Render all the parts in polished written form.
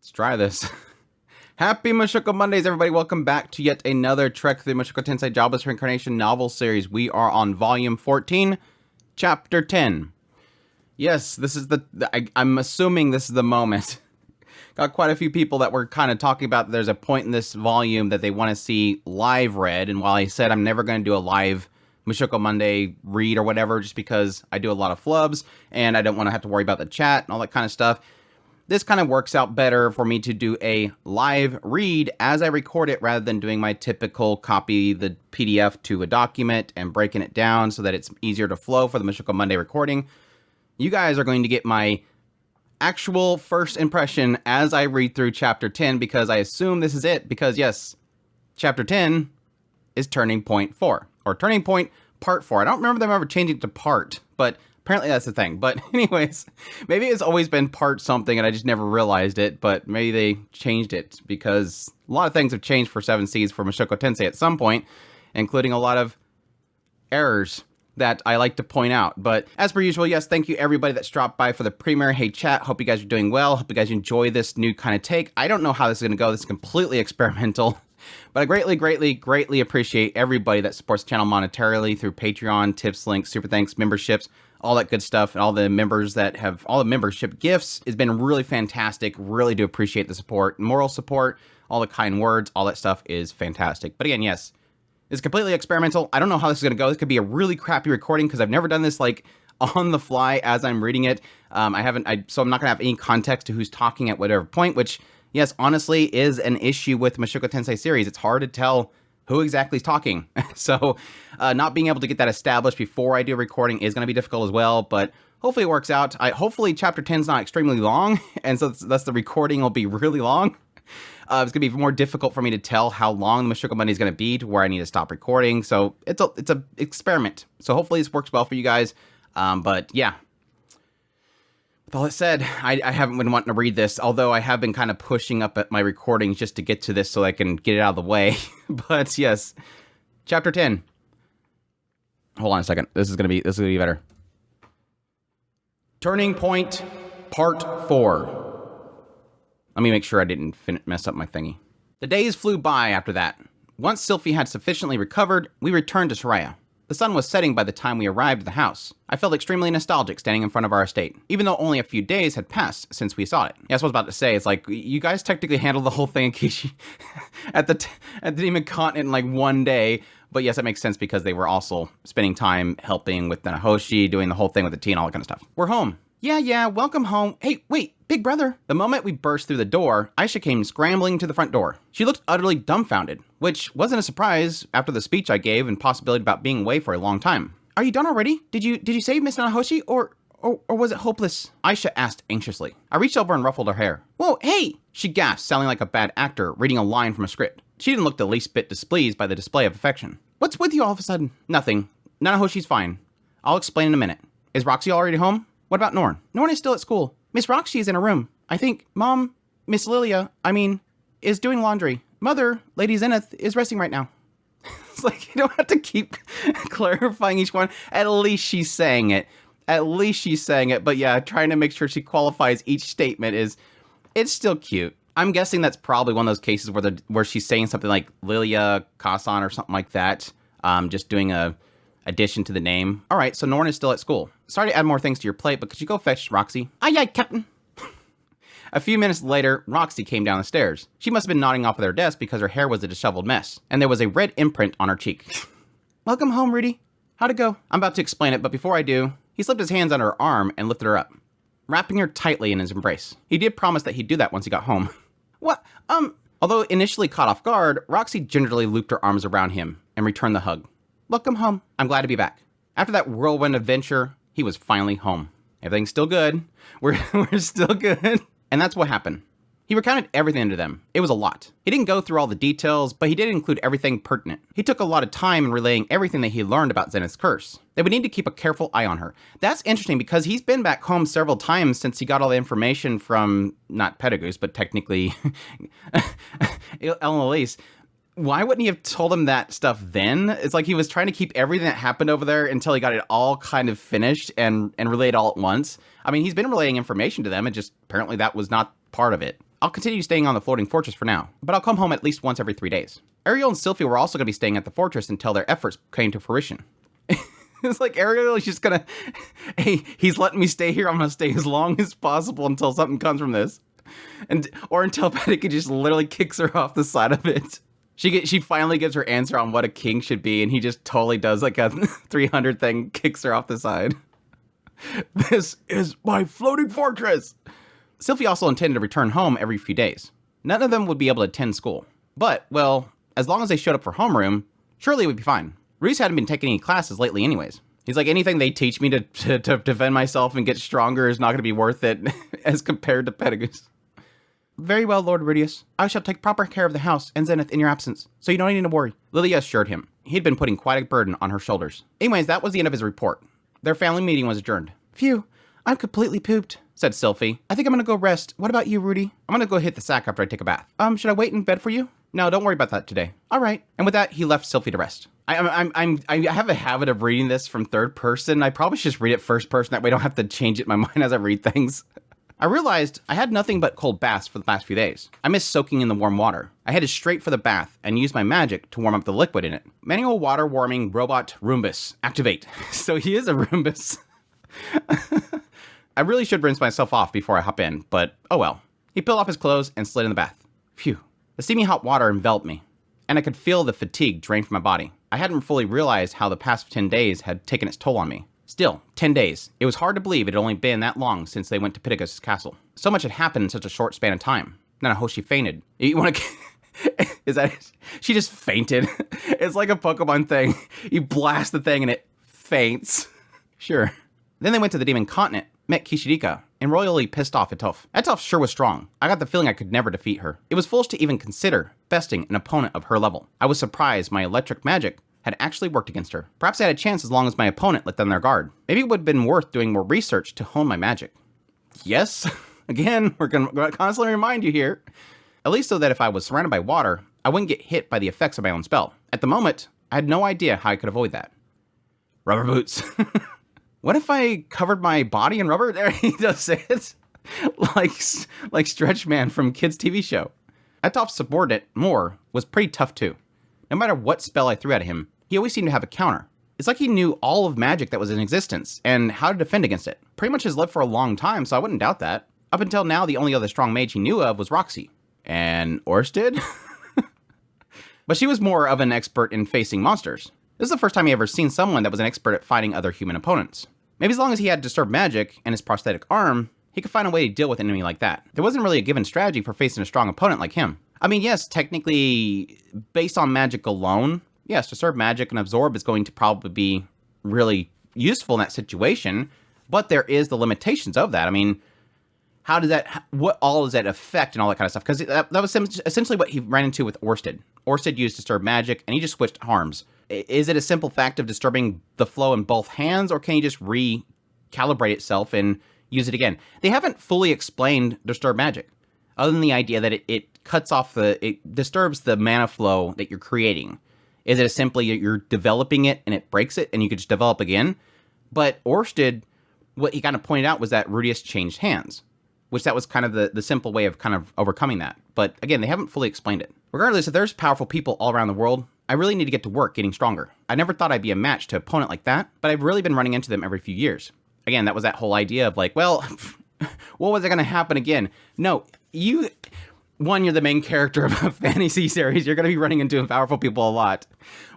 Let's try this. Happy Mushoku Mondays, everybody. Welcome back to yet another trek through the Mushoku Tensei Jobless Reincarnation novel series. We are on Volume 14, Chapter 10. Yes, this is I'm assuming this is the moment. Got quite a few people that were kind of talking about there's a point in this volume that they want to see live read. And while I said I'm never going to do a live Mushoku Monday read or whatever, just because I do a lot of flubs and I don't want to have to worry about the chat and all that kind of stuff, this kind of works out better for me to do a live read as I record it rather than doing my typical copy the PDF to a document and breaking it down so that it's easier to flow for the Mushoku Monday recording. You guys are going to get my actual first impression as I read through Chapter 10 because I assume this is it because, yes, Chapter 10 is Turning Point 4 or Turning Point Part 4. I don't remember them ever changing it to part, but apparently that's the thing. But anyways, maybe it's always been part something and I just never realized it, but maybe they changed it because a lot of things have changed for 7 Seas for Mushoku Tensei at some point, including a lot of errors that I like to point out. But as per usual, yes, thank you everybody that's dropped by for the premiere. Hey chat, hope you guys are doing well. Hope you guys enjoy this new kind of take. I don't know how this is going to go. This is completely experimental. But I greatly appreciate everybody that supports the channel monetarily through Patreon, tips, links, super thanks, memberships, all that good stuff, and all the members that have all the membership gifts. It's been really fantastic. Really do appreciate the support, moral support, all the kind words, all that stuff is fantastic. But again, yes, it's completely experimental. I don't know how this is going to go. This could be a really crappy recording because I've never done this like on the fly as I'm reading it. So I'm not going to have any context to who's talking at whatever point, which, yes, honestly is an issue with Mushoku Tensei series. It's hard to tell who exactly is talking. So not being able to get that established before I do a recording is going to be difficult as well, but hopefully it works out. Hopefully Chapter 10 is not extremely long, and so thus the recording will be really long. It's going to be more difficult for me to tell how long the Mushoku Monday is going to be to where I need to stop recording. So it's a experiment. So hopefully this works well for you guys. But yeah. With all that said, I haven't been wanting to read this, although I have been kind of pushing up at my recordings just to get to this so I can get it out of the way. But yes, Chapter 10. Hold on a second. This is gonna be better. Turning Point, Part 4. Let me make sure I didn't mess up my thingy. The days flew by after that. Once Sylphie had sufficiently recovered, we returned to Soraya. The sun was setting by the time we arrived at the house. I felt extremely nostalgic standing in front of our estate, even though only a few days had passed since we saw it. Yeah, that's what I was about to say. It's like, you guys technically handled the whole thing in Kishi at the Demon Continent in like one day. But yes, that makes sense because they were also spending time helping with Nanahoshi, doing the whole thing with the tea and all that kind of stuff. We're home. Yeah, welcome home. Hey, wait, big brother. The moment we burst through the door, Aisha came scrambling to the front door. She looked utterly dumbfounded, which wasn't a surprise after the speech I gave and possibility about being away for a long time. Are you done already? Did you save Miss Nanahoshi or was it hopeless? Aisha asked anxiously. I reached over and ruffled her hair. Whoa, hey! She gasped, sounding like a bad actor reading a line from a script. She didn't look the least bit displeased by the display of affection. What's with you all of a sudden? Nothing. Nanahoshi's fine. I'll explain in a minute. Is Roxy already home? What about Norn? Norn is still at school. Miss Roxy is in her room. I think Mom, Miss Lilia, is doing laundry. Mother, Lady Zenith, is resting right now. It's like, you don't have to keep clarifying each one. At least she's saying it. But yeah, trying to make sure she qualifies each statement it's still cute. I'm guessing that's probably one of those cases where she's saying something like Lilia, Kasan, or something like that. Just doing a addition to the name. All right, so Norn is still at school. Sorry to add more things to your plate, but could you go fetch Roxy? Aye, Captain. A few minutes later, Roxy came down the stairs. She must have been nodding off at her desk because her hair was a disheveled mess, and there was a red imprint on her cheek. Welcome home, Rudy. How'd it go? I'm about to explain it, but before I do, he slipped his hands under her arm and lifted her up, wrapping her tightly in his embrace. He did promise that he'd do that once he got home. What? Although initially caught off guard, Roxy gingerly looped her arms around him and returned the hug. Welcome home. I'm glad to be back. After that whirlwind adventure, he was finally home. Everything's still good. We're still good. And that's what happened. He recounted everything to them. It was a lot. He didn't go through all the details, but he did include everything pertinent. He took a lot of time in relaying everything that he learned about Zenith's curse. They would need to keep a careful eye on her. That's interesting because he's been back home several times since he got all the information from, not Pedagoose, but technically Elise. Why wouldn't he have told him that stuff then? It's like he was trying to keep everything that happened over there until he got it all kind of finished and relayed all at once. I mean, he's been relaying information to them, and just apparently that was not part of it. I'll continue staying on the floating fortress for now, but I'll come home at least once every 3 days. Ariel and Sylphie were also going to be staying at the fortress until their efforts came to fruition. It's like Ariel is just gonna, hey, he's letting me stay here. I'm gonna stay as long as possible until something comes from this, or until Petica just literally kicks her off the side of it. She finally gives her answer on what a king should be, and he just totally does like a 300 thing, kicks her off the side. This is my floating fortress. Sylphie also intended to return home every few days. None of them would be able to attend school, but well, as long as they showed up for homeroom, surely it would be fine. Reese hadn't been taking any classes lately anyways. He's like, anything they teach me to defend myself and get stronger is not going to be worth it as compared to Petigus. Very well, Lord Rudius. I shall take proper care of the house and Zenith in your absence, so you don't need to worry. Lilia assured him. He'd been putting quite a burden on her shoulders. Anyways, that was the end of his report. Their family meeting was adjourned. Phew, I'm completely pooped, said Sylphie. I think I'm going to go rest. What about you, Rudy? I'm going to go hit the sack after I take a bath. Should I wait in bed for you? No, don't worry about that today. All right. And with that, he left Sylphie to rest. I have a habit of reading this from third person. I probably should just read it first person. That way I don't have to change it in my mind as I read things. I realized I had nothing but cold baths for the past few days. I missed soaking in the warm water. I headed straight for the bath and used my magic to warm up the liquid in it. Manual water warming robot Roombus. Activate. So he is a Roombus. I really should rinse myself off before I hop in, but oh well. He peeled off his clothes and slid in the bath. Phew. The steamy hot water enveloped me, and I could feel the fatigue drain from my body. I hadn't fully realized how the past 10 days had taken its toll on me. Still, 10 days. It was hard to believe it had only been that long since they went to Piticus' castle. So much had happened in such a short span of time. Nanahoshi fainted. You want to... Is that... She just fainted. It's like a Pokemon thing. You blast the thing and it faints. Sure. Then they went to the Demon Continent, met Kishirika, and royally pissed off Etoff. Etoff sure was strong. I got the feeling I could never defeat her. It was foolish to even consider besting an opponent of her level. I was surprised my electric magic had actually worked against her. Perhaps I had a chance as long as my opponent let down their guard. Maybe it would have been worth doing more research to hone my magic. Yes, again, we're going to constantly remind you here. At least so that if I was surrounded by water, I wouldn't get hit by the effects of my own spell. At the moment, I had no idea how I could avoid that. Rubber boots. What if I covered my body in rubber? There he does it. like Stretch Man from Kids TV show. Etoff's subordinate, Moore, was pretty tough too. No matter what spell I threw at him, he always seemed to have a counter. It's like he knew all of magic that was in existence and how to defend against it. Pretty much has lived for a long time, so I wouldn't doubt that. Up until now, the only other strong mage he knew of was Roxy. And Orsted? But she was more of an expert in facing monsters. This is the first time he ever seen someone that was an expert at fighting other human opponents. Maybe as long as he had disturbed magic and his prosthetic arm, he could find a way to deal with an enemy like that. There wasn't really a given strategy for facing a strong opponent like him. I mean, yes, technically, based on magic alone, yes, disturb magic and absorb is going to probably be really useful in that situation, but there is the limitations of that. I mean, how does that, what all does that affect and all that kind of stuff? Because that was essentially what he ran into with Orsted. Orsted used disturb magic, and he just switched arms. Is it a simple fact of disturbing the flow in both hands, or can he just recalibrate itself and use it again? They haven't fully explained disturb magic, other than the idea that it cuts off it disturbs the mana flow that you're creating. Is it simply you're developing it and it breaks it and you could just develop again? But Orsted, what he kind of pointed out was that Rudius changed hands, which that was kind of the simple way of kind of overcoming that. But again, they haven't fully explained it. Regardless, if there's powerful people all around the world, I really need to get to work getting stronger. I never thought I'd be a match to an opponent like that, but I've really been running into them every few years. Again, that was that whole idea of like, well, what was going to happen again? No, you're the main character of a fantasy series. You're going to be running into powerful people a lot.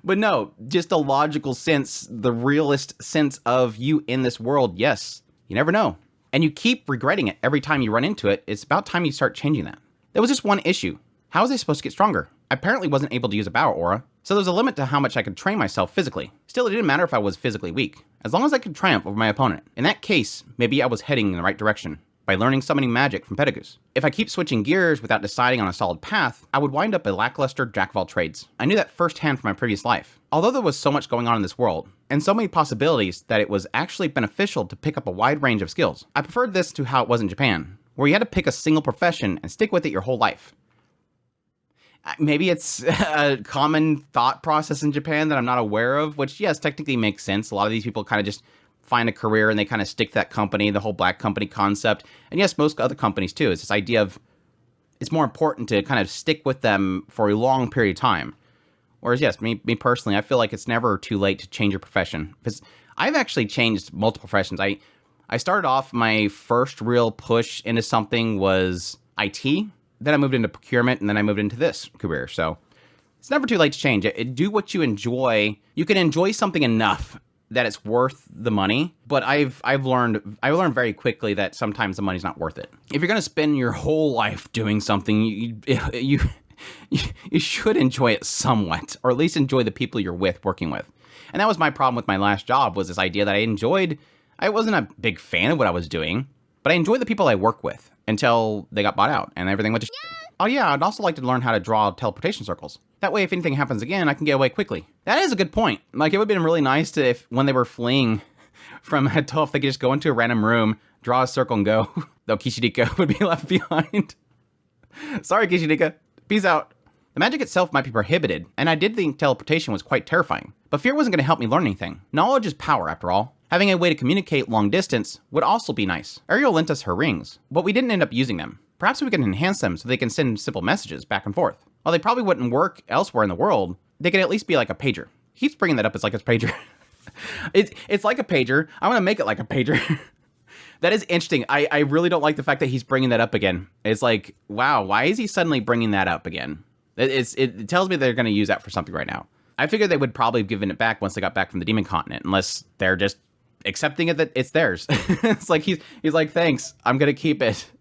But no, just a logical sense, the realist sense of you in this world. Yes, you never know. And you keep regretting it every time you run into it. It's about time you start changing that. There was just one issue. How was I supposed to get stronger? I apparently wasn't able to use a power aura, so there was a limit to how much I could train myself physically. Still, it didn't matter if I was physically weak, as long as I could triumph over my opponent. In that case, maybe I was heading in the right direction, by learning summoning magic from Petigus. If I keep switching gears without deciding on a solid path, I would wind up a lackluster jack of all trades. I knew that firsthand from my previous life. Although there was so much going on in this world, and so many possibilities that it was actually beneficial to pick up a wide range of skills. I preferred this to how it was in Japan, where you had to pick a single profession and stick with it your whole life. Maybe it's a common thought process in Japan that I'm not aware of, which, yes, technically makes sense. A lot of these people kind of just find a career and they kind of stick to that company, the whole black company concept. And yes, most other companies too. It's this idea of it's more important to kind of stick with them for a long period of time. Whereas, yes, me personally, I feel like it's never too late to change your profession. Because I've actually changed multiple professions. I started off, my first real push into something was IT. Then I moved into procurement, and then I moved into this career. So it's never too late to change it. Do what you enjoy. You can enjoy something enough that it's worth the money, but I've learned very quickly that sometimes the money's not worth it. If you're gonna spend your whole life doing something, you should enjoy it somewhat, or at least enjoy the people you're working with. And that was my problem with my last job, was this idea that I enjoyed. I wasn't a big fan of what I was doing, but I enjoyed the people I work with until they got bought out and everything went to shit. Oh yeah, I'd also like to learn how to draw teleportation circles. That way, if anything happens again, I can get away quickly. That is a good point. Like, it would have been really nice to, if when they were fleeing from a tough, they could just go into a random room, draw a circle, and go. Though Kishirika would be left behind. Sorry, Kishirika. Peace out. The magic itself might be prohibited, and I did think teleportation was quite terrifying. But fear wasn't going to help me learn anything. Knowledge is power, after all. Having a way to communicate long distance would also be nice. Ariel lent us her rings, but we didn't end up using them. Perhaps we can enhance them so they can send simple messages back and forth. While they probably wouldn't work elsewhere in the world, they could at least be like a pager. He keeps bringing that up as like a pager. It's like a pager. I'm going to make it like a pager. That is interesting. I really don't like the fact that he's bringing that up again. It's like, wow, why is he suddenly bringing that up again? It tells me they're going to use that for something right now. I figured they would probably have given it back once they got back from the Demon Continent, unless they're just accepting it that it's theirs. It's like he's like, thanks, I'm going to keep it.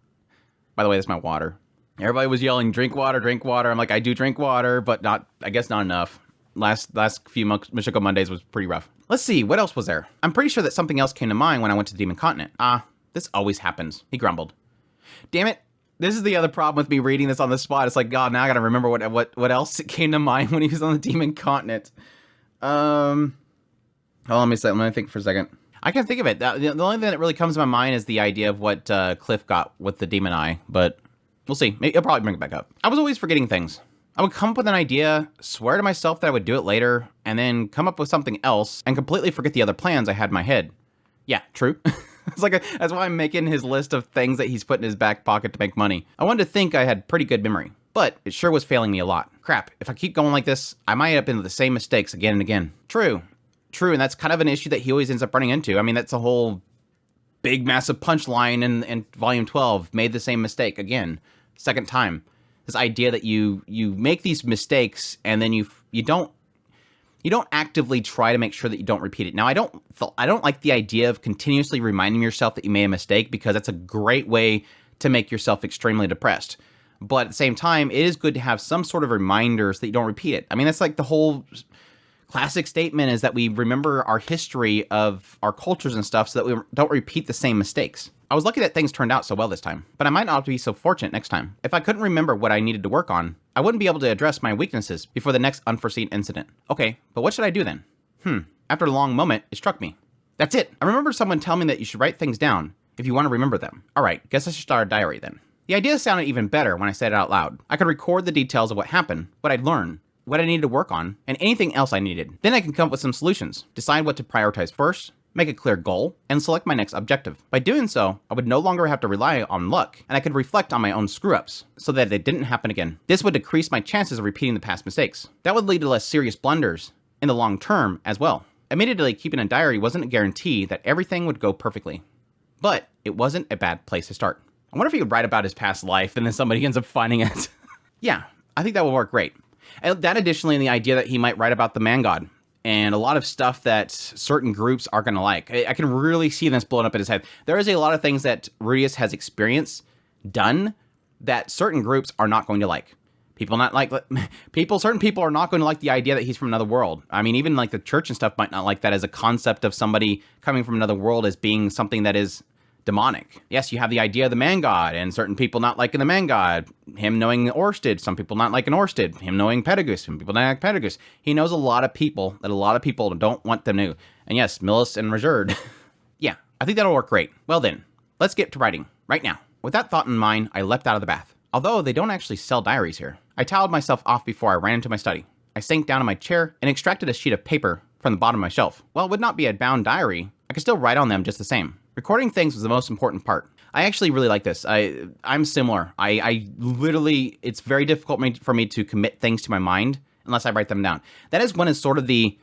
By the way, that's my water. Everybody was yelling, drink water, drink water. I'm like, I do drink water, but I guess not enough. Last few Mushoku Mondays was pretty rough. Let's see, what else was there? I'm pretty sure that something else came to mind when I went to the Demon Continent. This always happens. He grumbled. Damn it. This is the other problem with me reading this on the spot. It's like, God, now I gotta remember what else came to mind when he was on the Demon Continent. Hold on, let me think for a second. I can't think of it. The only thing that really comes to my mind is the idea of what Cliff got with the Demon Eye, but we'll see. Maybe I'll probably bring it back up. I was always forgetting things. I would come up with an idea, swear to myself that I would do it later, and then come up with something else and completely forget the other plans I had in my head. Yeah, true. It's like that's why I'm making his list of things that he's put in his back pocket to make money. I wanted to think I had pretty good memory, but it sure was failing me a lot. Crap, if I keep going like this, I might end up into the same mistakes again and again. True, and that's kind of an issue that he always ends up running into. I mean, that's a whole big, massive punchline in Volume 12. Made the same mistake again, second time. This idea that you make these mistakes and then you don't actively try to make sure that you don't repeat it. Now, I don't like the idea of continuously reminding yourself that you made a mistake, because that's a great way to make yourself extremely depressed. But at the same time, it is good to have some sort of reminders that you don't repeat it. I mean, that's like the whole classic statement, is that we remember our history of our cultures and stuff so that we don't repeat the same mistakes. I was lucky that things turned out so well this time, but I might not be so fortunate next time. If I couldn't remember what I needed to work on, I wouldn't be able to address my weaknesses before the next unforeseen incident. Okay, but what should I do then? After a long moment, it struck me. That's it. I remember someone telling me that you should write things down if you want to remember them. All right, guess I should start a diary then. The idea sounded even better when I said it out loud. I could record the details of what happened, what I'd learned, what I needed to work on, and anything else I needed. Then I can come up with some solutions, decide what to prioritize first, make a clear goal, and select my next objective. By doing so, I would no longer have to rely on luck, and I could reflect on my own screw-ups, so that they didn't happen again. This would decrease my chances of repeating the past mistakes. That would lead to less serious blunders in the long term as well. Admittedly, keeping a diary wasn't a guarantee that everything would go perfectly, but it wasn't a bad place to start. I wonder if he would write about his past life and then somebody ends up finding it. Yeah, I think that would work great. And that additionally, in the idea that he might write about the man god and a lot of stuff that certain groups are going to like. I can really see this blowing up in his head. There is a lot of things that Rudius has experienced, done, that certain groups are not going to like. Certain people are not going to like the idea that he's from another world. I mean, even like the church and stuff might not like that as a concept of somebody coming from another world as being something that is demonic. Yes, you have the idea of the man god, and certain people not liking the man god, him knowing Orsted, some people not liking Orsted, him knowing Pedagus, some people not like Pedagus. He knows a lot of people that a lot of people don't want them to. And yes, Millis and Rajerd. Yeah, I think that'll work great. Well then, let's get to writing, right now. With that thought in mind, I leapt out of the bath. Although they don't actually sell diaries here. I toweled myself off before I ran into my study. I sank down in my chair and extracted a sheet of paper from the bottom of my shelf. While it would not be a bound diary, I could still write on them just the same. Recording things was the most important part. I actually really like this. I'm similar. I literally, it's very difficult for me to commit things to my mind unless I write them down. That is one of sort of the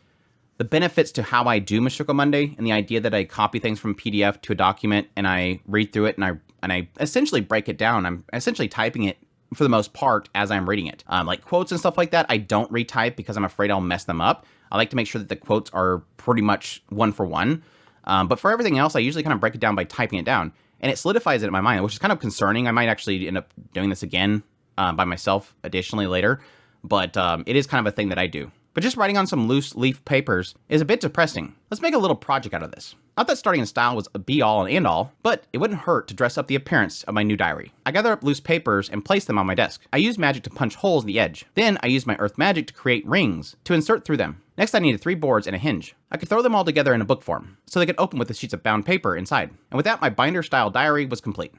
benefits to how I do Mushoku Monday, and the idea that I copy things from PDF to a document and I read through it and I essentially break it down. I'm essentially typing it for the most part as I'm reading it. Like quotes and stuff like that, I don't retype because I'm afraid I'll mess them up. I like to make sure that the quotes are pretty much one for one. But for everything else, I usually kind of break it down by typing it down. And it solidifies it in my mind, which is kind of concerning. I might actually end up doing this again by myself additionally later. But it is kind of a thing that I do. But just writing on some loose leaf papers is a bit depressing. Let's make a little project out of this. Not that starting in style was a be-all and end-all, but it wouldn't hurt to dress up the appearance of my new diary. I gather up loose papers and place them on my desk. I use magic to punch holes in the edge. Then I use my earth magic to create rings to insert through them. Next I needed 3 boards and a hinge. I could throw them all together in a book form, so they could open with the sheets of bound paper inside. And with that, my binder-style diary was complete.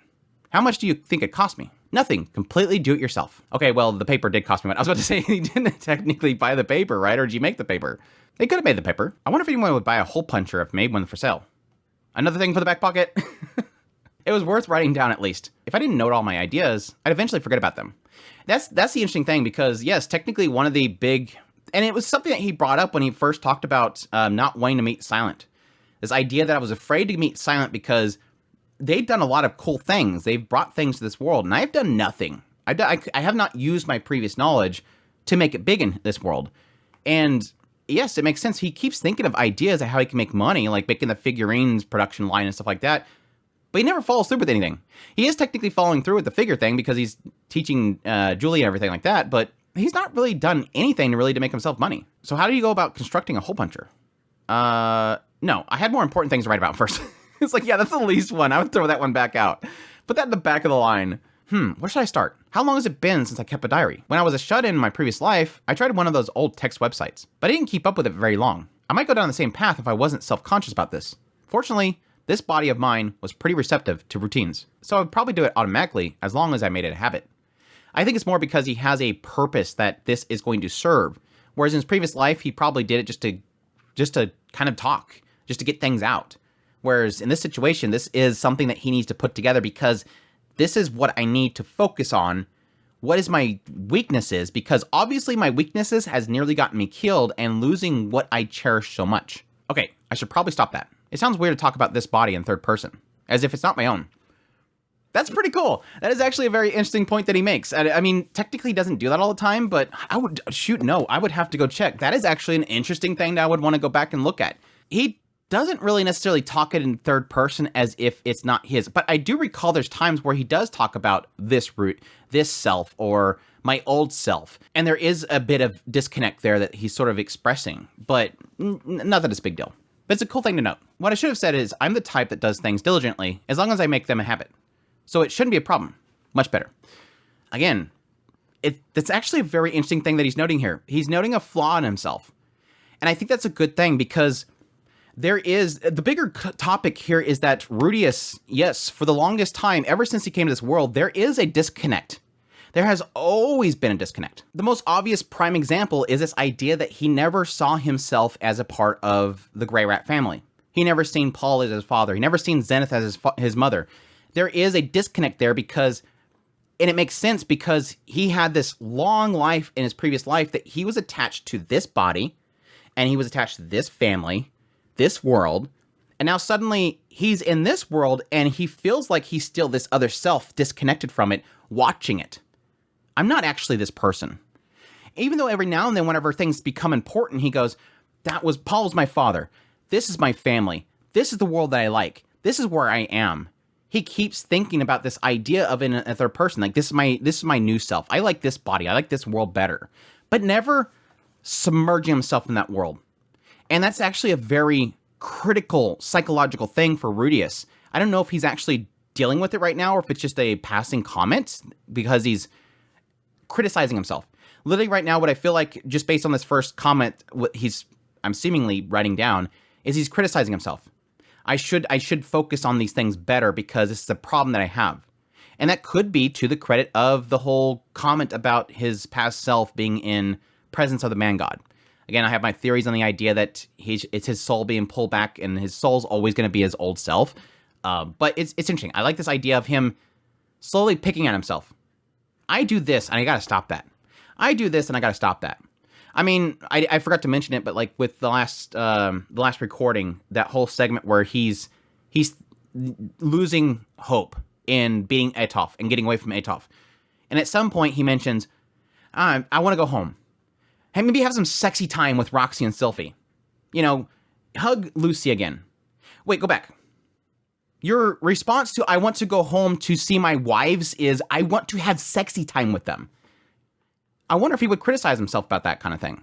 How much do you think it cost me? Nothing. Completely do it yourself. Okay, well, the paper did cost me money. I was about to say, you didn't technically buy the paper, right? Or did you make the paper? They could have made the paper. I wonder if anyone would buy a hole puncher if made one for sale. Another thing for the back pocket. It was worth writing down at least. If I didn't note all my ideas, I'd eventually forget about them. That's the interesting thing because, yes, technically one of the big... And it was something that he brought up when he first talked about not wanting to meet Silent. This idea that I was afraid to meet Silent because they've done a lot of cool things. They've brought things to this world, and I've done nothing. I have not used my previous knowledge to make it big in this world. And yes, it makes sense. He keeps thinking of ideas of how he can make money, like making the figurines production line and stuff like that. But he never follows through with anything. He is technically following through with the figure thing because he's teaching Julie and everything like that, but he's not really done anything to make himself money. So how do you go about constructing a hole puncher? No, I had more important things to write about first. It's like, yeah, that's the least one. I would throw that one back out. Put that in the back of the line. Where should I start? How long has it been since I kept a diary? When I was a shut-in in my previous life, I tried one of those old text websites, but I didn't keep up with it very long. I might go down the same path if I wasn't self-conscious about this. Fortunately, this body of mine was pretty receptive to routines, so I would probably do it automatically as long as I made it a habit. I think it's more because he has a purpose that this is going to serve, whereas in his previous life, he probably did it just to kind of talk, just to get things out. Whereas in this situation, this is something that he needs to put together because this is what I need to focus on. What is my weaknesses? Because obviously my weaknesses has nearly gotten me killed and losing what I cherish so much. Okay, I should probably stop that. It sounds weird to talk about this body in third person, as if it's not my own. That's pretty cool. That is actually a very interesting point that he makes. I mean, technically he doesn't do that all the time, but I would have to go check. That is actually an interesting thing that I would want to go back and look at. He doesn't really necessarily talk it in third person as if it's not his. But I do recall there's times where he does talk about this root, this self, or my old self. And there is a bit of disconnect there that he's sort of expressing, but not that it's a big deal. But it's a cool thing to note. What I should have said is I'm the type that does things diligently as long as I make them a habit. So it shouldn't be a problem. Much better. Again, that's actually a very interesting thing that he's noting here. He's noting a flaw in himself. And I think that's a good thing because there is, the bigger topic here is that Rudius, yes, for the longest time, ever since he came to this world, there is a disconnect. There has always been a disconnect. The most obvious prime example is this idea that he never saw himself as a part of the Grey Rat family. He never seen Paul as his father. He never seen Zenith as his mother. There is a disconnect there because, and it makes sense because he had this long life in his previous life that he was attached to this body and he was attached to this family, this world, and now suddenly he's in this world and he feels like he's still this other self disconnected from it, watching it. I'm not actually this person. Even though every now and then whenever things become important, he goes, Paul was my father. This is my family. This is the world that I like. This is where I am. He keeps thinking about this idea of a third person. Like, this is my new self. I like this body. I like this world better. But never submerging himself in that world. And that's actually a very critical psychological thing for Rudius. I don't know if he's actually dealing with it right now or if it's just a passing comment because he's criticizing himself. Literally right now, what I feel like, just based on this first comment, what I'm seemingly writing down, is he's criticizing himself. I should focus on these things better because this is a problem that I have. And that could be to the credit of the whole comment about his past self being in presence of the man god. Again, I have my theories on the idea that it's his soul being pulled back and his soul's always going to be his old self. But it's interesting. I like this idea of him slowly picking at himself. I do this, and I gotta stop that. I do this, and I gotta stop that. I mean, I forgot to mention it, but like with the last recording, that whole segment where he's losing hope in beating Etolf and getting away from Etolf. And at some point he mentions, I want to go home. Hey, maybe have some sexy time with Roxy and Sylphie. You know, hug Lucy again. Wait, go back. Your response to I want to go home to see my wives is I want to have sexy time with them. I wonder if he would criticize himself about that kind of thing.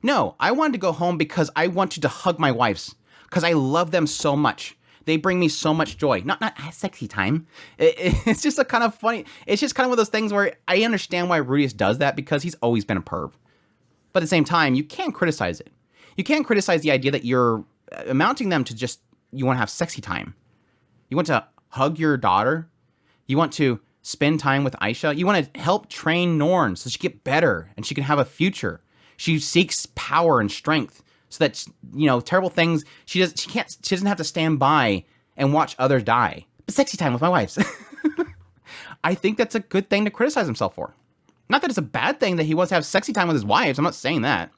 No, I wanted to go home because I wanted to hug my wives because I love them so much. They bring me so much joy. Not sexy time. It's just a kind of funny. It's just kind of one of those things where I understand why Rudeus does that because he's always been a perv. But at the same time, you can't criticize it. You can't criticize the idea that you're amounting them to just you want to have sexy time. You want to hug your daughter. You want to spend time with Aisha. You want to help train Norn so she can get better and she can have a future. She seeks power and strength so that, you know, terrible things, she doesn't have to stand by and watch others die. But sexy time with my wives. I think that's a good thing to criticize himself for. Not that it's a bad thing that he wants to have sexy time with his wives. I'm not saying that.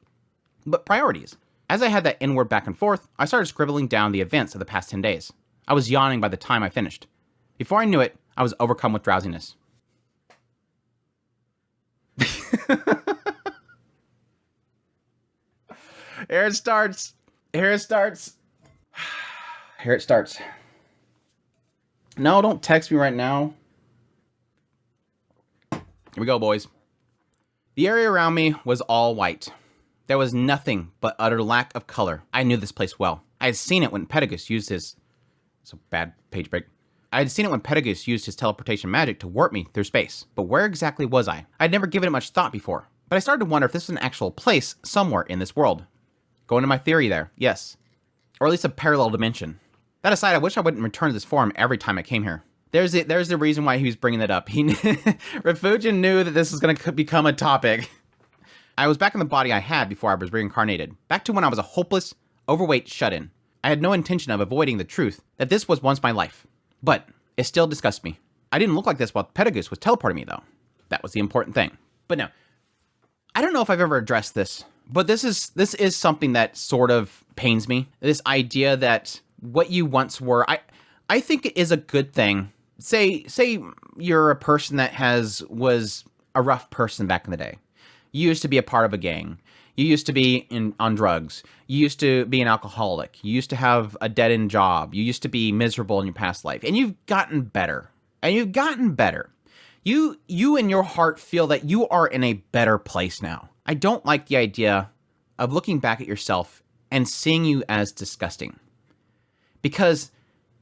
But priorities. As I had that inward back and forth, I started scribbling down the events of the past 10 days. I was yawning by the time I finished. Before I knew it, I was overcome with drowsiness. Here it starts. Here it starts. Here it starts. No, don't text me right now. Here we go, boys. The area around me was all white. There was nothing but utter lack of color. I knew this place well. I had seen it when Pedagus used his... So bad page break. I had seen it when Pedagus used his teleportation magic to warp me through space. But where exactly was I? I'd never given it much thought before. But I started to wonder if this was an actual place somewhere in this world. Going to my theory there, yes. Or at least a parallel dimension. That aside, I wish I wouldn't return to this forum every time I came here. There's the reason why he was bringing that up. Refugin knew that this was going to become a topic. I was back in the body I had before I was reincarnated. Back to when I was a hopeless, overweight shut-in. I had no intention of avoiding the truth that this was once my life. But it still disgusts me. I didn't look like this while Pedagus was teleporting me, though. That was the important thing. But no, I don't know if I've ever addressed this, but this is something that sort of pains me. This idea that what you once were, I think it is a good thing. Say you're a person that was a rough person back in the day. You used to be a part of a gang. You used to be on drugs. You used to be an alcoholic. You used to have a dead-end job. You used to be miserable in your past life. And you've gotten better. And you've gotten better. You in your heart feel that you are in a better place now. I don't like the idea of looking back at yourself and seeing you as disgusting. Because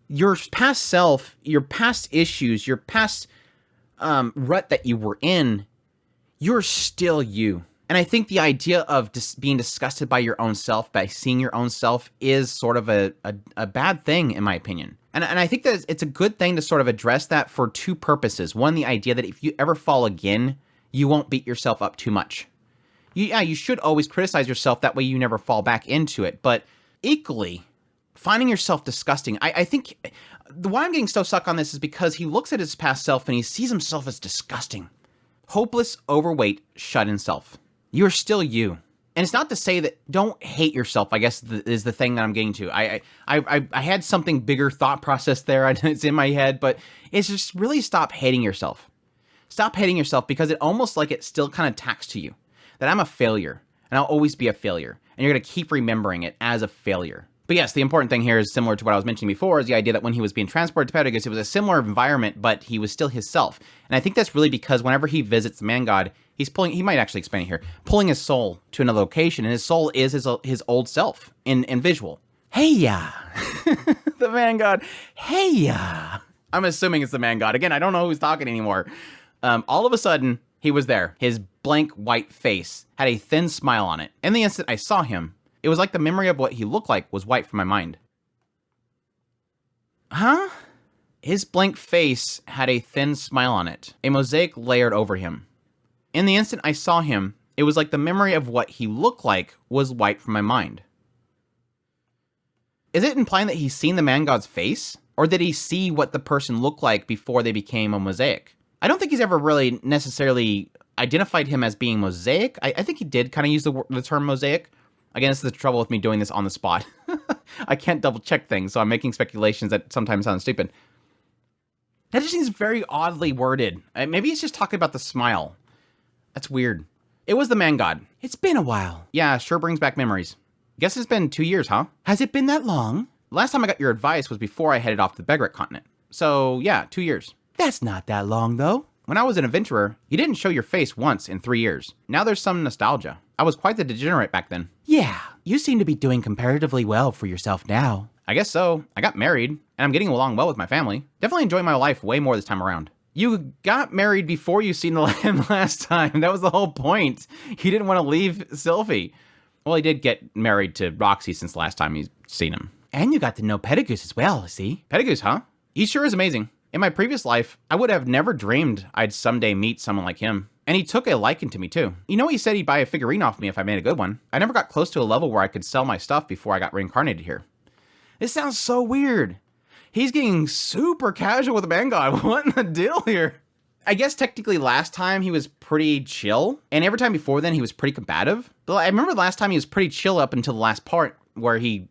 your past self, your past issues, your past rut that you were in, you're still you. And I think the idea of being disgusted by your own self, by seeing your own self, is sort of a bad thing, in my opinion. And I think that it's a good thing to sort of address that for two purposes. One, the idea that if you ever fall again, you won't beat yourself up too much. You should always criticize yourself. That way you never fall back into it. But equally, finding yourself disgusting, I think why I'm getting so stuck on this is because he looks at his past self and he sees himself as disgusting. Hopeless, overweight, shut-in self. You're still you. And it's not to say that don't hate yourself, I guess is the thing that I'm getting to. I had something bigger thought process there. It's in my head, but it's just really stop hating yourself. Stop hating yourself because it almost like it still kind of tacks to you. That I'm a failure and I'll always be a failure. And you're going to keep remembering it as a failure. But yes, the important thing here is similar to what I was mentioning before, is the idea that when he was being transported to Pedagus, it was a similar environment, but he was still his self. And I think that's really because whenever he visits the man god, he might actually explain it here, pulling his soul to another location, and his soul is his old self in visual. Hey-ya! The man god. Hey-ya! I'm assuming it's the man god. Again, I don't know who's talking anymore. All of a sudden, he was there. His blank white face had a thin smile on it. In the instant I saw him, it was like the memory of what he looked like was wiped from my mind. Huh? His blank face had a thin smile on it, a mosaic layered over him. In the instant I saw him, it was like the memory of what he looked like was wiped from my mind. Is it implying that he's seen the man god's face? Or did he see what the person looked like before they became a mosaic? I don't think he's ever really necessarily identified him as being mosaic. I think he did kind of use the term mosaic. Again, this is the trouble with me doing this on the spot. I can't double check things, so I'm making speculations that sometimes sound stupid. That just seems very oddly worded. Maybe he's just talking about the smile. That's weird. It was the man god. It's been a while. Yeah, sure brings back memories. Guess it's been 2 years, huh? Has it been that long? Last time I got your advice was before I headed off to the Begret continent. So, yeah, 2 years. That's not that long, though. When I was an adventurer, you didn't show your face once in 3 years. Now there's some nostalgia. I was quite the degenerate back then. Yeah, you seem to be doing comparatively well for yourself now. I guess so. I got married, and I'm getting along well with my family. Definitely enjoying my life way more this time around. You got married before you seen the land last time. That was the whole point. He didn't want to leave Sylphie. Well, he did get married to Roxy since the last time he's seen him. And you got to know Pedagoose as well, see? Pedagoose, huh? He sure is amazing. In my previous life, I would have never dreamed I'd someday meet someone like him. And he took a liking to me too. You know, he said he'd buy a figurine off me if I made a good one. I never got close to a level where I could sell my stuff before I got reincarnated here. This sounds so weird. He's getting super casual with the man god. What in the deal here? I guess technically last time he was pretty chill. And every time before then he was pretty combative. But I remember the last time he was pretty chill up until the last part where he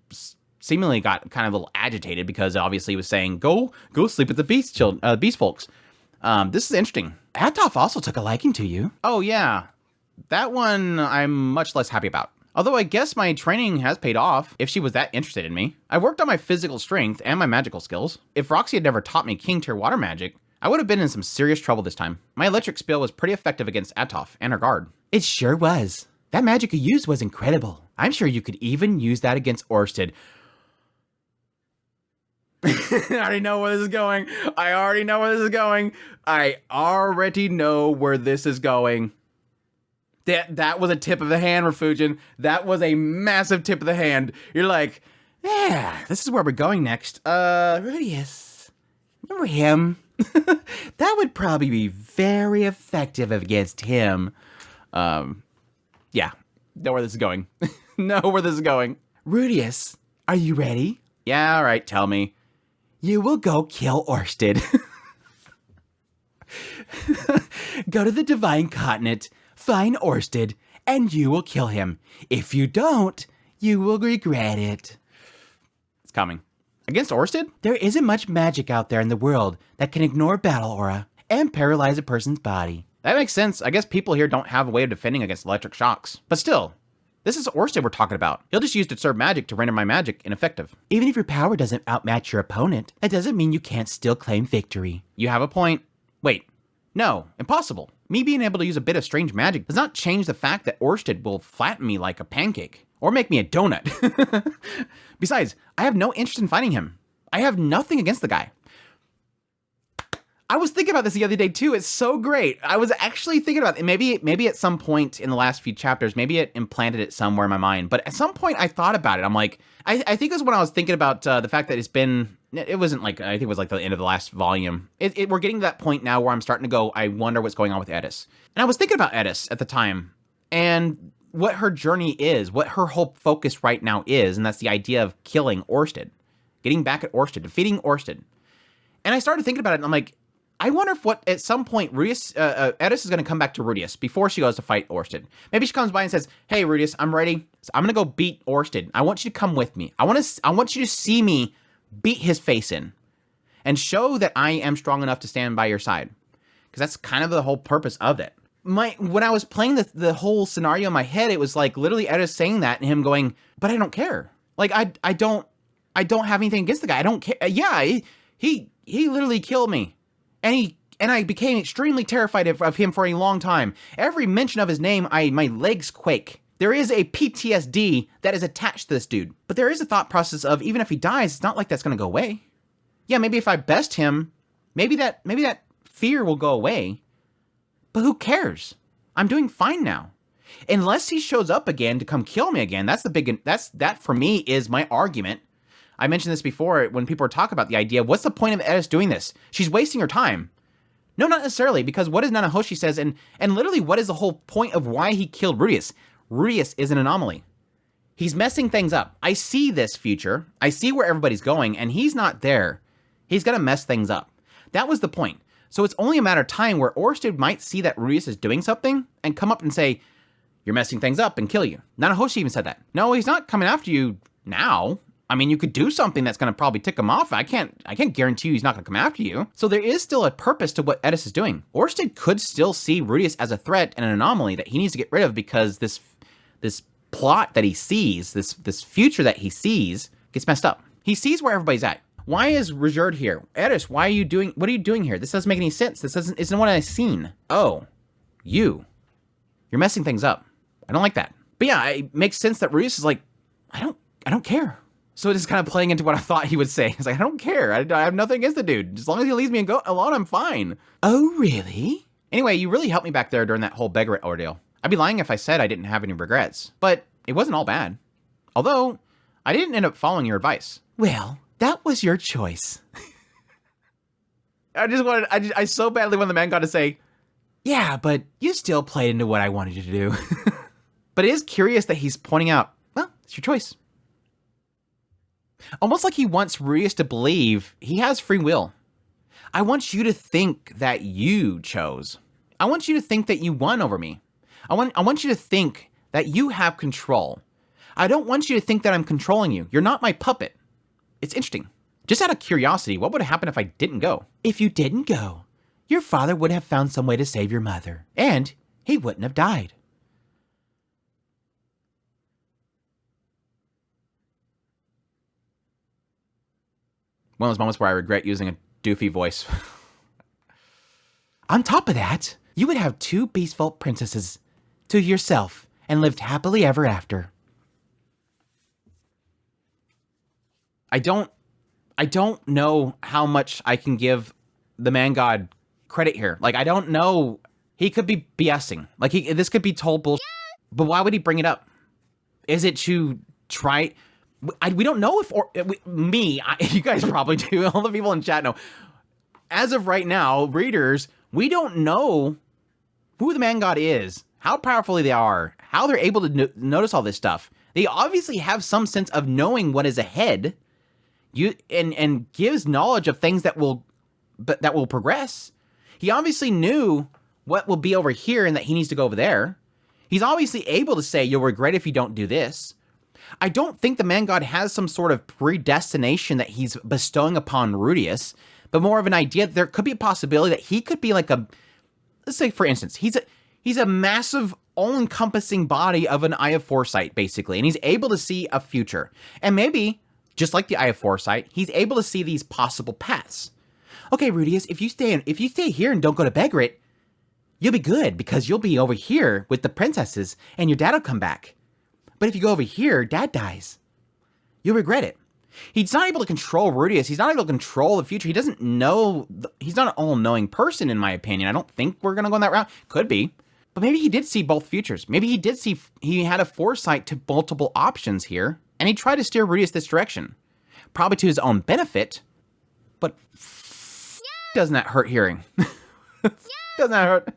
seemingly got kind of a little agitated because obviously he was saying, go sleep with the beast folks. This is interesting. Atoff also took a liking to you. Oh yeah, that one I'm much less happy about. Although I guess my training has paid off if she was that interested in me. I worked on my physical strength and my magical skills. If Roxy had never taught me King Tier water magic, I would have been in some serious trouble this time. My electric spell was pretty effective against Atoff and her guard. It sure was. That magic you used was incredible. I'm sure you could even use that against Orsted. I already know where this is going. I already know where this is going. That was a tip of the hand, Refugin. That was a massive tip of the hand. You're like, yeah, this is where we're going next. Rudius. Remember him? That would probably be very effective against him. Yeah, know where this is going. Know where this is going. Rudius, are you ready? Yeah, all right, tell me. You will go kill Orsted. Go to the Divine Continent, find Orsted, and you will kill him. If you don't, you will regret it. It's coming. Against Orsted? There isn't much magic out there in the world that can ignore battle aura and paralyze a person's body. That makes sense. I guess people here don't have a way of defending against electric shocks. But still, this is Orsted we're talking about. He'll just use Disturb magic to render my magic ineffective. Even if your power doesn't outmatch your opponent, that doesn't mean you can't still claim victory. You have a point. Wait. No, impossible. Me being able to use a bit of strange magic does not change the fact that Orsted will flatten me like a pancake. Or make me a donut. Besides, I have no interest in fighting him. I have nothing against the guy. I was thinking about this the other day too. It's so great. I was actually thinking about it. Maybe at some point in the last few chapters, maybe it implanted it somewhere in my mind. But at some point I thought about it. I'm like, I think it was when I was thinking about the fact that it wasn't like, I think it was like the end of the last volume. We're getting to that point now where I'm starting to go, I wonder what's going on with Edis. And I was thinking about Edis at the time and what her journey is, what her whole focus right now is. And that's the idea of killing Orsted, getting back at Orsted, defeating Orsted. And I started thinking about it and I'm like, I wonder if at some point Edis is going to come back to Rudius before she goes to fight Orsted. Maybe she comes by and says, hey, Rudius, I'm ready. I'm going to go beat Orsted. I want you to come with me. I want you to see me beat his face in and show that I am strong enough to stand by your side. Because that's kind of the whole purpose of it. When I was playing the whole scenario in my head, it was like literally Edis saying that and him going, but I don't care. Like, I don't have anything against the guy. I don't care. Yeah, he literally killed me. And I became extremely terrified of him for a long time. Every mention of his name, my legs quake. There is a PTSD that is attached to this dude. But there is a thought process of, even if he dies, it's not like that's going to go away. Yeah, maybe if I best him, maybe that fear will go away. But who cares? I'm doing fine now. Unless he shows up again to come kill me again, that for me is my argument. I mentioned this before when people were talking about the idea, what's the point of Edis doing this? She's wasting her time. No, not necessarily, because what does Nanahoshi says, and literally what is the whole point of why he killed Rudius? Rudius is an anomaly. He's messing things up. I see this future. I see where everybody's going, and he's not there. He's going to mess things up. That was the point. So it's only a matter of time where Orsted might see that Rudeus is doing something and come up and say, you're messing things up, and kill you. Nanahoshi even said that. No, he's not coming after you now. I mean, you could do something that's going to probably tick him off. I can't guarantee you he's not going to come after you. So there is still a purpose to what Edis is doing. Orsted could still see Rudeus as a threat and an anomaly that he needs to get rid of because this plot that he sees, this future that he sees, gets messed up. He sees where everybody's at. Why is Rajerd here? Edis, what are you doing here? This doesn't make any sense. This isn't what I've seen. Oh, you're messing things up. I don't like that. But yeah, it makes sense that Rudeus is like, I don't care. So it is kind of playing into what I thought he would say. He's like, I don't care. I have nothing against the dude. As long as he leaves me alone, I'm fine. Oh, really? Anyway, you really helped me back there during that whole Begaret ordeal. I'd be lying if I said I didn't have any regrets. But it wasn't all bad. Although, I didn't end up following your advice. Well, that was your choice. I so badly wanted the man god to say, yeah, but you still played into what I wanted you to do. But it is curious that he's pointing out, well, it's your choice. Almost like he wants Rudeus to believe he has free will. I want you to think that you chose. I want you to think that you won over me. I want you to think that you have control. I don't want you to think that I'm controlling you. You're not my puppet. It's interesting. Just out of curiosity, what would have happened if I didn't go? If you didn't go, your father would have found some way to save your mother, and he wouldn't have died. One of those moments where I regret using a doofy voice. On top of that, you would have 2 Beast Vault princesses to yourself and lived happily ever after. I don't know how much I can give the man god credit here. Like, I don't know. He could be BSing. Like, this could be total bullshit. But why would he bring it up? Is it to try? We don't know if, you guys probably do. All the people in chat know. As of right now, readers, we don't know who the man god is, how powerful they are, how they're able to notice all this stuff. They obviously have some sense of knowing what is ahead. And gives knowledge of things that will progress. He obviously knew what will be over here and that he needs to go over there. He's obviously able to say, you'll regret if you don't do this. I don't think the man god has some sort of predestination that he's bestowing upon Rudeus, but more of an idea that there could be a possibility that he could be like let's say for instance, he's a massive all-encompassing body of an Eye of Foresight, basically, and he's able to see a future. And maybe, just like the Eye of Foresight, he's able to see these possible paths. Okay, Rudeus, if you stay here and don't go to Begaret, you'll be good because you'll be over here with the princesses and your dad will come back. But if you go over here, dad dies. You'll regret it. He's not able to control Rudeus. He's not able to control the future. He doesn't know. He's not an all-knowing person, in my opinion. I don't think we're going to go on that route. Could be. But maybe he did see both futures. Maybe he had a foresight to multiple options here. And he tried to steer Rudeus this direction. Probably to his own benefit. But doesn't that hurt hearing? Doesn't that hurt?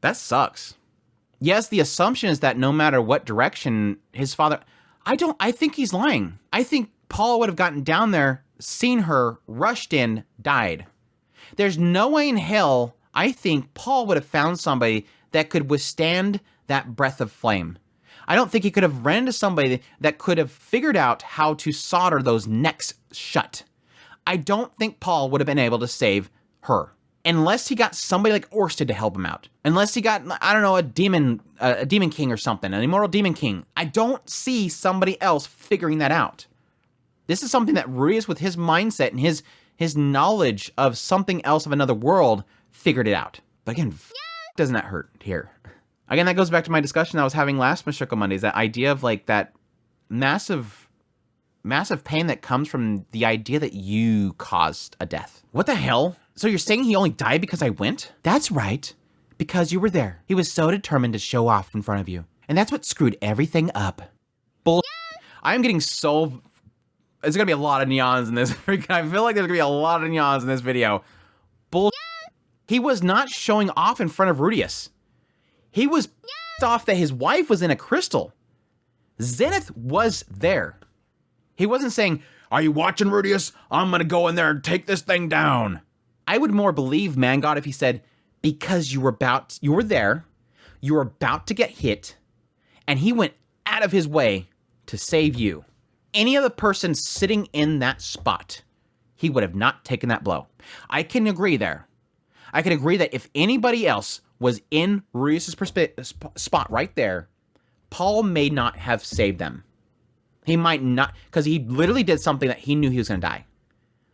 That sucks. Yes, the assumption is that no matter what direction his father... I think he's lying. I think Paul would have gotten down there, seen her, rushed in, died. There's no way in hell I think Paul would have found somebody that could withstand that breath of flame. I don't think he could have ran into somebody that could have figured out how to solder those necks shut. I don't think Paul would have been able to save her. Unless he got somebody like Orsted to help him out. Unless he got, I don't know, a demon king or something, an immortal demon king. I don't see somebody else figuring that out. This is something that Rudeus, with his mindset and his knowledge of something else of another world, figured it out. But again, doesn't that hurt here? Again, that goes back to my discussion I was having last Mushoku Mondays, that idea of like that massive pain that comes from the idea that you caused a death. What the hell? So you're saying he only died because I went? That's right. Because you were there. He was so determined to show off in front of you. And that's what screwed everything up. Bull. I am getting so... There's going to be a lot of neons in this. I feel like there's going to be a lot of neons in this video. Bull. He was not showing off in front of Rudeus. He was off that his wife was in a crystal. Zenith was there. He wasn't saying, "Are you watching, Rudius? I'm gonna go in there and take this thing down." I would more believe Man God if he said, because you were there, you were about to get hit, and he went out of his way to save you. Any other person sitting in that spot, he would have not taken that blow. I can agree there. I can agree that if anybody else was in Rudius' spot right there, Paul may not have saved them. He might not, because he literally did something that he knew he was going to die.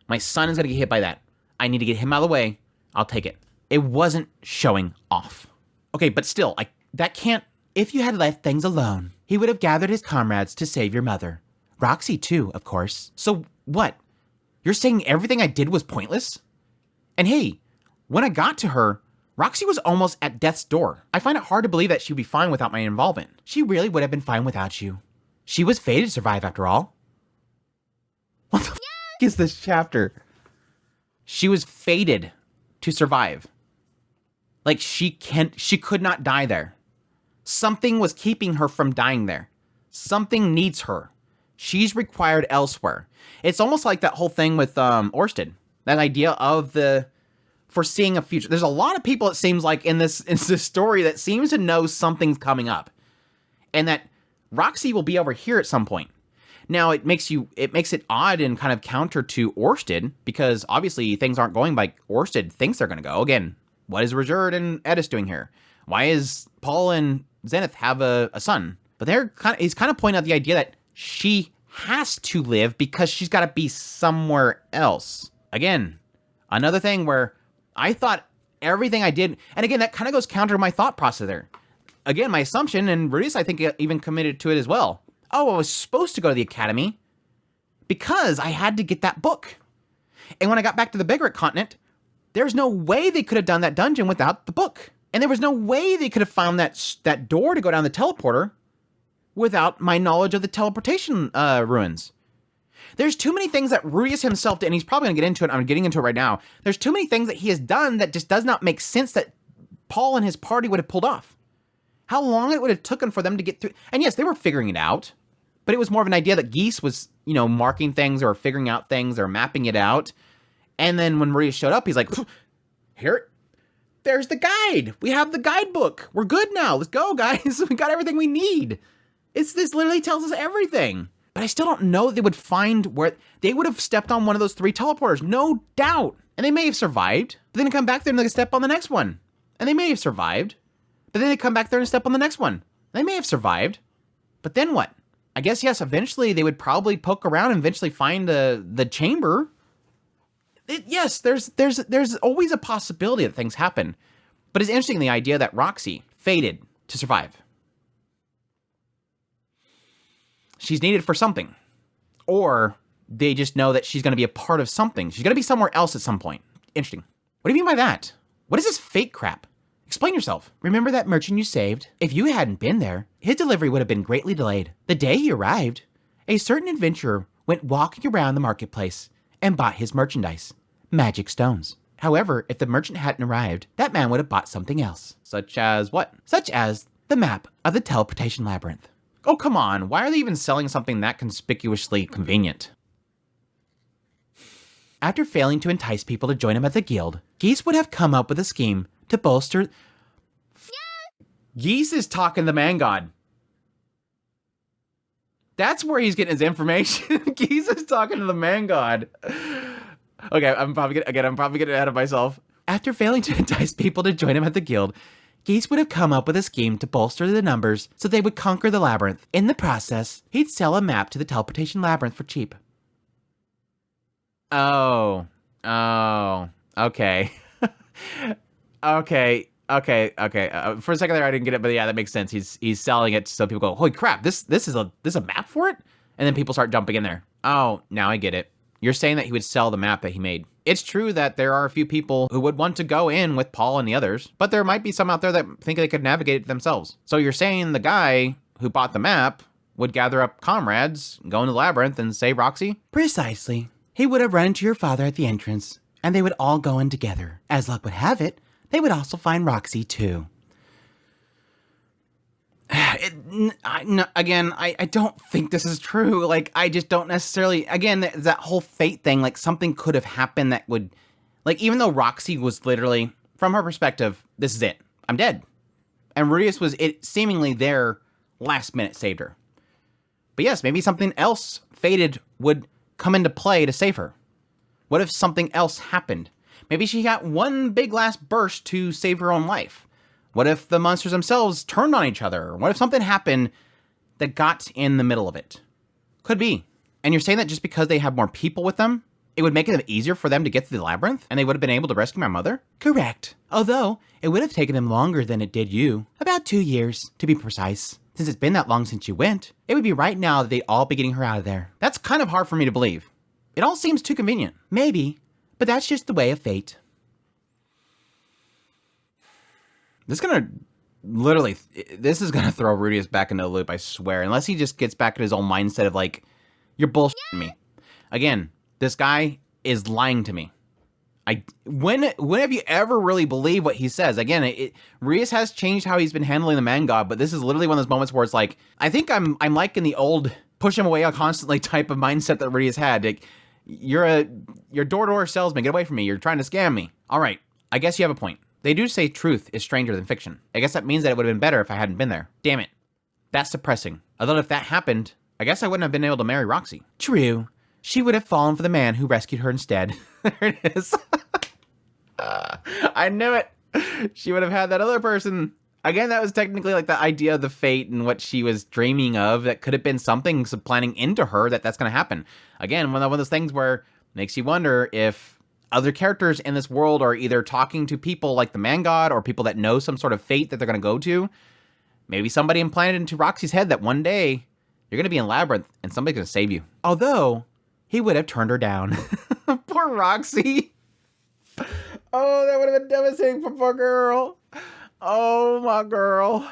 My son is going to get hit by that. I need to get him out of the way. I'll take it. It wasn't showing off. Okay, but still, that can't... If you had left things alone, he would have gathered his comrades to save your mother. Roxy too, of course. So what? You're saying everything I did was pointless? And hey, when I got to her, Roxy was almost at death's door. I find it hard to believe that she'd be fine without my involvement. She really would have been fine without you. She was fated to survive after all. What the f*** is this chapter? She was fated to survive. Like she could not die there. Something was keeping her from dying there. Something needs her. She's required elsewhere. It's almost like that whole thing with Orsted. That idea of foreseeing a future. There's a lot of people, it seems like, in this story that seems to know something's coming up. And that Roxy will be over here at some point. Now, it makes it odd and kind of counter to Orsted, because obviously things aren't going like Orsted thinks they're going to go. Again, what is Rajerd and Edis doing here? Why is Paul and Zenith have a son? But he's kind of pointing out the idea that she has to live because she's got to be somewhere else. Again, another thing where I thought everything I did, and again, that kind of goes counter to my thought process there. Again, my assumption, and Rudius, I think, even committed to it as well. Oh, I was supposed to go to the academy because I had to get that book. And when I got back to the Bigger continent, there's no way they could have done that dungeon without the book. And there was no way they could have found that door to go down the teleporter without my knowledge of the teleportation ruins. There's too many things that Rudius himself did, and he's probably going to get into it. I'm getting into it right now. There's too many things that he has done that just does not make sense that Paul and his party would have pulled off. How long it would have taken for them to get through. And yes, they were figuring it out, but it was more of an idea that Geese was, marking things or figuring out things or mapping it out. And then when Rudius showed up, he's like, there's the guide. We have the guidebook. We're good now. Let's go, guys. We got everything we need. This literally tells us everything. But I still don't know they would find where they would have stepped on one of those 3 teleporters, no doubt. And they may have survived, but then they come back there and they step on the next one. And they may have survived, but then they come back there and step on the next one. They may have survived, but then what? I guess, yes, eventually they would probably poke around and eventually find the chamber. Yes, there's always a possibility that things happen. But it's interesting, the idea that Roxy fated to survive. She's needed for something. Or they just know that she's going to be a part of something. She's going to be somewhere else at some point. Interesting. What do you mean by that? What is this fake crap? Explain yourself. Remember that merchant you saved? If you hadn't been there, his delivery would have been greatly delayed. The day he arrived, a certain adventurer went walking around the marketplace and bought his merchandise, magic stones. However, if the merchant hadn't arrived, that man would have bought something else. Such as what? Such as the map of the teleportation labyrinth. Oh, come on. Why are they even selling something that conspicuously convenient? After failing to entice people to join him at the guild, Geese would have come up with a scheme to bolster... Geese is talking to the man god. That's where he's getting his information. Geese is talking to the man god. Okay, I'm probably getting ahead of myself. After failing to entice people to join him at the guild, Geese would have come up with a scheme to bolster the numbers so they would conquer the labyrinth. In the process, he'd sell a map to the teleportation labyrinth for cheap. Oh, okay. Okay. For a second there, I didn't get it, but yeah, that makes sense. He's selling it so people go, holy crap, this is a map for it? And then people start jumping in there. Oh, now I get it. You're saying that he would sell the map that he made. It's true that there are a few people who would want to go in with Paul and the others, but there might be some out there that think they could navigate it themselves. So you're saying the guy who bought the map would gather up comrades, go into the labyrinth, and save Roxy? Precisely. He would have run into your father at the entrance, and they would all go in together. As luck would have it, they would also find Roxy too. Again, I don't think this is true. Like, I just don't necessarily, again, that whole fate thing, like, something could have happened that would, like, even though Roxy was literally, from her perspective, this is it. I'm dead. And Rudius was, it seemingly there last minute saved her. But yes, maybe something else fated would come into play to save her. What if something else happened? Maybe she got one big last burst to save her own life. What if the monsters themselves turned on each other? What if something happened that got in the middle of it? Could be. And you're saying that just because they have more people with them, it would make it easier for them to get to the labyrinth, and they would have been able to rescue my mother? Correct. Although, it would have taken them longer than it did you. About 2 years, to be precise. Since it's been that long since you went, it would be right now that they'd all be getting her out of there. That's kind of hard for me to believe. It all seems too convenient. Maybe, but that's just the way of fate. This is gonna throw Rudius back into the loop, I swear. Unless he just gets back in his own mindset of like, you're bullshitting me. Again, this guy is lying to me. When have you ever really believed what he says? Again, Rudius has changed how he's been handling the man god, but this is literally one of those moments where it's like, I think I'm like in the old push him away constantly type of mindset that Rudius had. Like, you're door-to-door salesman, get away from me, you're trying to scam me. All right, I guess you have a point. They do say truth is stranger than fiction. I guess that means that it would have been better if I hadn't been there. Damn it. That's depressing. Although if that happened, I guess I wouldn't have been able to marry Roxy. True. She would have fallen for the man who rescued her instead. There it is. I knew it. She would have had that other person. Again, that was technically like the idea of the fate and what she was dreaming of. That could have been something planning into her that's going to happen. Again, one of those things where it makes you wonder if other characters in this world are either talking to people like the man god or people that know some sort of fate that they're going to go to. Maybe somebody implanted into Roxy's head that one day you're going to be in Labyrinth and somebody's going to save you. Although, he would have turned her down. Poor Roxy. Oh, that would have been devastating for poor girl. Oh, my girl.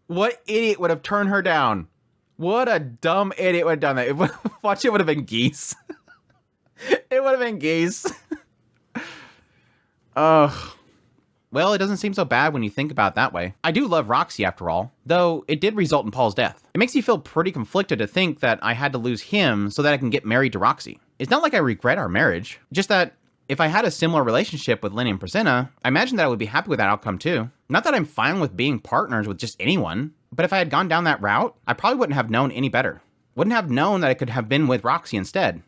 What idiot would have turned her down? What a dumb idiot would have done that. Watch, it would have been Geese. It would have been Geese. Ugh. Well, it doesn't seem so bad when you think about it that way. I do love Roxy after all, though it did result in Paul's death. It makes me feel pretty conflicted to think that I had to lose him so that I can get married to Roxy. It's not like I regret our marriage, just that if I had a similar relationship with Lenny and Priscilla, I imagine that I would be happy with that outcome too. Not that I'm fine with being partners with just anyone, but if I had gone down that route, I probably wouldn't have known any better. Wouldn't have known that I could have been with Roxy instead.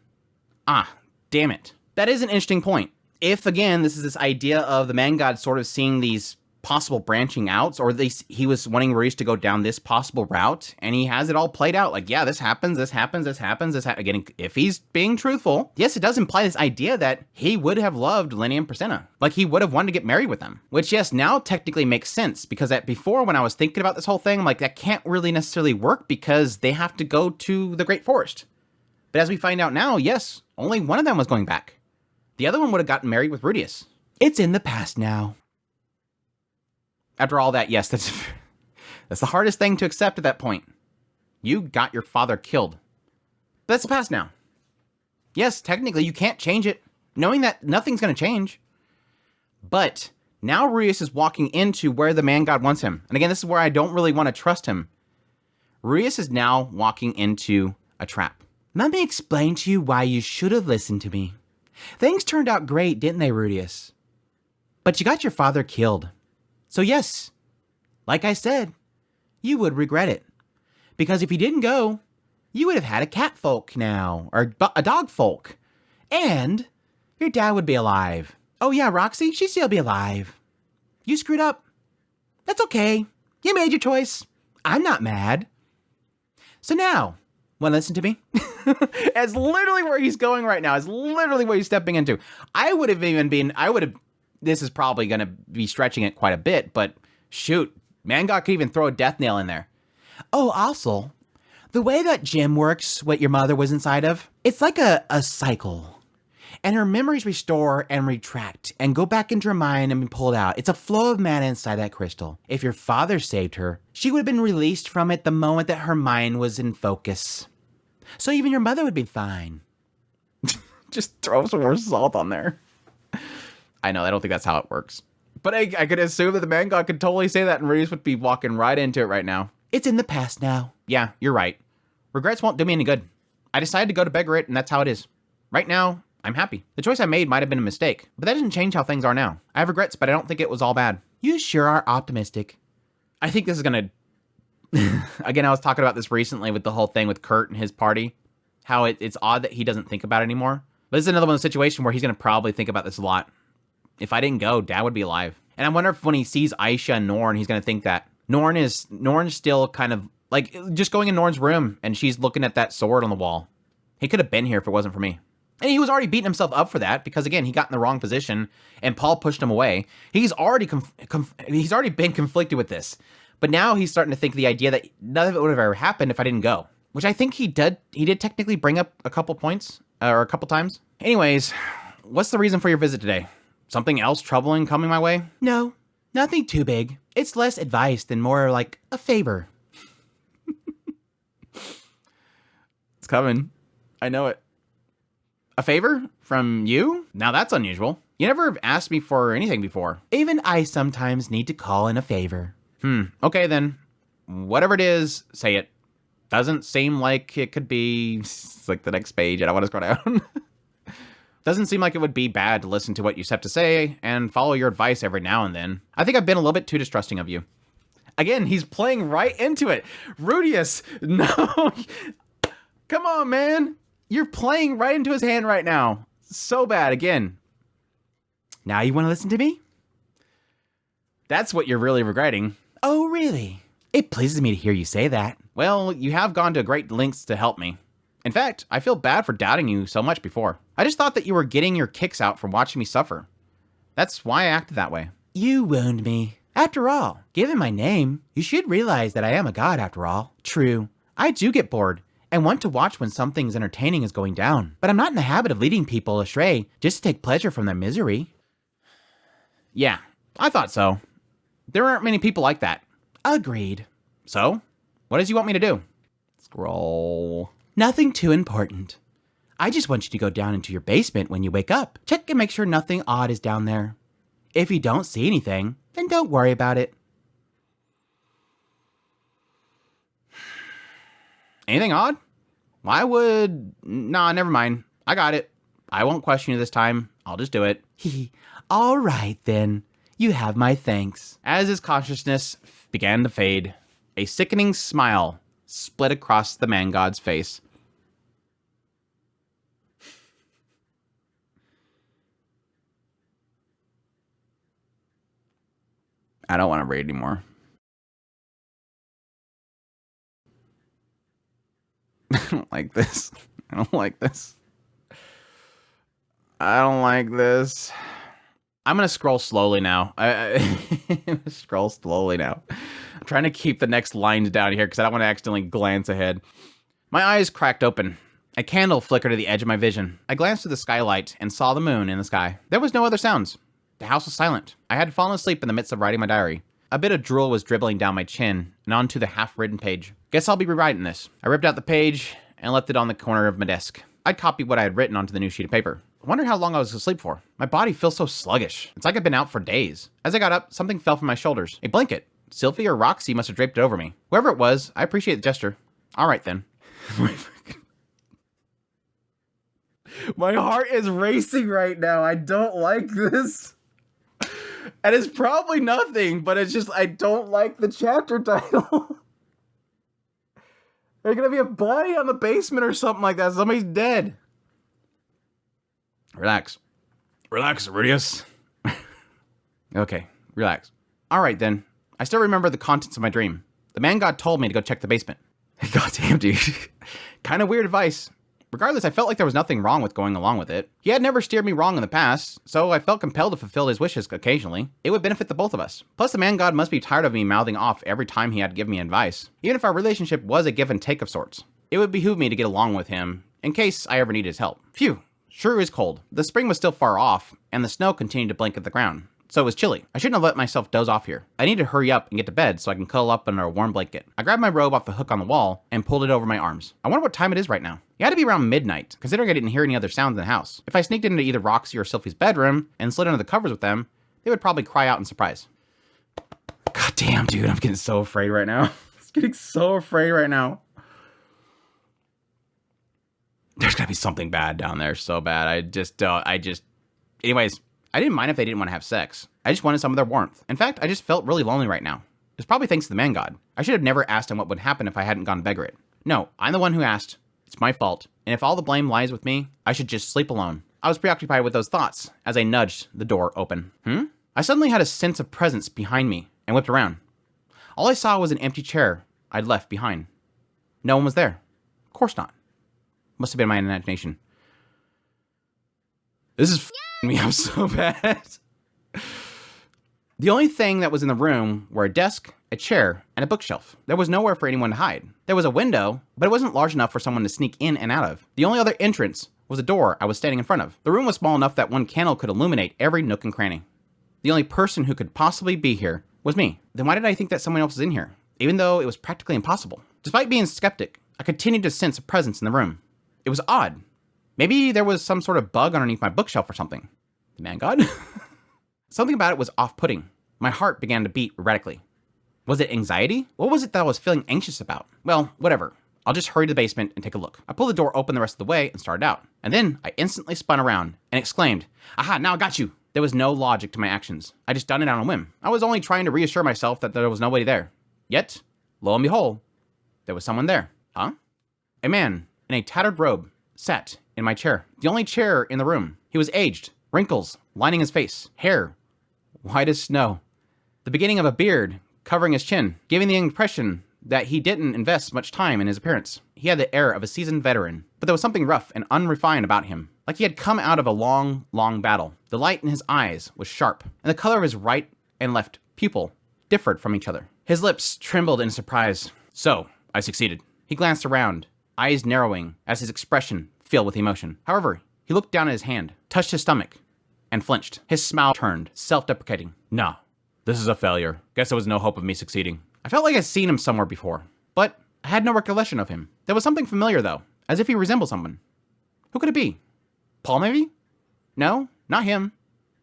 Ah, damn it. That is an interesting point. If, again, this is this idea of the man god sort of seeing these possible branching outs, or at least he was wanting Rudius to go down this possible route, and he has it all played out. Like, yeah, this happens, this happens, this happens, Again, if he's being truthful, yes, it does imply this idea that he would have loved Lenny and Priscilla. Like, he would have wanted to get married with them. Which, yes, now technically makes sense, because before, when I was thinking about this whole thing, I'm like, that can't really necessarily work, because they have to go to the Great Forest. But as we find out now, yes, only one of them was going back. The other one would have gotten married with Rudius. It's in the past now. After all that, yes, that's the hardest thing to accept at that point. You got your father killed. But that's the past now. Yes, technically, you can't change it, knowing that nothing's going to change. But now Rudius is walking into where the man god wants him. And again, this is where I don't really want to trust him. Rudius is now walking into a trap. Let me explain to you why you should have listened to me. Things turned out great, didn't they, Rudius? But you got your father killed. So yes, like I said, you would regret it. Because if you didn't go, you would have had a cat folk now, or a dog folk. And your dad would be alive. Oh yeah, Roxy, she'd still be alive. You screwed up. That's okay. You made your choice. I'm not mad. So now, want to listen to me? That's literally where he's going right now. It's literally what he's stepping into. This is probably going to be stretching it quite a bit, but shoot, man god could even throw a death nail in there. Oh, also, the way that gym works, what your mother was inside of, it's like a cycle. And her memories restore and retract and go back into her mind and be pulled out. It's a flow of mana inside that crystal. If your father saved her, she would have been released from it the moment that her mind was in focus. So even your mother would be fine. Just throw some more salt on there. I know, I don't think that's how it works. But I could assume that the man god could totally say that and Rudius would be walking right into it right now. It's in the past now. Yeah, you're right. Regrets won't do me any good. I decided to go to bed grit, and that's how it is. Right now, I'm happy. The choice I made might have been a mistake, but that doesn't change how things are now. I have regrets, but I don't think it was all bad. You sure are optimistic. I think this is gonna... Again, I was talking about this recently with the whole thing with Kurt and his party. How it's odd that he doesn't think about it anymore. But this is another one of the situation where he's gonna probably think about this a lot. If I didn't go, Dad would be alive. And I wonder if when he sees Aisha and Norn, he's gonna think that. Norn's still kind of... Like, just going in Norn's room, and she's looking at that sword on the wall. He could have been here if it wasn't for me. And he was already beating himself up for that, because again, he got in the wrong position, and Paul pushed him away. He's already he's already been conflicted with this. But now he's starting to think the idea that none of it would have ever happened if I didn't go. Which I think he did technically bring up a couple points, or a couple times. Anyways, what's the reason for your visit today? Something else troubling coming my way? No, nothing too big. It's less advice than more like a favor. It's coming. I know it. A favor? From you? Now that's unusual. You never have asked me for anything before. Even I sometimes need to call in a favor. Okay then. Whatever it is, say it. Doesn't seem like it could be... It's like the next page, I don't want to scroll down. Doesn't seem like it would be bad to listen to what you have to say and follow your advice every now and then. I think I've been a little bit too distrusting of you. Again, he's playing right into it. Rudius, no... Come on, man. You're playing right into his hand right now. So bad, again. Now you want to listen to me? That's what you're really regretting. Oh, really? It pleases me to hear you say that. Well, you have gone to great lengths to help me. In fact, I feel bad for doubting you so much before. I just thought that you were getting your kicks out from watching me suffer. That's why I acted that way. You wound me. After all, given my name, you should realize that I am a god after all. True, I do get bored and want to watch when something entertaining is going down. But I'm not in the habit of leading people astray just to take pleasure from their misery. Yeah, I thought so. There aren't many people like that. Agreed. So, what does you want me to do? Scroll. Nothing too important. I just want you to go down into your basement when you wake up. Check and make sure nothing odd is down there. If you don't see anything, then don't worry about it. Anything odd? Why would... Nah, never mind. I got it. I won't question you this time. I'll just do it. All right, then. You have my thanks. As his consciousness began to fade, a sickening smile split across the man god's face. I don't want to read anymore. I don't like this. I don't like this. I don't like this. I'm going to scroll slowly now. Scroll slowly now. I'm trying to keep the next lines down here because I don't want to accidentally glance ahead. My eyes cracked open. A candle flickered at the edge of my vision. I glanced through the skylight and saw the moon in the sky. There was no other sounds. The house was silent. I had fallen asleep in the midst of writing my diary. A bit of drool was dribbling down my chin and onto the half-written page. Guess I'll be rewriting this. I ripped out the page and left it on the corner of my desk. I'd copied what I had written onto the new sheet of paper. I wonder how long I was asleep for. My body feels so sluggish. It's like I've been out for days. As I got up, something fell from my shoulders. A blanket. Sylvie or Roxy must have draped it over me. Whoever it was, I appreciate the gesture. All right, then. My heart is racing right now. I don't like this. And it's probably nothing, but it's just, I don't like the chapter title. There's gonna be a body on the basement or something like that. Somebody's dead. Relax. Relax, Rudius. Okay, relax. All right, then. I still remember the contents of my dream. The man god told me to go check the basement. Goddamn, dude. Kind of weird advice. Regardless, I felt like there was nothing wrong with going along with it. He had never steered me wrong in the past, so I felt compelled to fulfill his wishes occasionally. It would benefit the both of us. Plus, the man god must be tired of me mouthing off every time he had to give me advice, even if our relationship was a give and take of sorts. It would behoove me to get along with him, in case I ever needed his help. Phew. Sure is cold. The spring was still far off, and the snow continued to blanket the ground. So it was chilly. I shouldn't have let myself doze off here. I need to hurry up and get to bed so I can cuddle up under a warm blanket. I grabbed my robe off the hook on the wall and pulled it over my arms. I wonder what time it is right now. It had to be around midnight, considering I didn't hear any other sounds in the house. If I sneaked into either Roxy or Sylvie's bedroom and slid under the covers with them, they would probably cry out in surprise. God damn, dude, I'm getting so afraid right now. getting so afraid right now. There's gotta be something bad down there, so bad. Anyways, I didn't mind if they didn't want to have sex. I just wanted some of their warmth. In fact, I just felt really lonely right now. It's probably thanks to the man god. I should have never asked him what would happen if I hadn't gone beggar it. No, I'm the one who asked. It's my fault. And if all the blame lies with me, I should just sleep alone. I was preoccupied with those thoughts as I nudged the door open. I suddenly had a sense of presence behind me and whipped around. All I saw was an empty chair I'd left behind. No one was there. Of course not. Must have been my imagination. This is f***ing me up so bad. The only thing that was in the room were a desk, a chair, and a bookshelf. There was nowhere for anyone to hide. There was a window, but it wasn't large enough for someone to sneak in and out of. The only other entrance was a door I was standing in front of. The room was small enough that one candle could illuminate every nook and cranny. The only person who could possibly be here was me. Then why did I think that someone else was in here, even though it was practically impossible? Despite being skeptic, I continued to sense a presence in the room. It was odd. Maybe there was some sort of bug underneath my bookshelf or something. The man god? Something about it was off-putting. My heart began to beat erratically. Was it anxiety? What was it that I was feeling anxious about? Well, whatever. I'll just hurry to the basement and take a look. I pulled the door open the rest of the way and started out. And then I instantly spun around and exclaimed, "Aha, now I got you!" There was no logic to my actions. I just done it on a whim. I was only trying to reassure myself that there was nobody there. Yet, lo and behold, there was someone there. Huh? A man in a tattered robe sat in my chair. The only chair in the room. He was aged, wrinkles lining his face, hair white as snow. The beginning of a beard covering his chin, giving the impression that he didn't invest much time in his appearance. He had the air of a seasoned veteran, but there was something rough and unrefined about him, like he had come out of a long, long battle. The light in his eyes was sharp, and the color of his right and left pupil differed from each other. His lips trembled in surprise. "So, I succeeded." He glanced around, eyes narrowing as his expression filled with emotion. However, he looked down at his hand, touched his stomach, and flinched. His smile turned self-deprecating. "No, this is a failure. Guess there was no hope of me succeeding." I felt like I'd seen him somewhere before, but I had no recollection of him. There was something familiar, though, as if he resembled someone. Who could it be? Paul, maybe? No, not him.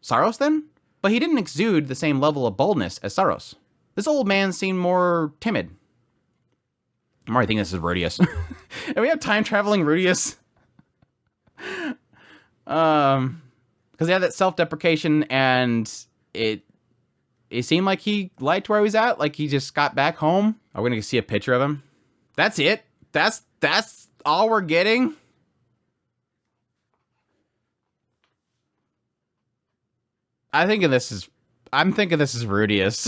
Saros, then? But he didn't exude the same level of boldness as Saros. This old man seemed more timid. I'm already thinking this is Rudius. And we have time-traveling Rudius. Because he had that self-deprecation, and it seemed like he liked where he was at, like he just got back home. Are we gonna see a picture of him? That's it? That's all we're getting? I'm thinking this is Rudius.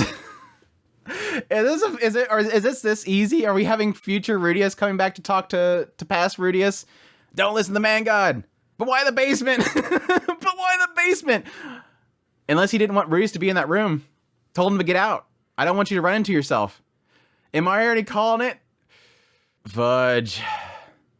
Is this easy? Are we having future Rudius coming back to talk to past Rudius? Don't listen to the man god. But why the basement? But why the basement? Unless he didn't want Rudius to be in that room. Told him to get out. I don't want you to run into yourself. Am I already calling it? Fudge.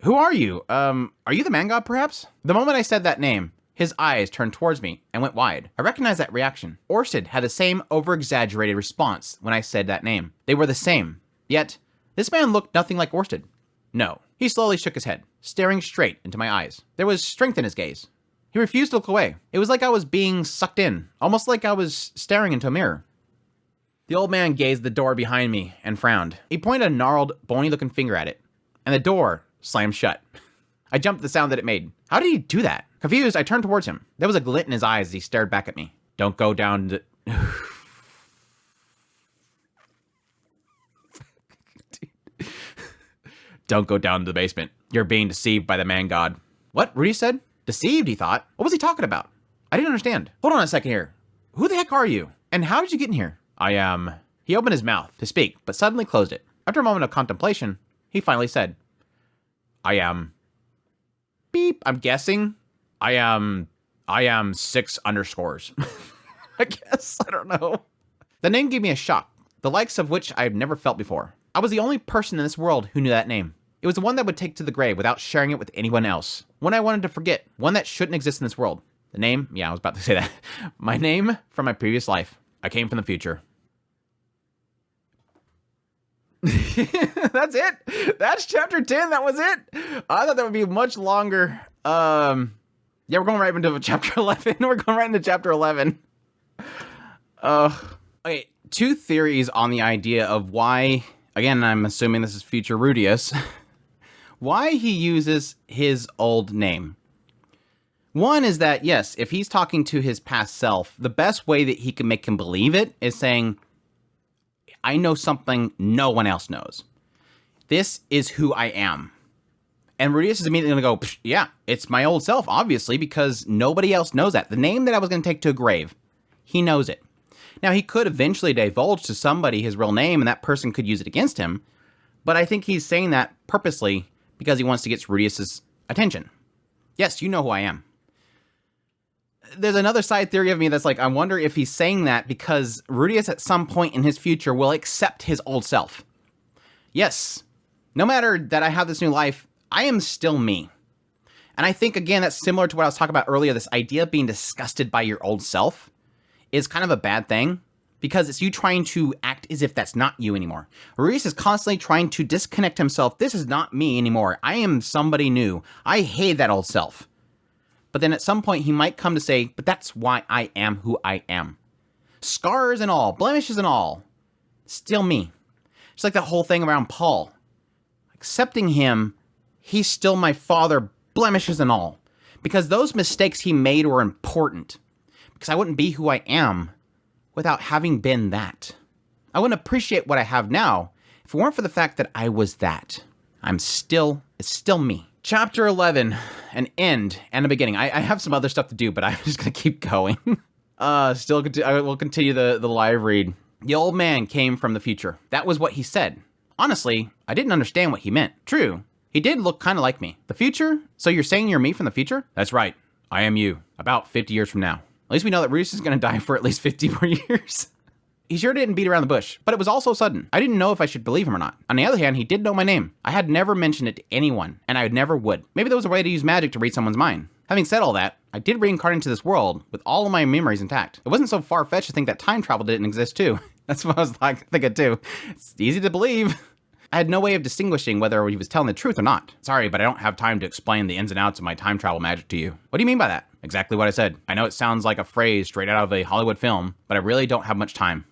Who are you? Are you the man god, perhaps? The moment I said that name, his eyes turned towards me and went wide. I recognized that reaction. Orsted had the same over-exaggerated response when I said that name. They were the same. Yet, this man looked nothing like Orsted. No. He slowly shook his head, staring straight into my eyes. There was strength in his gaze. He refused to look away. It was like I was being sucked in, almost like I was staring into a mirror. The old man gazed at the door behind me and frowned. He pointed a gnarled, bony-looking finger at it, and the door slammed shut. I jumped at the sound that it made. How did he do that? Confused, I turned towards him. There was a glint in his eyes as he stared back at me. Don't go down to... Don't go down to the basement. You're being deceived by the man god. What? Rudy said? Deceived, he thought. What was he talking about? I didn't understand. Hold on a second here. Who the heck are you? And how did you get in here? I am... He opened his mouth to speak, but suddenly closed it. After a moment of contemplation, he finally said, I am... Beep, I'm guessing. I am 6 underscores. I guess, I don't know. The name gave me a shock, the likes of which I had never felt before. I was the only person in this world who knew that name. It was the one that would take to the grave without sharing it with anyone else. One I wanted to forget. One that shouldn't exist in this world. The name? Yeah, I was about to say that. My name from my previous life. I came from the future. That's it. That's chapter 10. That was it. I thought that would be much longer. Yeah, we're going right into chapter 11. We're going right into chapter 11. Okay, 2 theories on the idea of why again, I'm assuming this is future Rudius, why he uses his old name. One is that, yes, if he's talking to his past self, the best way that he can make him believe it is saying, I know something no one else knows. This is who I am. And Rudius is immediately going to go, yeah, it's my old self, obviously, because nobody else knows that. The name that I was going to take to a grave, he knows it. Now, he could eventually divulge to somebody his real name, and that person could use it against him. But I think he's saying that purposely because he wants to get Rudius's attention. Yes, you know who I am. There's another side theory of me that's like, I wonder if he's saying that because Rudius at some point in his future will accept his old self. Yes, no matter that I have this new life, I am still me. And I think, again, that's similar to what I was talking about earlier. This idea of being disgusted by your old self is kind of a bad thing because it's you trying to act as if that's not you anymore. Rudius is constantly trying to disconnect himself. This is not me anymore. I am somebody new. I hate that old self. But then at some point he might come to say, but that's why I am who I am. Scars and all, blemishes and all, still me. It's like that whole thing around Paul. Accepting him, he's still my father, blemishes and all. Because those mistakes he made were important. Because I wouldn't be who I am without having been that. I wouldn't appreciate what I have now if it weren't for the fact that I was that. It's still me. Chapter 11, an end and a beginning. I have some other stuff to do, but I'm just going to keep going. I will continue the live read. The old man came from the future. That was what he said. Honestly, I didn't understand what he meant. True, he did look kind of like me. The future? So you're saying you're me from the future? That's right. I am you. About 50 years from now. At least we know that Rudius is going to die for at least 50 more years. He sure didn't beat around the bush, but it was also sudden. I didn't know if I should believe him or not. On the other hand, he did know my name. I had never mentioned it to anyone, and I never would. Maybe there was a way to use magic to read someone's mind. Having said all that, I did reincarnate into this world with all of my memories intact. It wasn't so far-fetched to think that time travel didn't exist too. That's what I was thinking too. It's easy to believe. I had no way of distinguishing whether he was telling the truth or not. Sorry, but I don't have time to explain the ins and outs of my time travel magic to you. What do you mean by that? Exactly what I said. I know it sounds like a phrase straight out of a Hollywood film, but I really don't have much time.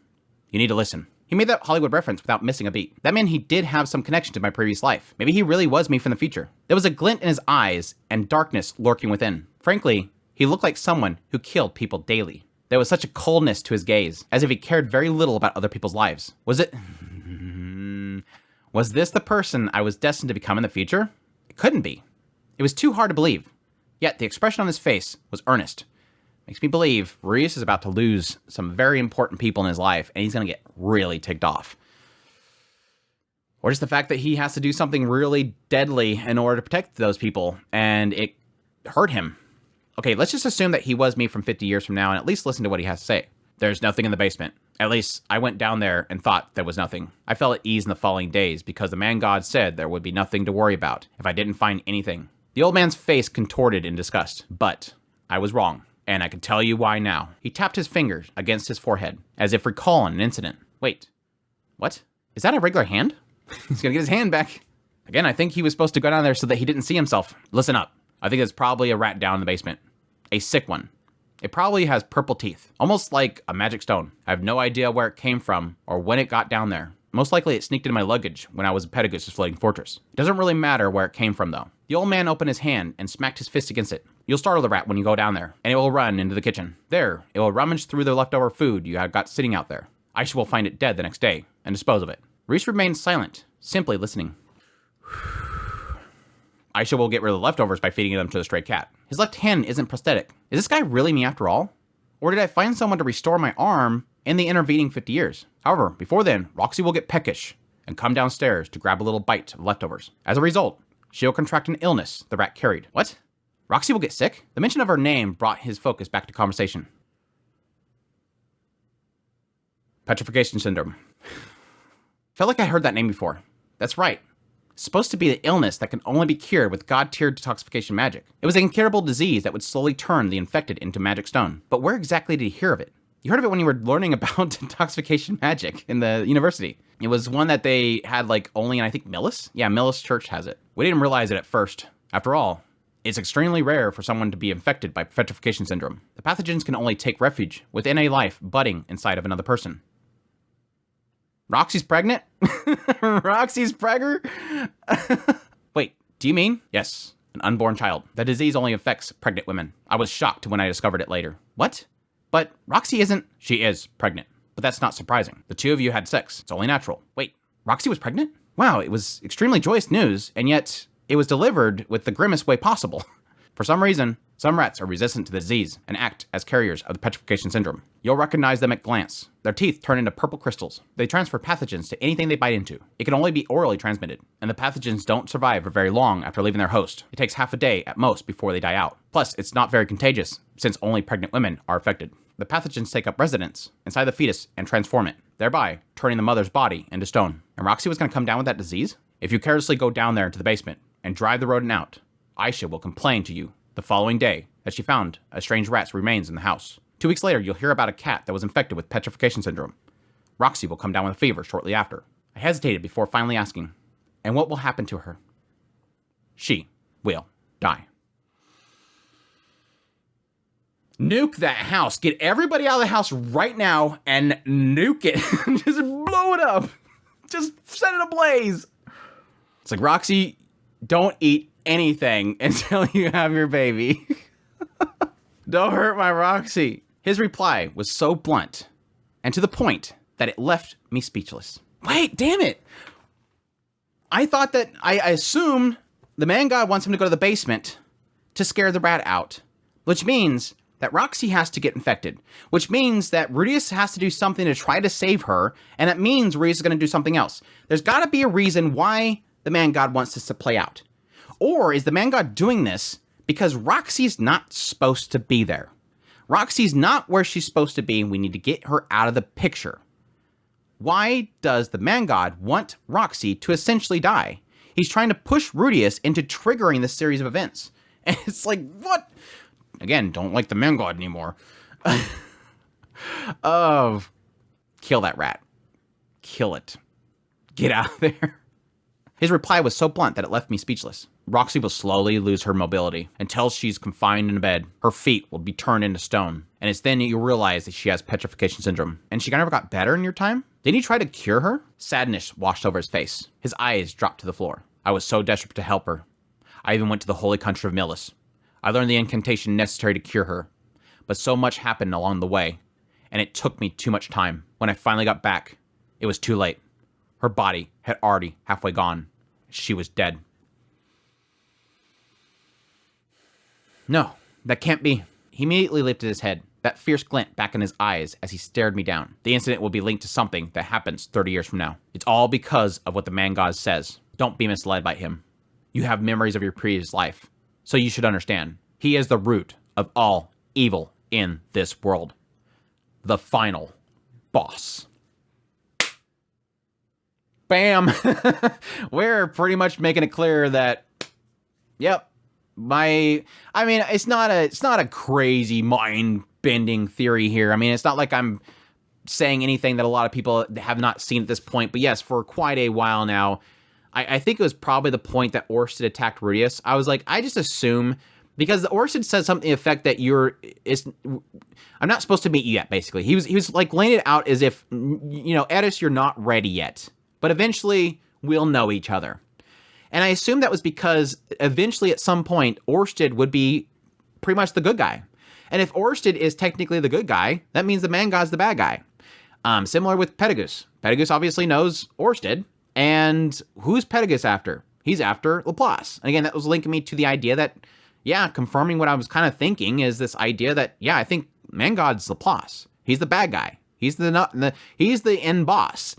You need to listen. He made that Hollywood reference without missing a beat. That meant he did have some connection to my previous life. Maybe he really was me from the future. There was a glint in his eyes and darkness lurking within. Frankly, he looked like someone who killed people daily. There was such a coldness to his gaze, as if he cared very little about other people's lives. Was this the person I was destined to become in the future? It couldn't be. It was too hard to believe. Yet the expression on his face was earnest. Makes me believe Rudius is about to lose some very important people in his life, and he's going to get really ticked off. Or just the fact that he has to do something really deadly in order to protect those people, and it hurt him. Okay, let's just assume that he was me from 50 years from now, and at least listen to what he has to say. There's nothing in the basement. At least, I went down there and thought there was nothing. I felt at ease in the following days, because the man God said there would be nothing to worry about if I didn't find anything. The old man's face contorted in disgust, but I was wrong. And I can tell you why now. He tapped his fingers against his forehead, as if recalling an incident. Wait, what? Is that a regular hand? He's gonna get his hand back. Again, I think he was supposed to go down there so that he didn't see himself. Listen up. I think it's probably a rat down in the basement. A sick one. It probably has purple teeth, almost like a magic stone. I have no idea where it came from or when it got down there. Most likely it sneaked into my luggage when I was at Pedagogus' floating fortress. It doesn't really matter where it came from though. The old man opened his hand and smacked his fist against it. You'll startle the rat when you go down there, and it will run into the kitchen. There, it will rummage through the leftover food you have got sitting out there. Aisha will find it dead the next day and dispose of it. Reese remained silent, simply listening. Aisha will get rid of the leftovers by feeding them to the stray cat. His left hand isn't prosthetic. Is this guy really me after all? Or did I find someone to restore my arm in the intervening 50 years? However, before then, Roxy will get peckish and come downstairs to grab a little bite of leftovers. As a result, she'll contract an illness the rat carried. What? Roxy will get sick? The mention of her name brought his focus back to conversation. Petrification syndrome. Felt like I heard that name before. That's right. It's supposed to be the illness that can only be cured with god-tiered detoxification magic. It was an incurable disease that would slowly turn the infected into magic stone. But where exactly did you hear of it? You heard of it when you were learning about detoxification magic in the university. It was one that they had like only in, I think, Millis? Yeah, Millis Church has it. We didn't realize it at first. After all, it's extremely rare for someone to be infected by petrification syndrome. The pathogens can only take refuge within a life budding inside of another person. Roxy's pregnant? Roxy's pregger? Wait, do you mean? Yes, an unborn child. The disease only affects pregnant women. I was shocked when I discovered it later. What? But Roxy isn't... She is pregnant. But that's not surprising. The two of you had sex. It's only natural. Wait, Roxy was pregnant? Wow, it was extremely joyous news, and yet it was delivered with the grimmest way possible. For some reason, some rats are resistant to the disease and act as carriers of the petrification syndrome. You'll recognize them at glance. Their teeth turn into purple crystals. They transfer pathogens to anything they bite into. It can only be orally transmitted, and the pathogens don't survive for very long after leaving their host. It takes half a day at most before they die out. Plus, it's not very contagious, since only pregnant women are affected. The pathogens take up residence inside the fetus and transform it, thereby turning the mother's body into stone. And Roxy was going to come down with that disease? If you carelessly go down there into the basement and drive the rodent out, Aisha will complain to you the following day that she found a strange rat's remains in the house. 2 weeks later, you'll hear about a cat that was infected with petrification syndrome. Roxy will come down with a fever shortly after. I hesitated before finally asking, and what will happen to her? She will die. Nuke that house. Get everybody out of the house right now and nuke it. Just blow it up. Just set it ablaze. It's like, Roxy, don't eat anything until you have your baby. Don't hurt my Roxy. His reply was so blunt and to the point that it left me speechless. Wait, damn it. I thought that, I assumed the man god wants him to go to the basement to scare the rat out, which means that Roxy has to get infected, which means that Rudius has to do something to try to save her, and that means Rudius is going to do something else. There's got to be a reason why the man god wants this to play out. Or is the man god doing this because Roxy's not supposed to be there? Roxy's not where she's supposed to be, and we need to get her out of the picture. Why does the man god want Roxy to essentially die? He's trying to push Rudius into triggering this series of events. And it's like, what? Again, don't like the man god anymore. Oh, kill that rat. Kill it. Get out of there. His reply was so blunt that it left me speechless. Roxy will slowly lose her mobility until she's confined in a bed. Her feet will be turned into stone. And it's then you realize that she has petrification syndrome. And she never got better in your time? Didn't you try to cure her? Sadness washed over his face. His eyes dropped to the floor. I was so desperate to help her. I even went to the holy country of Milis. I learned the incantation necessary to cure her. But so much happened along the way, and it took me too much time. When I finally got back, it was too late. Her body had already halfway gone. She was dead. No, that can't be. He immediately lifted his head, that fierce glint back in his eyes as he stared me down. The incident will be linked to something that happens 30 years from now. It's all because of what the man god says. Don't be misled by him. You have memories of your previous life, so you should understand. He is the root of all evil in this world. The final boss. Bam! We're pretty much making it clear that, yep, it's not a crazy mind-bending theory here. I mean, it's not like I'm saying anything that a lot of people have not seen at this point, but yes, for quite a while now, I think it was probably the point that Orsted attacked Rudius. I was like, I just assume, because Orsted said something to the effect that I'm not supposed to meet you yet, basically. He was like laying it out as if, Edis, you're not ready yet. But eventually, we'll know each other. And I assume that was because eventually, at some point, Orsted would be pretty much the good guy. And if Orsted is technically the good guy, that means the man god's the bad guy. Similar with Petagus. Petagus obviously knows Orsted. And who's Petagus after? He's after Laplace. And again, that was linking me to the idea that, confirming what I was kind of thinking is this idea that, I think man god's Laplace. He's the bad guy. He's the end boss.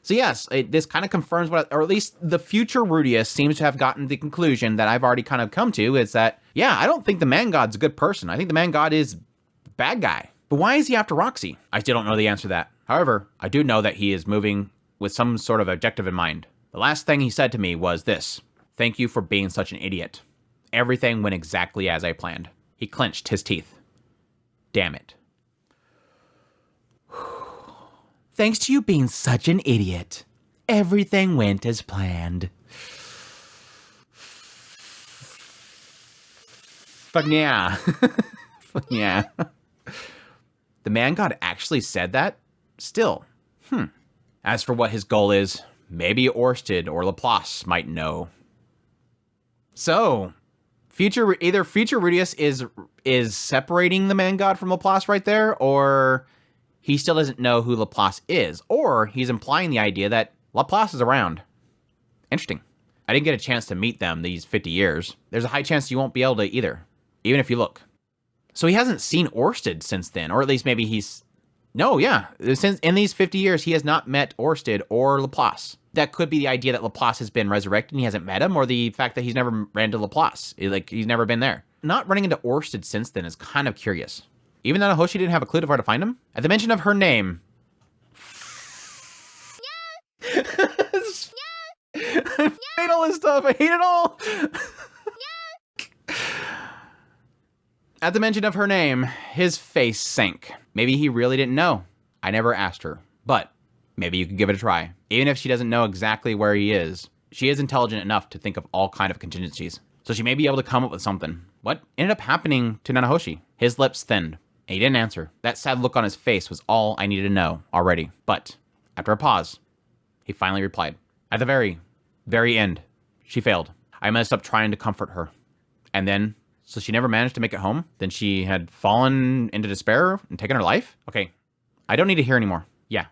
So yes, this kind of confirms or at least the future Rudius seems to have gotten the conclusion that I've already kind of come to, is that, I don't think the man god's a good person. I think the man god is a bad guy. But why is he after Roxy? I still don't know the answer to that. However, I do know that he is moving with some sort of objective in mind. The last thing he said to me was this: "Thank you for being such an idiot. Everything went exactly as I planned." He clenched his teeth. Damn it. Thanks to you being such an idiot, everything went as planned. Fuck yeah. Fuck yeah. The man god actually said that? Still, As for what his goal is, maybe Orsted or Laplace might know. So, either future Rudius is separating the man god from Laplace right there, or he still doesn't know who Laplace is, or he's implying the idea that Laplace is around. Interesting. I didn't get a chance to meet them these 50 years. There's a high chance you won't be able to either, even if you look. So he hasn't seen Orsted since then, or at least maybe he's... No, yeah. Since in these 50 years, he has not met Orsted or Laplace. That could be the idea that Laplace has been resurrected and he hasn't met him, or the fact that he's never ran to Laplace. Like, he's never been there. Not running into Orsted since then is kind of curious. Even though Hoshi didn't have a clue of where to find him? At the mention of her name... Fatal stuff, I hate it all! At the mention of her name, his face sank. Maybe he really didn't know. I never asked her. But maybe you could give it a try. Even if she doesn't know exactly where he is, she is intelligent enough to think of all kind of contingencies. So she may be able to come up with something. What ended up happening to Nanahoshi? His lips thinned, and he didn't answer. That sad look on his face was all I needed to know already. But after a pause, he finally replied. At the very, very end, she failed. I messed up trying to comfort her. And then... So she never managed to make it home? Then she had fallen into despair and taken her life? Okay, I don't need to hear anymore. Yeah,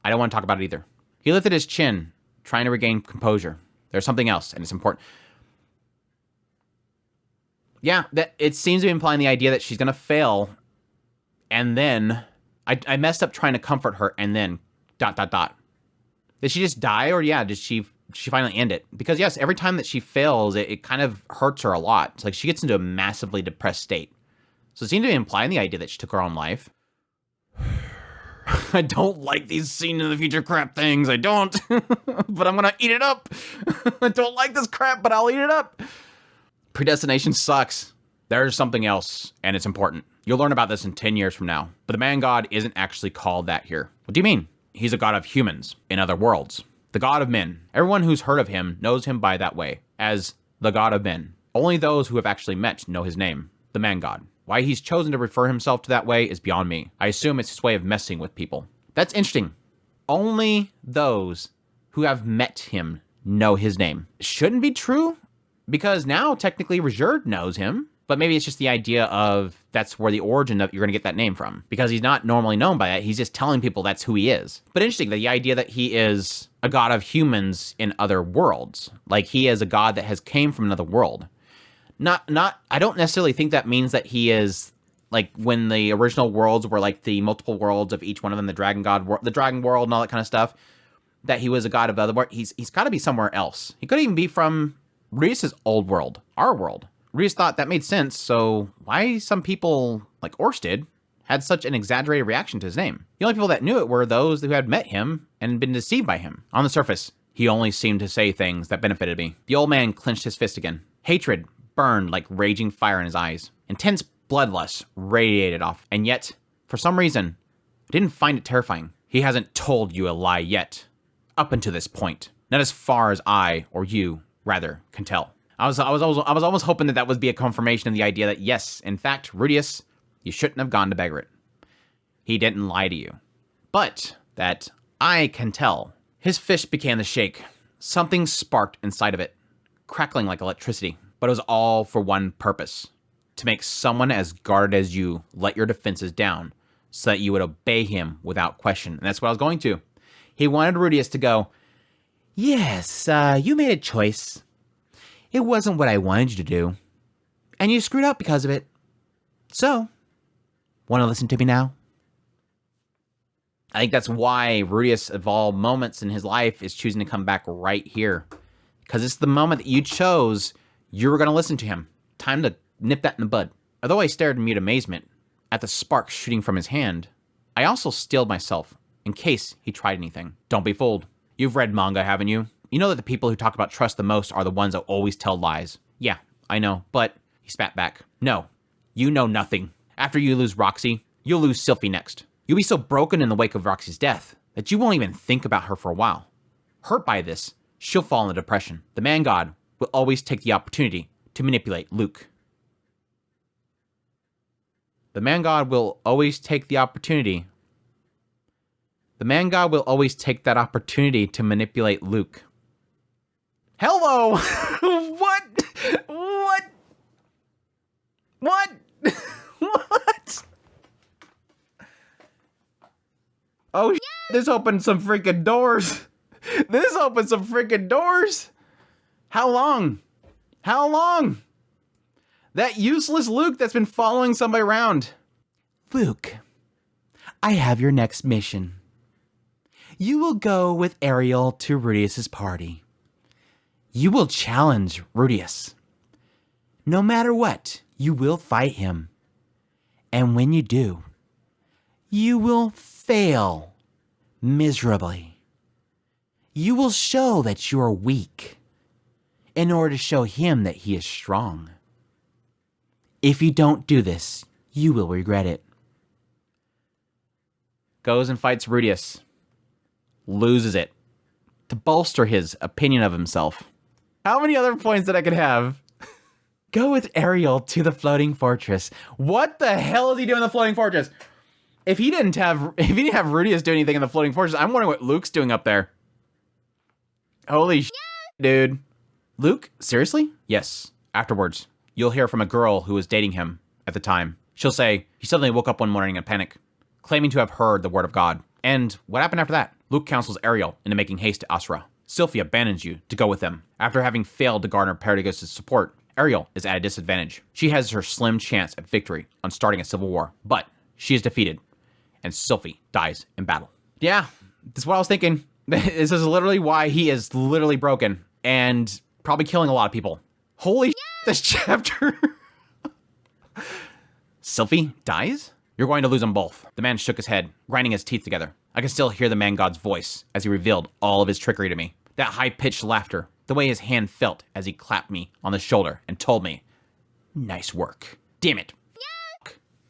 I don't want to talk about it either. He lifted his chin, trying to regain composure. There's something else, and it's important. Yeah, that it seems to be implying the idea that she's going to fail, and then... I messed up trying to comfort her, and then... ... Did she just die, or yeah, did she finally end it? Because yes, every time that she fails, it kind of hurts her a lot. It's like she gets into a massively depressed state. So it seemed to be implying the idea that she took her own life. I don't like these seen in the future crap things. I don't. But I'm gonna eat it up. I don't like this crap, but I'll eat it up. Predestination sucks. There's something else, and it's important. You'll learn about this in 10 years from now. But the man god isn't actually called that here. What do you mean? He's a god of humans in other worlds. The god of men. Everyone who's heard of him knows him by that way, as the god of men. Only those who have actually met know his name, the man god. Why he's chosen to refer himself to that way is beyond me. I assume it's his way of messing with people. That's interesting. Only those who have met him know his name. Shouldn't be true, because now technically Rajerd knows him, but maybe it's just the idea of that's where the origin of you're going to get that name from, because he's not normally known by that. He's just telling people that's who he is. But interesting, the idea that he is a god of humans in other worlds, like he is a god that has came from another world. I don't necessarily think that means that he is like when the original worlds were like the multiple worlds of each one of them, the dragon god, the dragon world and all that kind of stuff, that he was a god of the other world. He's got to be somewhere else. He could even be from Reese's old world, our world. Reese thought that made sense, so why some people, like Orsted, had such an exaggerated reaction to his name? The only people that knew it were those who had met him and been deceived by him. On the surface, he only seemed to say things that benefited me. The old man clenched his fist again. Hatred burned like raging fire in his eyes. Intense bloodlust radiated off, and yet, for some reason, I didn't find it terrifying. He hasn't told you a lie yet. Up until this point. Not as far as I, or you, rather, can tell. I was almost hoping that would be a confirmation of the idea that, yes, in fact, Rudius, you shouldn't have gone to Beggaret. He didn't lie to you. But that I can tell. His fist began to shake. Something sparked inside of it, crackling like electricity. But it was all for one purpose. To make someone as guarded as you let your defenses down so that you would obey him without question. And that's what I was going to. He wanted Rudius to go, yes, you made a choice. It wasn't what I wanted you to do. And you screwed up because of it. So, want to listen to me now? I think that's why Rudius, of all moments in his life, is choosing to come back right here. Because it's the moment that you chose you were going to listen to him. Time to nip that in the bud. Although I stared in mute amazement at the spark shooting from his hand, I also stilled myself in case he tried anything. Don't be fooled. You've read manga, haven't you? You know that the people who talk about trust the most are the ones that always tell lies. Yeah, I know, but... He spat back. No, you know nothing. After you lose Roxy, you'll lose Sylphie next. You'll be so broken in the wake of Roxy's death that you won't even think about her for a while. Hurt by this, she'll fall into depression. The man god will always take the opportunity to manipulate Luke. The man god will always take the opportunity The man god will always take that opportunity to manipulate Luke. Hello! What? What? What? What? Oh, this opened some freaking doors. This opened some freaking doors. How long? How long? That useless Luke that's been following somebody around. Luke, I have your next mission. You will go with Ariel to Rudius's party. You will challenge Rudius. No matter what, you will fight him. And when you do, you will fail miserably. You will show that you are weak in order to show him that he is strong. If you don't do this, you will regret it. Goes and fights Rudius. Loses it. To bolster his opinion of himself. How many other points that I could have? Go with Ariel to the floating fortress. What the hell is he doing in the floating fortress? If he didn't have Rudius do anything in the floating fortress, I'm wondering what Luke's doing up there. Holy shit, dude. Luke, seriously? Yes. Afterwards, you'll hear from a girl who was dating him at the time. She'll say, he suddenly woke up one morning in panic, claiming to have heard the word of God. And what happened after that? Luke counsels Ariel into making haste to Asura. Sylphie abandons you to go with them. After having failed to garner Perdigus' support, Ariel is at a disadvantage. She has her slim chance at victory on starting a civil war, but she is defeated, and Sylphie dies in battle. Yeah, that's what I was thinking. This is literally why he is literally broken, and probably killing a lot of people. Holy shit, this chapter. Sylphie dies? You're going to lose them both. The man shook his head, grinding his teeth together. I can still hear the man god's voice as he revealed all of his trickery to me. That high-pitched laughter, the way his hand felt as he clapped me on the shoulder and told me, nice work. Damn it.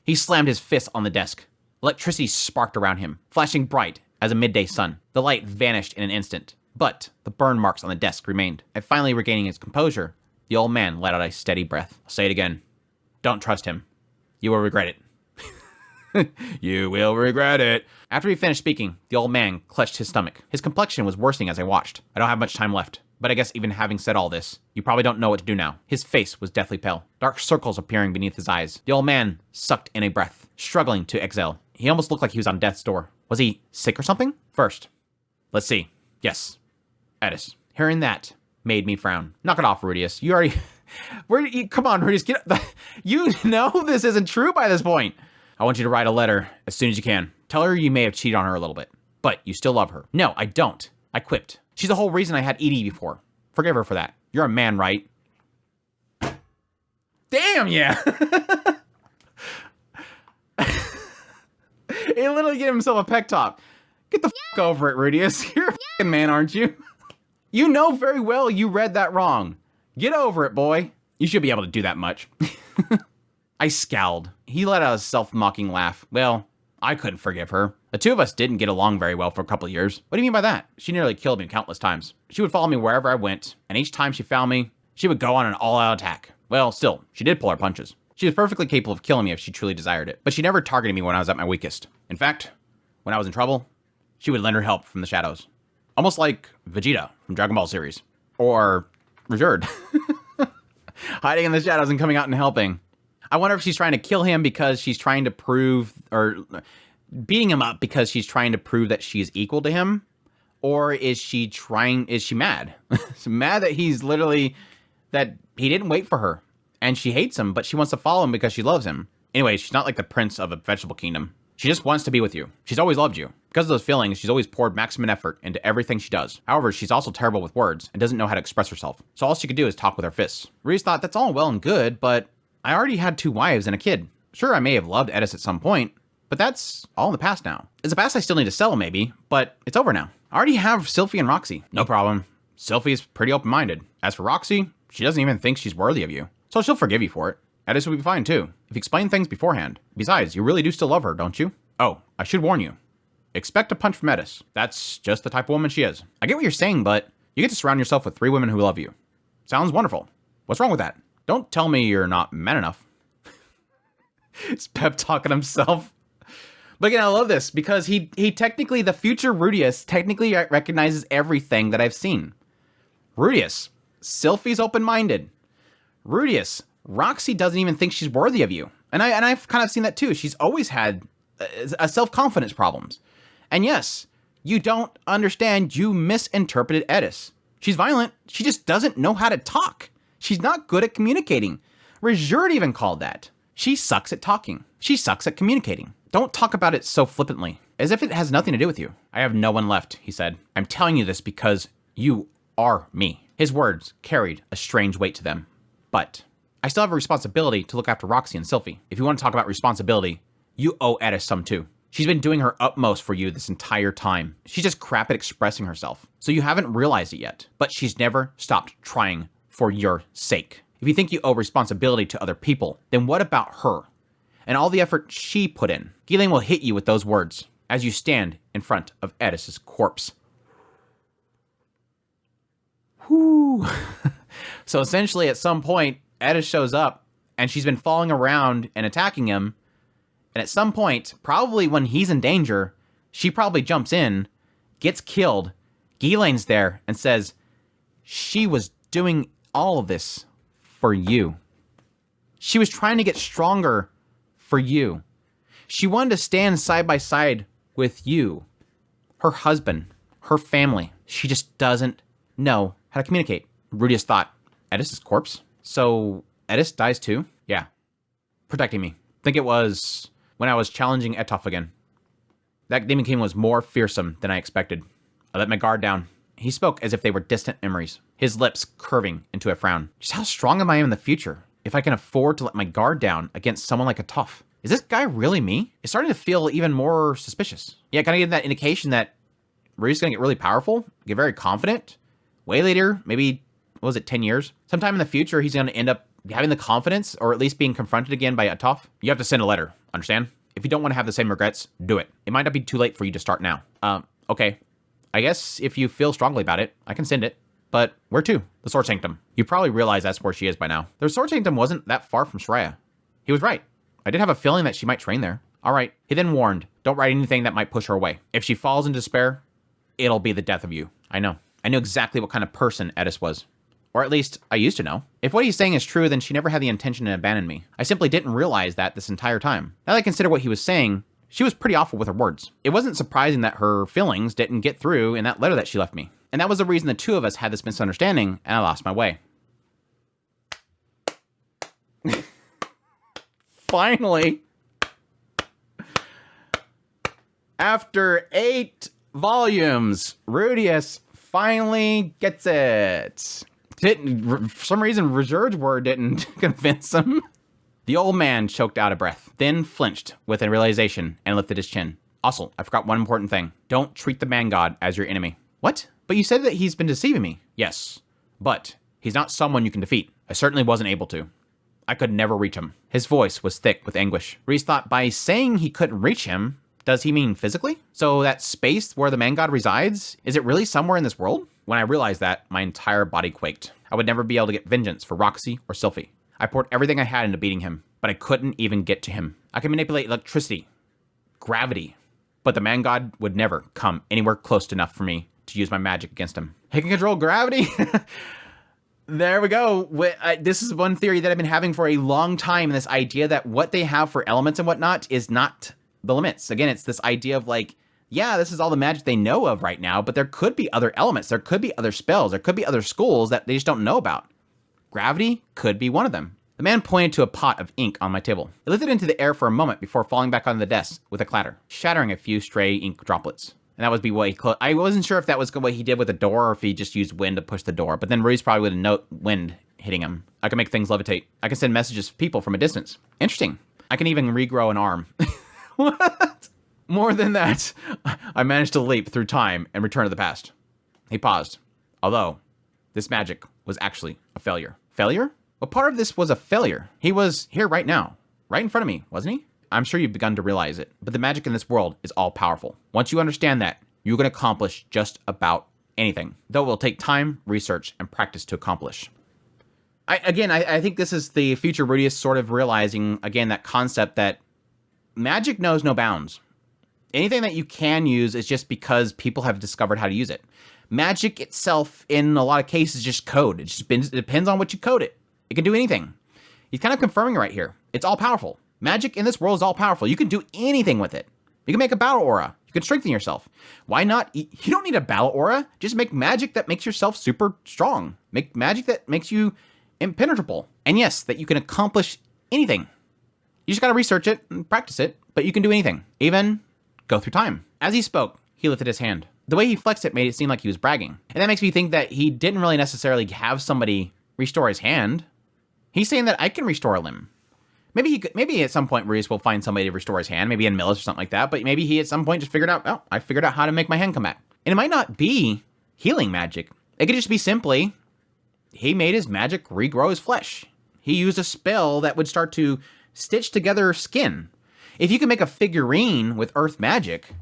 He slammed his fist on the desk. Electricity sparked around him, flashing bright as a midday sun. The light vanished in an instant, but the burn marks on the desk remained. And finally regaining his composure, the old man let out a steady breath. I'll say it again. Don't trust him. You will regret it. You will regret it. After he finished speaking, the old man clutched his stomach. His complexion was worsening as I watched. I don't have much time left, but I guess even having said all this, you probably don't know what to do now. His face was deathly pale, dark circles appearing beneath his eyes. The old man sucked in a breath, struggling to exhale. He almost looked like he was on death's door. Was he sick or something? First, let's see. Yes, Edis. Hearing that made me frown. Knock it off, Rudius. You already... Come on, Rudius, get up. You know this isn't true by this point. I want you to write a letter as soon as you can. Tell her you may have cheated on her a little bit, but you still love her. No, I don't. I quipped. She's the whole reason I had Edie before. Forgive her for that. You're a man, right? Damn, yeah. He literally gave himself a pep talk. Get the f over it, Rudius. You're a f***ing man, aren't you? You know very well you read that wrong. Get over it, boy. You should be able to do that much. I scowled. He let out a self-mocking laugh. Well, I couldn't forgive her. The two of us didn't get along very well for a couple of years. What do you mean by that? She nearly killed me countless times. She would follow me wherever I went, and each time she found me, she would go on an all-out attack. Well, still, she did pull her punches. She was perfectly capable of killing me if she truly desired it, but she never targeted me when I was at my weakest. In fact, when I was in trouble, she would lend her help from the shadows. Almost like Vegeta from Dragon Ball series. Or Rajerd. Hiding in the shadows and coming out and helping. I wonder if she's trying to kill him because she's trying to prove, or beating him up because she's trying to prove that she's equal to him? Or is she mad? Mad that he's literally, that he didn't wait for her. And she hates him, but she wants to follow him because she loves him. Anyway, she's not like the prince of a vegetable kingdom. She just wants to be with you. She's always loved you. Because of those feelings, she's always poured maximum effort into everything she does. However, she's also terrible with words and doesn't know how to express herself. So all she could do is talk with her fists. Reese thought that's all well and good, but I already had 2 wives and a kid. Sure, I may have loved Edis at some point, but that's all in the past now. It's a past I still need to sell, maybe, but it's over now. I already have Sylphie and Roxy. No problem. Sylphie's pretty open-minded. As for Roxy, she doesn't even think she's worthy of you. So she'll forgive you for it. Edis will be fine too, if you explain things beforehand. Besides, you really do still love her, don't you? Oh, I should warn you. Expect a punch from Edis. That's just the type of woman she is. I get what you're saying, but you get to surround yourself with 3 women who love you. Sounds wonderful. What's wrong with that? Don't tell me you're not man enough. He's pep talking himself. But again, I love this because he technically, the future Rudius technically recognizes everything that I've seen. Rudius, Sylphie's open-minded. Rudius, Roxy doesn't even think she's worthy of you. And I've kind of seen that too. She's always had a self-confidence problems. And yes, you don't understand, you misinterpreted Edis. She's violent. She just doesn't know how to talk. She's not good at communicating. Rejerd even called that. She sucks at talking. She sucks at communicating. Don't talk about it so flippantly, as if it has nothing to do with you. I have no one left, he said. I'm telling you this because you are me. His words carried a strange weight to them. But I still have a responsibility to look after Roxy and Sylphie. If you want to talk about responsibility, you owe Edis some too. She's been doing her utmost for you this entire time. She's just crap at expressing herself. So you haven't realized it yet, but she's never stopped trying for your sake. If you think you owe responsibility to other people, then what about her? And all the effort she put in. Ghislaine will hit you with those words as you stand in front of Edis's corpse. Whew. So essentially at some point, Edis shows up and she's been following around and attacking him. And at some point, probably when he's in danger, she probably jumps in, gets killed. Ghislaine's there and says, she was doing all of this for you. She was trying to get stronger for you. She wanted to stand side by side with you, her husband, her family. She just doesn't know how to communicate. Rudius thought, Edis's corpse? So Edis dies too? Yeah. Protecting me. I think it was when I was challenging Etoff again. That Demon King was more fearsome than I expected. I let my guard down. He spoke as if they were distant memories, his lips curving into a frown. Just how strong am I in the future if I can afford to let my guard down against someone like Etoff? Is this guy really me? It's starting to feel even more suspicious. Yeah, kind of getting that indication that Rudius going to get really powerful, get very confident. Way later, maybe, what was it, 10 years? Sometime in the future, he's going to end up having the confidence, or at least being confronted again by Etoff. You have to send a letter, understand? If you don't want to have the same regrets, do it. It might not be too late for you to start now. Okay. I guess if you feel strongly about it, I can send it. But where to? The Sword Sanctum. You probably realize that's where she is by now. The Sword Sanctum wasn't that far from Shreya. He was right. I did have a feeling that she might train there. All right. He then warned, don't write anything that might push her away. If she falls in despair, it'll be the death of you. I know. I knew exactly what kind of person Edis was. Or at least, I used to know. If what he's saying is true, then she never had the intention to abandon me. I simply didn't realize that this entire time. Now that I consider what he was saying, she was pretty awful with her words. It wasn't surprising that her feelings didn't get through in that letter that she left me. And that was the reason the two of us had this misunderstanding, and I lost my way. Finally, after 8 volumes, Rudius finally gets it. For some reason, Rejerd's word didn't convince him. The old man choked out a breath, then flinched with a realization and lifted his chin. Also, I forgot one important thing. Don't treat the man god as your enemy. What? But you said that he's been deceiving me. Yes, but he's not someone you can defeat. I certainly wasn't able to. I could never reach him. His voice was thick with anguish. Reese thought by saying he couldn't reach him, does he mean physically? So that space where the man god resides, is it really somewhere in this world? When I realized that, my entire body quaked. I would never be able to get vengeance for Roxy or Sylphie. I poured everything I had into beating him, but I couldn't even get to him. I could manipulate electricity, gravity, but the man god would never come anywhere close enough for me to use my magic against him. He can control gravity? There we go. This is one theory that I've been having for a long time, this idea that what they have for elements and whatnot is not the limits. Again, it's this idea of like, yeah, this is all the magic they know of right now, but there could be other elements. There could be other spells. There could be other schools that they just don't know about. Gravity could be one of them. The man pointed to a pot of ink on my table. It lifted into the air for a moment before falling back on the desk with a clatter, shattering a few stray ink droplets. And that would be what he closed. I wasn't sure if that was what he did with the door or if he just used wind to push the door, but then Ruiz probably would have known wind hitting him. I can make things levitate. I can send messages to people from a distance. Interesting. I can even regrow an arm. What? More than that, I managed to leap through time and return to the past. He paused. Although, this magic was actually a failure. Failure? Well, part of this was a failure. He was here right now, right in front of me, wasn't he? I'm sure you've begun to realize it, but the magic in this world is all powerful. Once you understand that, you can accomplish just about anything, though it will take time, research, and practice to accomplish. I think this is the future Rudius sort of realizing, again, that concept that magic knows no bounds. Anything that you can use is just because people have discovered how to use it. Magic itself, in a lot of cases, is just code. It depends on what you code it. It can do anything. He's kind of confirming it right here. It's all powerful. Magic in this world is all powerful. You can do anything with it. You can make a battle aura. You can strengthen yourself. Why not? You don't need a battle aura. Just make magic that makes yourself super strong. Make magic that makes you impenetrable. And yes, that you can accomplish anything. You just got to research it and practice it, but you can do anything. Even go through time. As he spoke, he lifted his hand. The way he flexed it made it seem like he was bragging. And that makes me think that he didn't really necessarily have somebody restore his hand. He's saying that I can restore a limb. Maybe at some point Reese will find somebody to restore his hand, maybe in Millis or something like that, but maybe he at some point just figured out, oh, I figured out how to make my hand come back. And it might not be healing magic. It could just be simply, he made his magic regrow his flesh. He used a spell that would start to stitch together skin. If you can make a figurine with earth magic,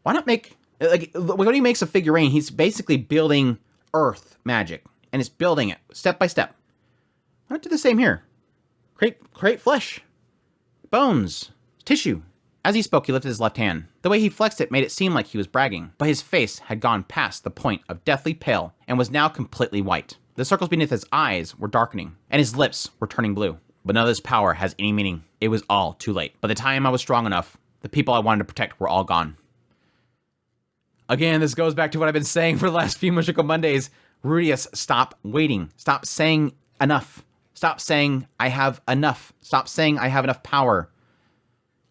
why not make, like, when he makes a figurine, he's basically building earth magic, and it's building it step by step. Why not do the same here? Create flesh, bones, tissue. As he spoke, he lifted his left hand. The way he flexed it made it seem like he was bragging, but his face had gone past the point of deathly pale and was now completely white. The circles beneath his eyes were darkening, and his lips were turning blue. But none of this power has any meaning. It was all too late. By the time I was strong enough, the people I wanted to protect were all gone. Again, this goes back to what I've been saying for the last few Mushoku Mondays. Rudius, stop waiting. Stop saying enough. Stop saying, I have enough. Stop saying, I have enough power.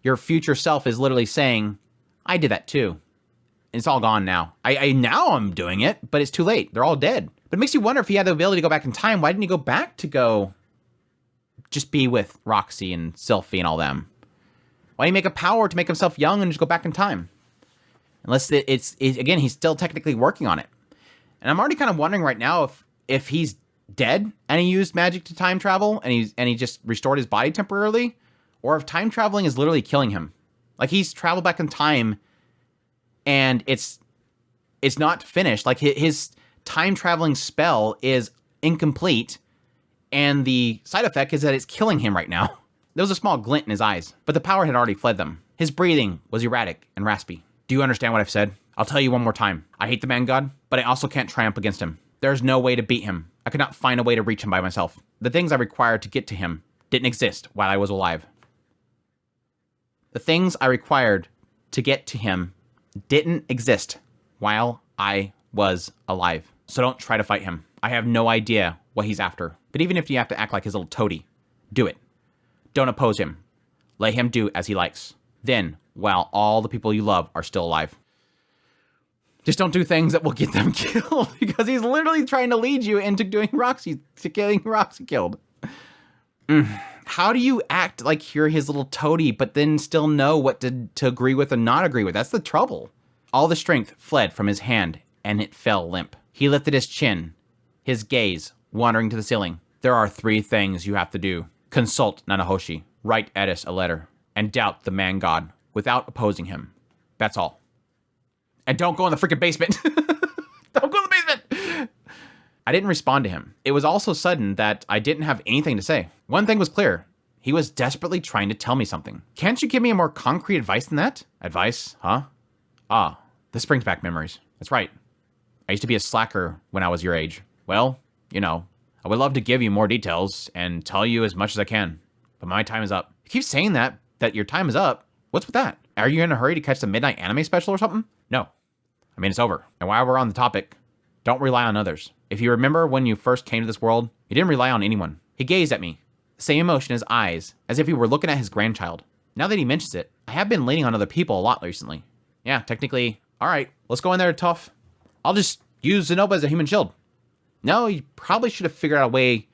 Your future self is literally saying, I did that too. And it's all gone now. Now I'm doing it, but it's too late. They're all dead. But it makes you wonder if he had the ability to go back in time. Why didn't he go back to go just be with Roxy and Sylphie and all them? Why didn't he make a power to make himself young and just go back in time? Unless again, he's still technically working on it. And I'm already kind of wondering right now if he's dead and he used magic to time travel and he just restored his body temporarily, or if time traveling is literally killing him. Like he's traveled back in time and it's not finished. Like his time traveling spell is incomplete and the side effect is that it's killing him right now. There was a small glint in his eyes, but the power had already fled them. His breathing was erratic and raspy. Do you understand what I've said? I'll tell you one more time. I hate the man god, but I also can't triumph against him. There's no way to beat him. I could not find a way to reach him by myself. The things I required to get to him didn't exist while I was alive. The things I required to get to him didn't exist while I was alive. So don't try to fight him. I have no idea what he's after. But even if you have to act like his little toady, do it. Don't oppose him. Let him do as he likes. Then, while all the people you love are still alive. Just don't do things that will get them killed, because he's literally trying to lead you into getting Roxy killed. How do you act like you're his little toady, but then still know what to agree with and not agree with? That's the trouble. All the strength fled from his hand, and it fell limp. He lifted his chin, his gaze wandering to the ceiling. There are 3 things you have to do. Consult Nanahoshi, write Edis a letter, and doubt the man god without opposing him. That's all. And don't go in the freaking basement. Don't go in the basement. I didn't respond to him. It was all so sudden that I didn't have anything to say. One thing was clear. He was desperately trying to tell me something. Can't you give me a more concrete advice than that? Advice, huh? Ah, this brings back memories. That's right. I used to be a slacker when I was your age. Well, you know, I would love to give you more details and tell you as much as I can. But my time is up. You keep saying that your time is up. What's with that? Are you in a hurry to catch the midnight anime special or something? No. I mean, it's over. And while we're on the topic, don't rely on others. If you remember when you first came to this world, you didn't rely on anyone. He gazed at me, the same emotion in his eyes, as if he were looking at his grandchild. Now that he mentions it, I have been leaning on other people a lot recently. Yeah, technically, all right, let's go in there tough. I'll just use Zenoba as a human shield. No, you probably should have figured out a way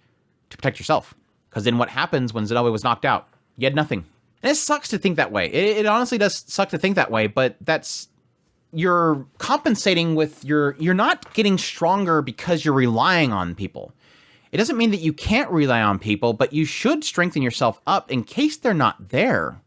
to protect yourself. Because then what happens when Zenoba was knocked out? You had nothing. And it sucks to think that way. It honestly does suck to think that way, but you're compensating with you're not getting stronger because you're relying on people. It doesn't mean that you can't rely on people, but you should strengthen yourself up in case they're not there.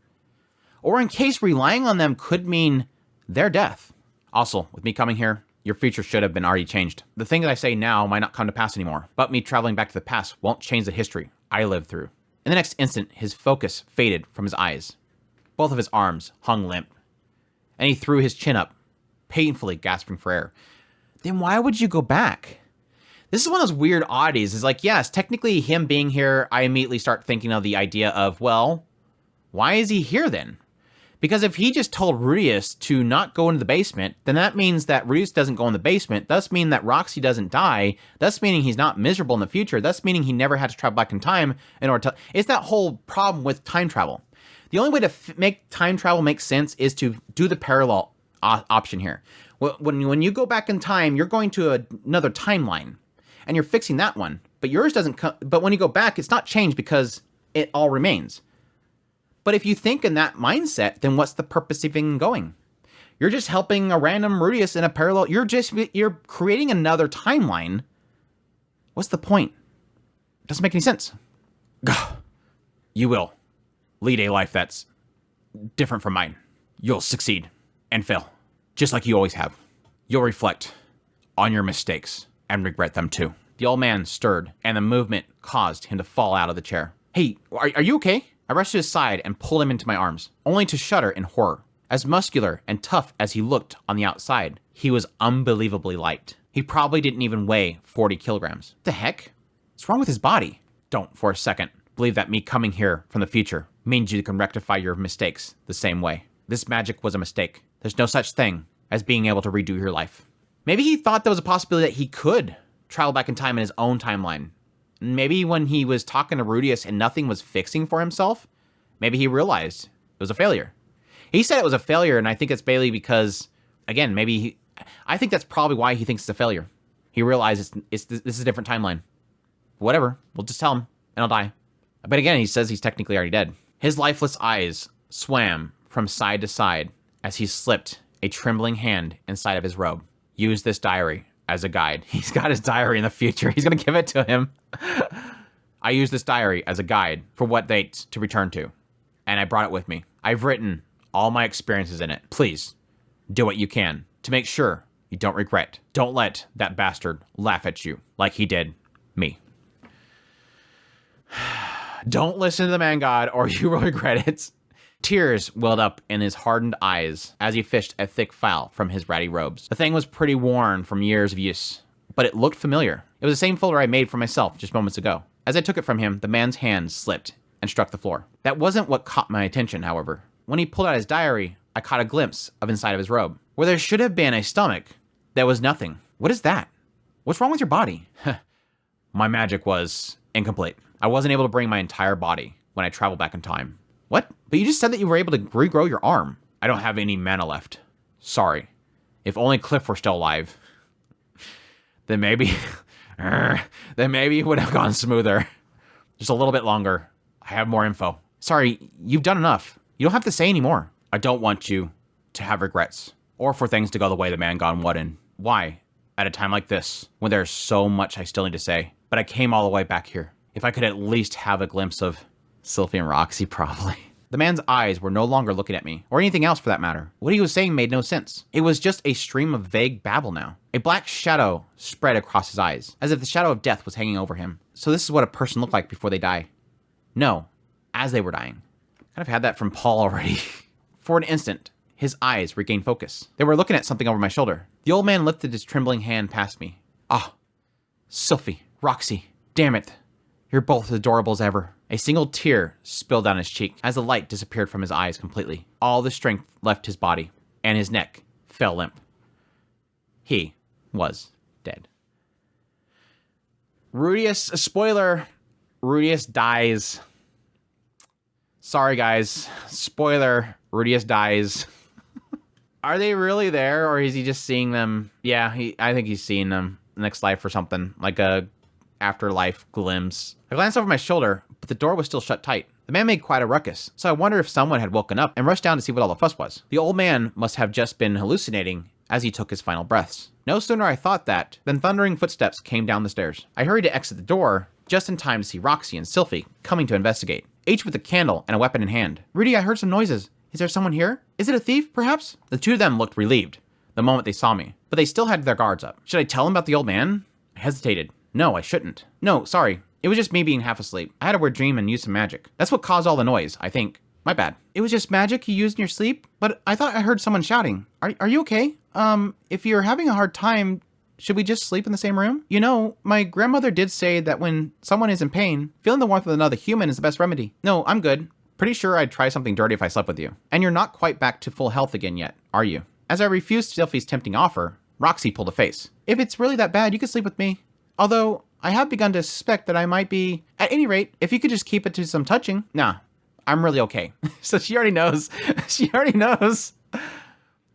Or in case relying on them could mean their death. Also, with me coming here, your future should have been already changed. The things I say now might not come to pass anymore, but me traveling back to the past won't change the history I lived through. In the next instant, his focus faded from his eyes. Both of his arms hung limp, And he threw his chin up, painfully gasping for air. Then why would you go back? This is one of those weird oddities. It's like, yes, technically him being here, I immediately start thinking of the idea of, well, why is he here then? Because if he just told Rudius to not go into the basement, then that means that Rudius doesn't go in the basement, thus meaning that Roxy doesn't die, thus meaning he's not miserable in the future, thus meaning he never had to travel back in time in order to... It's that whole problem with time travel. The only way to make time travel make sense is to do the parallel option here. When you go back in time, you're going to another timeline, and you're fixing that one, but yours doesn't come... But when you go back, it's not changed because it all remains. But if you think in that mindset, then what's the purpose of even going? You're just helping a random Rudius in a parallel. You're creating another timeline. What's the point? It doesn't make any sense. You will lead a life that's different from mine. You'll succeed and fail, just like you always have. You'll reflect on your mistakes and regret them too. The old man stirred, and the movement caused him to fall out of the chair. Hey, are you okay? I rushed to his side and pulled him into my arms, only to shudder in horror. As muscular and tough as he looked on the outside, he was unbelievably light. He probably didn't even weigh 40 kilograms. The heck? What's wrong with his body? Don't for a second believe that me coming here from the future means you can rectify your mistakes the same way. This magic was a mistake. There's no such thing as being able to redo your life. Maybe he thought there was a possibility that he could travel back in time in his own timeline. Maybe when he was talking to Rudius and nothing was fixing for himself, maybe he realized it was a failure. He said it was a failure, and I think it's Bailey because, again, I think that's probably why he thinks it's a failure. He realizes this is a different timeline. Whatever, we'll just tell him, and I'll die. But again, he says he's technically already dead. His lifeless eyes swam from side to side as he slipped a trembling hand inside of his robe. Use this diary as a guide. He's got his diary in the future. He's going to give it to him. I use this diary as a guide for what dates to return to, and I brought it with me. I've written all my experiences in it. Please, do what you can to make sure you don't regret. Don't let that bastard laugh at you like he did me. Don't listen to the man god or you will regret it. Tears welled up in his hardened eyes as he fished a thick file from his ratty robes. The thing was pretty worn from years of use, but it looked familiar. It was the same folder I made for myself just moments ago. As I took it from him, the man's hand slipped and struck the floor. That wasn't what caught my attention, however. When he pulled out his diary, I caught a glimpse of inside of his robe. Where there should have been a stomach, there was nothing. What is that? What's wrong with your body? My magic was incomplete. I wasn't able to bring my entire body when I traveled back in time. What? But you just said that you were able to regrow your arm. I don't have any mana left. Sorry. If only Cliff were still alive. Then maybe... then maybe it would have gone smoother. Just a little bit longer. I have more info. Sorry, you've done enough. You don't have to say anymore. I don't want you to have regrets. Or for things to go the way the man gone wanted. Why? At a time like this, when there's so much I still need to say. But I came all the way back here. If I could at least have a glimpse of Sylphie and Roxy, probably. The man's eyes were no longer looking at me, or anything else for that matter. What he was saying made no sense. It was just a stream of vague babble now. A black shadow spread across his eyes, as if the shadow of death was hanging over him. So this is what a person looked like before they die. No, as they were dying. Kind of had that from Paul already. For an instant, his eyes regained focus. They were looking at something over my shoulder. The old man lifted his trembling hand past me. Ah, Sylphie, Roxy, damn it. You're both as adorable as ever. A single tear spilled down his cheek as the light disappeared from his eyes completely. All the strength left his body, and his neck fell limp. He was dead. Rudius, spoiler, Rudius dies. Sorry guys, spoiler, Rudius dies. Are they really there, or is he just seeing them? Yeah, I think he's seeing them next life or something, like a afterlife glimpse. I glanced over my shoulder, but the door was still shut tight. The man made quite a ruckus, so I wondered if someone had woken up and rushed down to see what all the fuss was. The old man must have just been hallucinating as he took his final breaths. No sooner I thought that, than thundering footsteps came down the stairs. I hurried to exit the door, just in time to see Roxy and Sylphie coming to investigate, each with a candle and a weapon in hand. Rudy, I heard some noises. Is there someone here? Is it a thief, perhaps? The two of them looked relieved the moment they saw me, but they still had their guards up. Should I tell them about the old man? I hesitated. No, I shouldn't. No, sorry. It was just me being half asleep. I had a weird dream and used some magic. That's what caused all the noise, I think. My bad. It was just magic you used in your sleep, but I thought I heard someone shouting. Are you okay? If you're having a hard time, should we just sleep in the same room? You know, my grandmother did say that when someone is in pain, feeling the warmth of another human is the best remedy. No, I'm good. Pretty sure I'd try something dirty if I slept with you. And you're not quite back to full health again yet, are you? As I refused Sylphie's tempting offer, Roxy pulled a face. If it's really that bad, you could sleep with me. Although, I have begun to suspect that I might be... At any rate, if you could just keep it to some touching. Nah, I'm really okay. So she already knows. She already knows.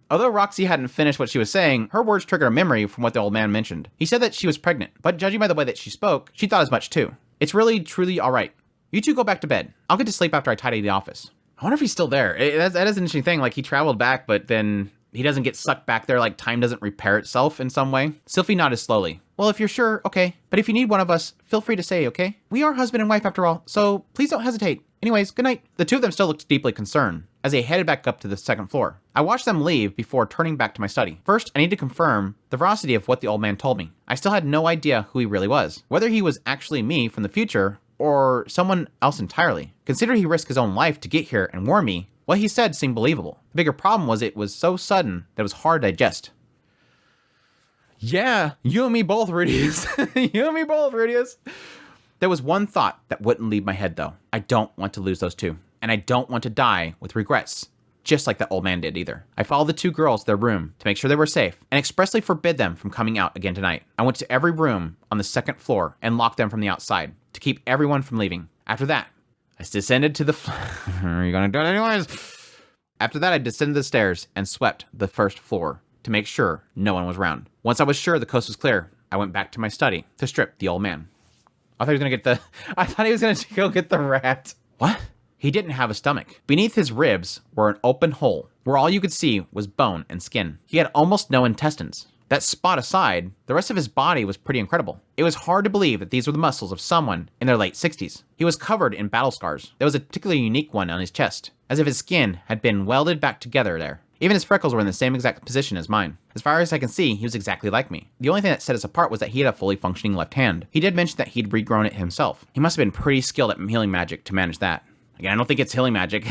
Although Roxy hadn't finished what she was saying, her words triggered a memory from what the old man mentioned. He said that she was pregnant, but judging by the way that she spoke, she thought as much too. It's really, truly all right. You two go back to bed. I'll get to sleep after I tidy the office. I wonder if he's still there. That is an interesting thing. Like, he traveled back, but then he doesn't get sucked back there, like time doesn't repair itself in some way. Sylphie nodded slowly. Well, if you're sure, okay. But if you need one of us, feel free to say, okay? We are husband and wife after all, so please don't hesitate. Anyways, good night. The two of them still looked deeply concerned as they headed back up to the second floor. I watched them leave before turning back to my study. First, I need to confirm the veracity of what the old man told me. I still had no idea who he really was, whether he was actually me from the future or someone else entirely. Considering he risked his own life to get here and warn me, what he said seemed believable. The bigger problem was it was so sudden that it was hard to digest. Yeah, you and me both, Rudius. You and me both, Rudius. There was one thought that wouldn't leave my head, though. I don't want to lose those two. And I don't want to die with regrets, just like that old man did either. I followed the two girls to their room to make sure they were safe and expressly forbid them from coming out again tonight. I went to every room on the second floor and locked them from the outside to keep everyone from leaving. After that, I descended to the Are you gonna do it anyways? After that, I descended the stairs and swept the first floor to make sure no one was around. Once I was sure the coast was clear, I went back to my study to strip the old man. I thought he was gonna go get the rat. What? He didn't have a stomach. Beneath his ribs were an open hole where all you could see was bone and skin. He had almost no intestines. That spot aside, the rest of his body was pretty incredible. It was hard to believe that these were the muscles of someone in their late 60s. He was covered in battle scars. There was a particularly unique one on his chest, as if his skin had been welded back together there. Even his freckles were in the same exact position as mine. As far as I can see, he was exactly like me. The only thing that set us apart was that he had a fully functioning left hand. He did mention that he'd regrown it himself. He must have been pretty skilled at healing magic to manage that. Again, I don't think it's healing magic.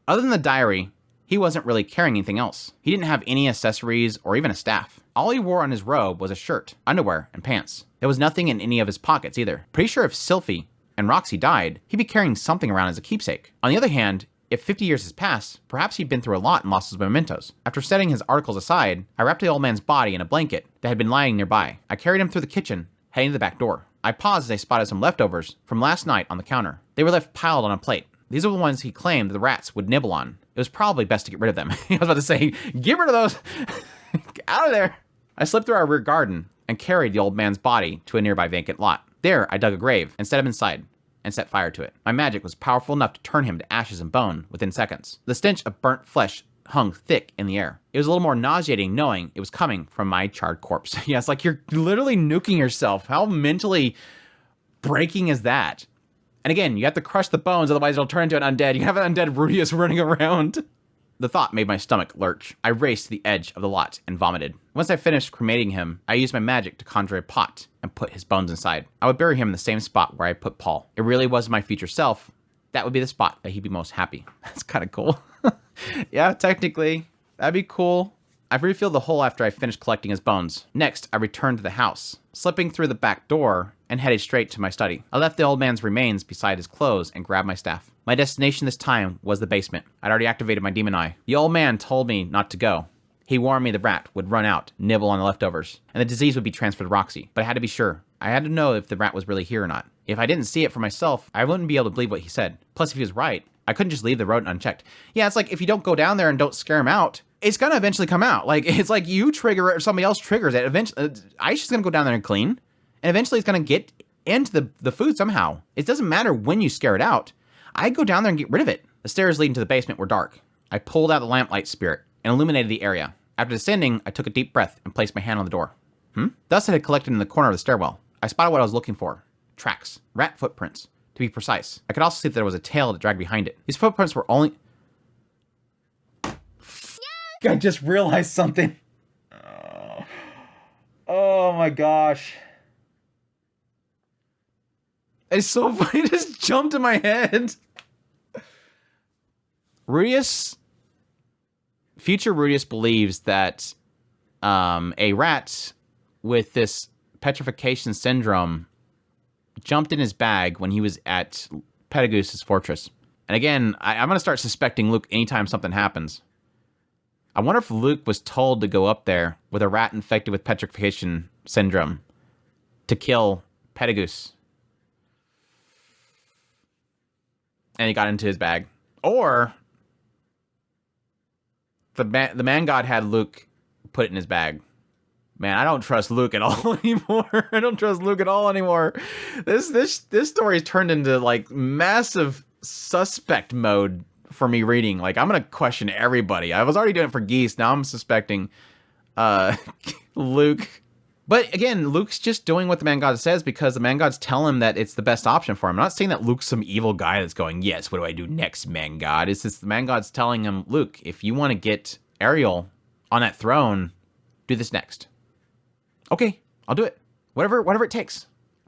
Other than the diary, he wasn't really carrying anything else. He didn't have any accessories or even a staff. All he wore on his robe was a shirt, underwear, and pants. There was nothing in any of his pockets either. Pretty sure if Sylphie and Roxy died, he'd be carrying something around as a keepsake. On the other hand, if 50 years has passed, perhaps he'd been through a lot and lost his mementos. After setting his articles aside, I wrapped the old man's body in a blanket that had been lying nearby. I carried him through the kitchen, heading to the back door. I paused as I spotted some leftovers from last night on the counter. They were left piled on a plate. These are the ones he claimed the rats would nibble on. It was probably best to get rid of them. I was about to say, get rid of those. Get out of there. I slipped through our rear garden and carried the old man's body to a nearby vacant lot. There, I dug a grave and set him inside and set fire to it. My magic was powerful enough to turn him to ashes and bone within seconds. The stench of burnt flesh hung thick in the air. It was a little more nauseating knowing it was coming from my charred corpse. Yeah, it's like you're literally nuking yourself. How mentally breaking is that? And again, you have to crush the bones, otherwise it'll turn into an undead. You have an undead Rudius running around. The thought made my stomach lurch. I raced to the edge of the lot and vomited. Once I finished cremating him, I used my magic to conjure a pot and put his bones inside. I would bury him in the same spot where I put Paul. It really was my future self. That would be the spot that he'd be most happy. That's kind of cool. Yeah, technically, that'd be cool. I refilled the hole after I finished collecting his bones. Next, I returned to the house, slipping through the back door and headed straight to my study. I left the old man's remains beside his clothes and grabbed my staff. My destination this time was the basement. I'd already activated my demon eye. The old man told me not to go. He warned me the rat would run out, nibble on the leftovers, and the disease would be transferred to Roxy. But I had to be sure. I had to know if the rat was really here or not. If I didn't see it for myself, I wouldn't be able to believe what he said. Plus, if he was right, I couldn't just leave the rodent unchecked. Yeah, it's like if you don't go down there and don't scare him out, it's gonna eventually come out. Like, it's like you trigger it or somebody else triggers it. Eventually, Aisha's gonna go down there and clean, and eventually it's gonna get into the food somehow. It doesn't matter when you scare it out. I'd go down there and get rid of it. The stairs leading to the basement were dark. I pulled out the lamplight spirit and illuminated the area. After descending, I took a deep breath and placed my hand on the door. Dust had collected in the corner of the stairwell. I spotted what I was looking for. Tracks. Rat footprints, to be precise. I could also see that there was a tail that dragged behind it. These footprints were only... I just realized something. Oh my gosh. It's so funny. It just jumped in my head. Rudius, future Rudius believes that a rat with this petrification syndrome jumped in his bag when he was at Pedagoose's fortress. And again, I'm going to start suspecting Luke anytime something happens. I wonder if Luke was told to go up there with a rat infected with petrification syndrome to kill Pedagoose. And he got into his bag. Or the man god had Luke put it in his bag. Man, I don't trust Luke at all anymore. I don't trust Luke at all anymore. This story has turned into like massive suspect mode for me reading. Like, I'm gonna question everybody. I was already doing it for Geese. Now I'm suspecting Luke. But again, Luke's just doing what the man god says because the man gods tell him that it's the best option for him. I'm not saying that Luke's some evil guy that's going, yes, what do I do next, man god? It's just the man god's telling him, Luke, if you want to get Ariel on that throne, do this next. Okay, I'll do it. Whatever it takes.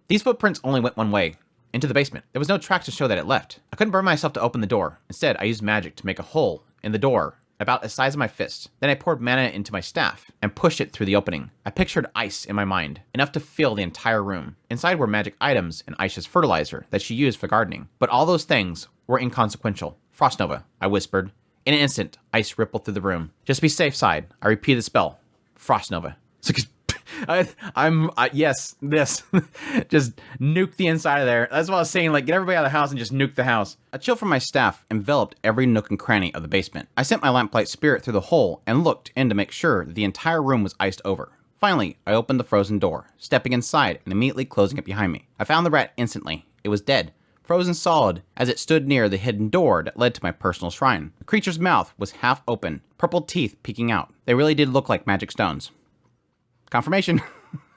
These footprints only went one way, into the basement. There was no track to show that it left. I couldn't burn myself to open the door. Instead, I used magic to make a hole in the door about the size of my fist. Then I poured mana into my staff and pushed it through the opening. I pictured ice in my mind, enough to fill the entire room. Inside were magic items and Aisha's fertilizer that she used for gardening. But all those things were inconsequential. Frost Nova, I whispered. In an instant, ice rippled through the room. Just to be safe side, I repeated the spell. Frost Nova. Yes, this. Just nuke the inside of there. That's what I was saying, like, get everybody out of the house and just nuke the house. A chill from my staff enveloped every nook and cranny of the basement. I sent my lamplight spirit through the hole and looked in to make sure that the entire room was iced over. Finally, I opened the frozen door, stepping inside and immediately closing it behind me. I found the rat instantly. It was dead, frozen solid as it stood near the hidden door that led to my personal shrine. The creature's mouth was half open, purple teeth peeking out. They really did look like magic stones. Confirmation.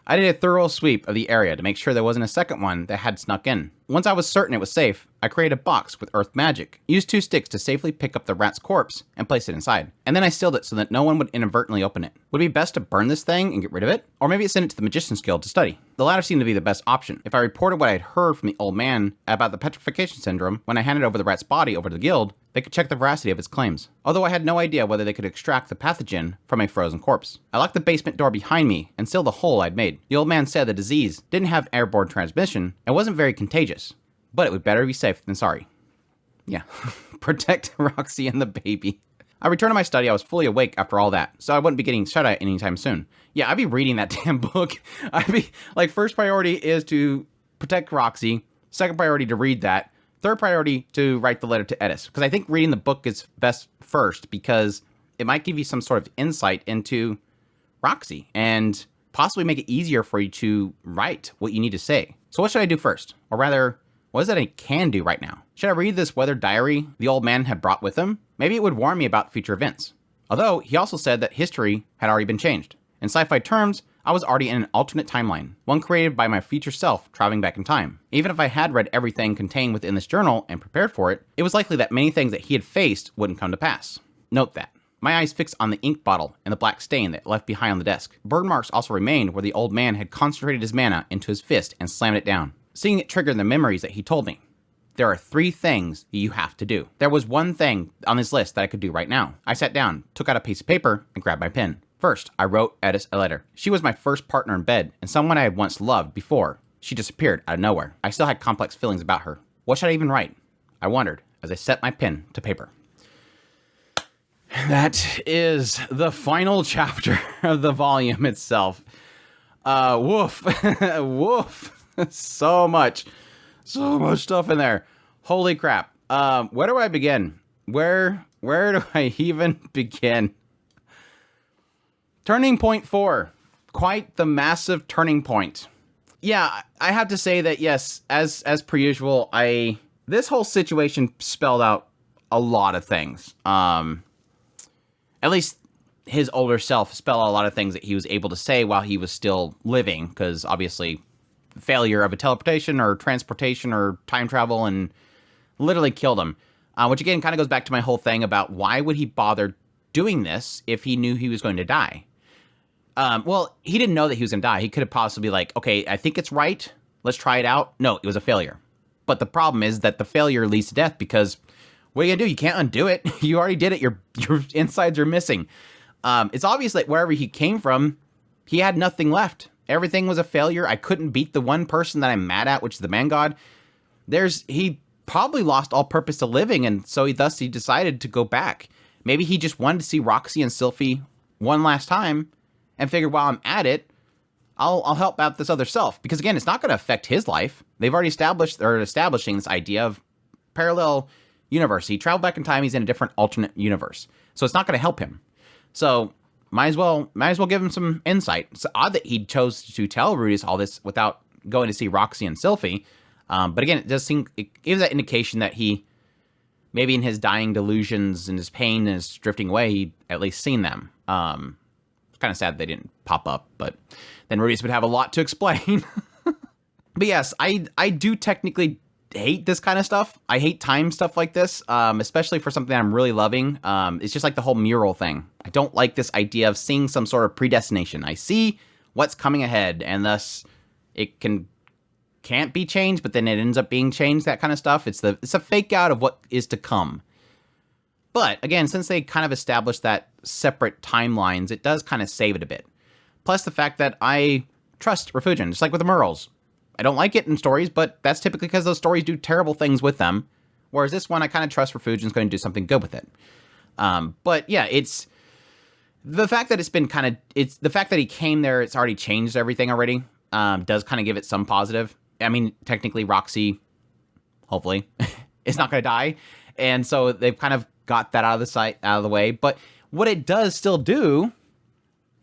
I did a thorough sweep of the area to make sure there wasn't a second one that had snuck in. Once I was certain it was safe, I created a box with earth magic, used 2 sticks to safely pick up the rat's corpse and place it inside. And then I sealed it so that no one would inadvertently open it. Would it be best to burn this thing and get rid of it? Or maybe send it to the Magician's Guild to study? The latter seemed to be the best option. If I reported what I had heard from the old man about the petrification syndrome when I handed over the rat's body over to the guild, they could check the veracity of its claims. Although I had no idea whether they could extract the pathogen from a frozen corpse. I locked the basement door behind me and sealed the hole I'd made. The old man said the disease didn't have airborne transmission and wasn't very contagious, but it would better be safe than sorry. Yeah, protect Roxy and the baby. I returned to my study. I was fully awake after all that, so I wouldn't be getting shut out anytime soon. Yeah, I'd be reading that damn book. I'd be, like, first priority is to protect Roxy, second priority to read that, third priority to write the letter to Edis, because I think reading the book is best first, because it might give you some sort of insight into Roxy, and possibly make it easier for you to write what you need to say. So what should I do first? Or rather, what is it I can do right now? Should I read this weather diary the old man had brought with him? Maybe it would warn me about future events. Although, he also said that history had already been changed. In sci-fi terms, I was already in an alternate timeline, one created by my future self traveling back in time. Even if I had read everything contained within this journal and prepared for it, it was likely that many things that he had faced wouldn't come to pass. Note that. My eyes fixed on the ink bottle and the black stain that left behind on the desk. Burn marks also remained where the old man had concentrated his mana into his fist and slammed it down. Seeing it triggered the memories that he told me. There are 3 things that you have to do. There was one thing on this list that I could do right now. I sat down, took out a piece of paper, and grabbed my pen. First, I wrote Edis a letter. She was my first partner in bed, and someone I had once loved before. She disappeared out of nowhere. I still had complex feelings about her. What should I even write? I wondered as I set my pen to paper. That is the final chapter of the volume itself. Woof. Woof. So much stuff in there. Holy crap. Where do I begin? Where do I even begin? Turning point 4. Quite the massive turning point. Yeah, I have to say that yes, as per usual, this whole situation spelled out a lot of things. At least his older self spelled out a lot of things that he was able to say while he was still living, because obviously failure of a teleportation or transportation or time travel and literally killed him. Which again kind of goes back to my whole thing about why would he bother doing this if he knew he was going to die? Well, he didn't know that he was going to die. He could have possibly like, okay, I think it's right. Let's try it out. No, it was a failure. But the problem is that the failure leads to death because what are you gonna do? You can't undo it. You already did it. Your insides are missing. It's obvious that wherever he came from, he had nothing left. Everything was a failure. I couldn't beat the one person that I'm mad at, which is the man god. He probably lost all purpose to living, and so he decided to go back. Maybe he just wanted to see Roxy and Sylphie one last time, and figured while I'm at it, I'll help out this other self. Because again, it's not going to affect his life. They've already establishing this idea of parallel universe. He traveled back in time. He's in a different alternate universe, so it's not going to help him. So might as well give him some insight. It's odd that he chose to tell Rudeus all this without going to see Roxy and Sylphie. But again, it gives that indication that he, maybe in his dying delusions and his pain and his drifting away, he'd at least seen them. It's kind of sad they didn't pop up, but then Rudeus would have a lot to explain. But yes, I do technically hate this kind of stuff. I hate time stuff like this, especially for something that I'm really loving. It's just like the whole mural thing. I don't like this idea of seeing some sort of predestination. I see what's coming ahead, and thus it can't be changed, but then it ends up being changed, that kind of stuff. It's a fake out of what is to come. But again, since they kind of established that separate timelines, it does kind of save it a bit. Plus the fact that I trust Refugin, just like with the murals. I don't like it in stories, but that's typically because those stories do terrible things with them. Whereas this one, I kind of trust Refugin's going to do something good with it. But yeah, it's the fact that it's the fact that he came there, it's already changed everything already. Does kind of give it some positive. I mean, technically Roxy, hopefully, is not going to die. And so they've kind of got that out of the way. But what it does still do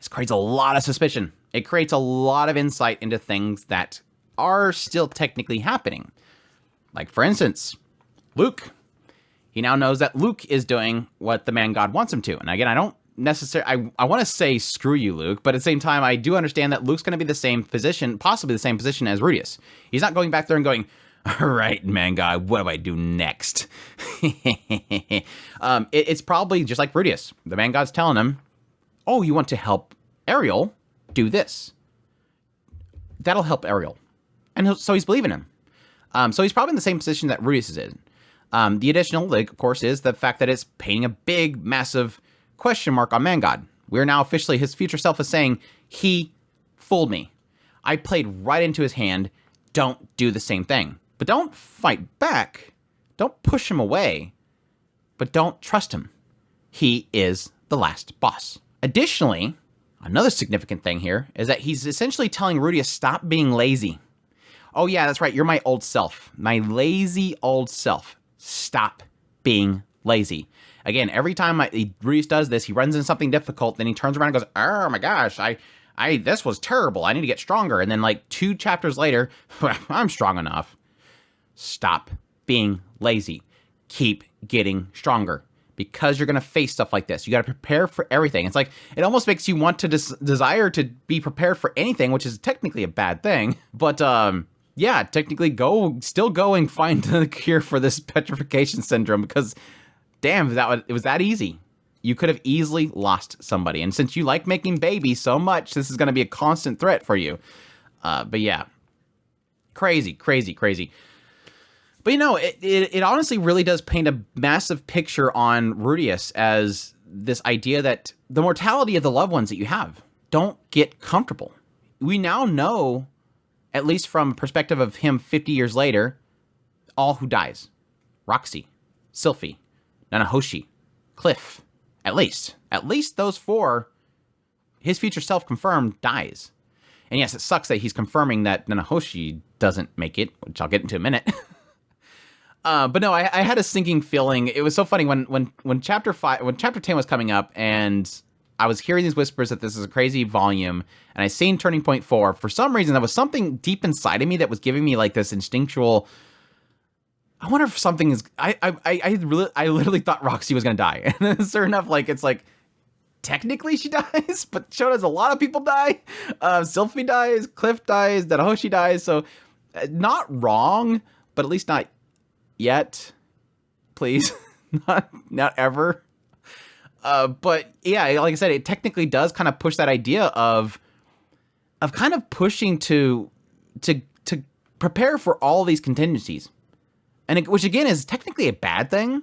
is creates a lot of suspicion. It creates a lot of insight into things that are still technically happening. Like, for instance, Luke. He now knows that Luke is doing what the man god wants him to. And again, I don't necessarily, I want to say screw you, Luke, but at the same time, I do understand that Luke's going to be the same position, possibly the same position as Rudeus. He's not going back there and going, all right, man god, what do I do next? It's probably just like Rudeus. The man god's telling him, oh, you want to help Ariel? Do this. That'll help Ariel. And so he's believing him. So he's probably in the same position that Rudeus is in. The additional, of course, is the fact that it's painting a big, massive question mark on Man God. We're now officially, his future self is saying, he fooled me. I played right into his hand. Don't do the same thing. But don't fight back. Don't push him away. But don't trust him. He is the last boss. Additionally, another significant thing here is that he's essentially telling Rudeus, stop being lazy. Oh yeah, that's right. You're my old self. My lazy old self. Stop being lazy. Again, every time Rudeus does this, he runs into something difficult, then he turns around and goes, oh my gosh, this was terrible. I need to get stronger. And then like 2 chapters later, I'm strong enough. Stop being lazy. Keep getting stronger. Because you're going to face stuff like this. You got to prepare for everything. It's like, it almost makes you want to desire to be prepared for anything, which is technically a bad thing. But, yeah, technically still go and find the cure for this petrification syndrome, because damn, it was that easy. You could have easily lost somebody. And since you like making babies so much, this is going to be a constant threat for you. But yeah, crazy. But you know, it honestly really does paint a massive picture on Rudeus as this idea that the mortality of the loved ones that you have. Don't get comfortable. We now know, at least from a perspective of him 50 years later, all who dies. Roxy, Sylphie, Nanahoshi, Cliff. At least those 4, his future self confirmed, dies. And yes, it sucks that he's confirming that Nanahoshi doesn't make it, which I'll get into in a minute. But no, I had a sinking feeling. It was so funny when chapter 10 was coming up, and I was hearing these whispers that this is a crazy volume, and I seen Turning Point 4. For some reason, there was something deep inside of me that was giving me like this instinctual, I wonder if something is, I literally thought Roxy was gonna die. And then sure enough, like, it's like, technically she dies, but show does a lot of people die. Sylphie dies, Cliff dies, Nanahoshi dies, so not wrong, but at least not yet, please. not ever. But yeah, like I said, it technically does kind of push that idea of kind of pushing to prepare for all these contingencies, and which again is technically a bad thing,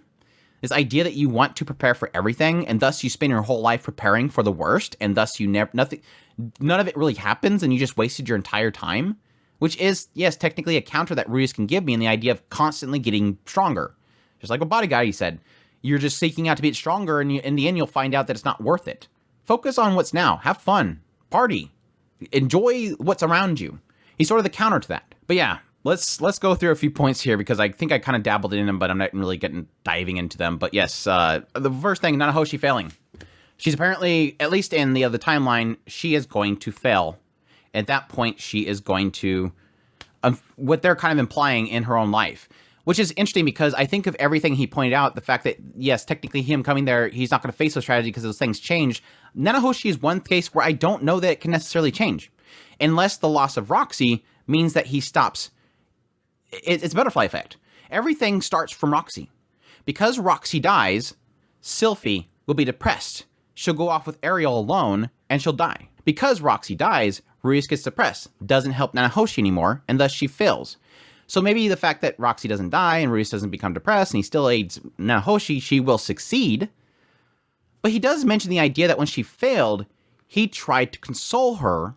This idea that you want to prepare for everything, and thus you spend your whole life preparing for the worst, and thus you none of it really happens, and you just wasted your entire time, which is, yes, technically a counter that Rudeus can give me in the idea of constantly getting stronger. Just like a body guy, he said, you're just seeking out to get stronger, and in the end, you'll find out that it's not worth it. Focus on what's now. Have fun. Party. Enjoy what's around you. He's sort of the counter to that. But yeah, let's go through a few points here, because I think I kind of dabbled in them, but I'm not really diving into them. But yes, the first thing, Nanahoshi failing. She's apparently, at least in the other timeline, she is going to fail. At that point, she is going to, what they're kind of implying in her own life. Which is interesting, because I think of everything he pointed out, the fact that, yes, technically him coming there, he's not going to face those tragedies because those things change. Nanahoshi is one case where I don't know that it can necessarily change. Unless the loss of Roxy means that he stops. It's a butterfly effect. Everything starts from Roxy. Because Roxy dies, Sylphie will be depressed. She'll go off with Ariel alone, and she'll die. Because Roxy dies, Rudeus gets depressed. Doesn't help Nanahoshi anymore, and thus she fails. So maybe the fact that Roxy doesn't die and Rudeus doesn't become depressed and he still aids Nanahoshi, she will succeed. But he does mention the idea that when she failed, he tried to console her,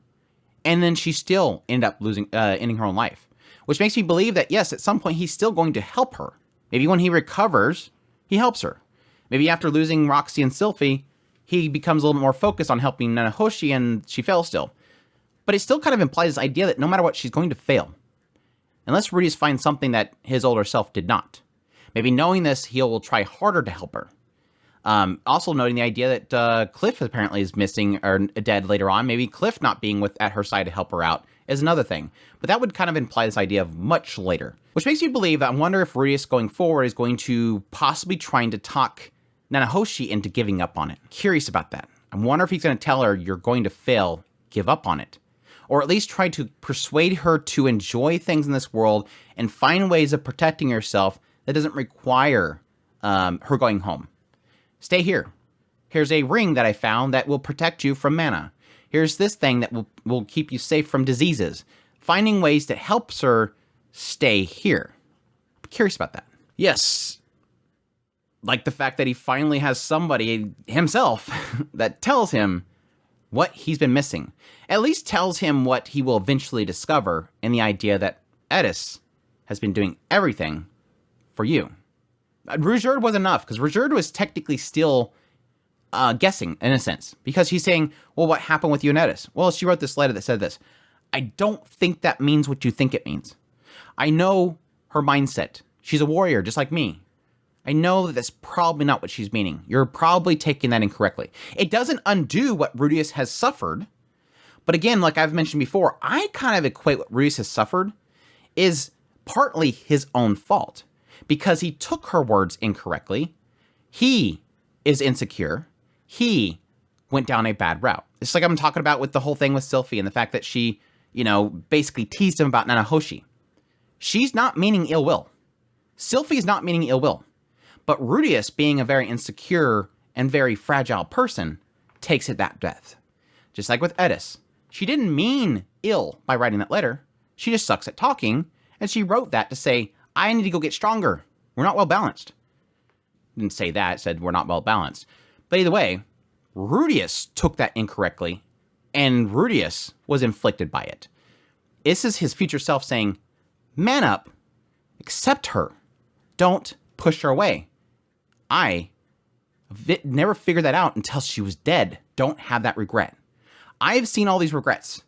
and then she still ended up ending her own life. Which makes me believe that, yes, at some point he's still going to help her. Maybe when he recovers, he helps her. Maybe after losing Roxy and Sylphie, he becomes a little bit more focused on helping Nanahoshi and she fails still. But it still kind of implies this idea that no matter what, she's going to fail. Unless Rudeus finds something that his older self did not. Maybe knowing this, he will try harder to help her. Also noting the idea that Cliff apparently is missing or dead later on. Maybe Cliff not being at her side to help her out is another thing. But that would kind of imply this idea of much later. Which makes me believe that I wonder if Rudeus going forward is going to possibly trying to talk Nanahoshi into giving up on it. Curious about that. I wonder if he's going to tell her, you're going to fail, give up on it. Or at least try to persuade her to enjoy things in this world and find ways of protecting herself that doesn't require her going home. Stay here. Here's a ring that I found that will protect you from mana. Here's this thing that will keep you safe from diseases. Finding ways that helps her stay here. I'm curious about that. Yes. Like the fact that he finally has somebody himself that tells him what he's been missing. At least tells him what he will eventually discover in the idea that Edis has been doing everything for you. Ruijerd was enough, because Ruijerd was technically still guessing, in a sense. Because he's saying, well, what happened with you and Edis? Well, she wrote this letter that said this. I don't think that means what you think it means. I know her mindset. She's a warrior, just like me. I know that that's probably not what she's meaning. You're probably taking that incorrectly. It doesn't undo what Rudeus has suffered. But again, like I've mentioned before, I kind of equate what Rudeus has suffered is partly his own fault. Because he took her words incorrectly. He is insecure. He went down a bad route. It's like I'm talking about with the whole thing with Sylphie and the fact that she, basically teased him about Nanahoshi. She's not meaning ill will. Sylphie's not meaning ill will. But Rudeus, being a very insecure and very fragile person, takes it that depth. Just like with Edis. She didn't mean ill by writing that letter. She just sucks at talking, and she wrote that to say, I need to go get stronger. We're not well balanced. Didn't say that, it said we're not well balanced. But either way, Rudeus took that incorrectly, and Rudeus was inflicted by it. This is his future self saying, man up, accept her, don't push her away. I never figured that out until she was dead. Don't have that regret. I've seen all these regrets.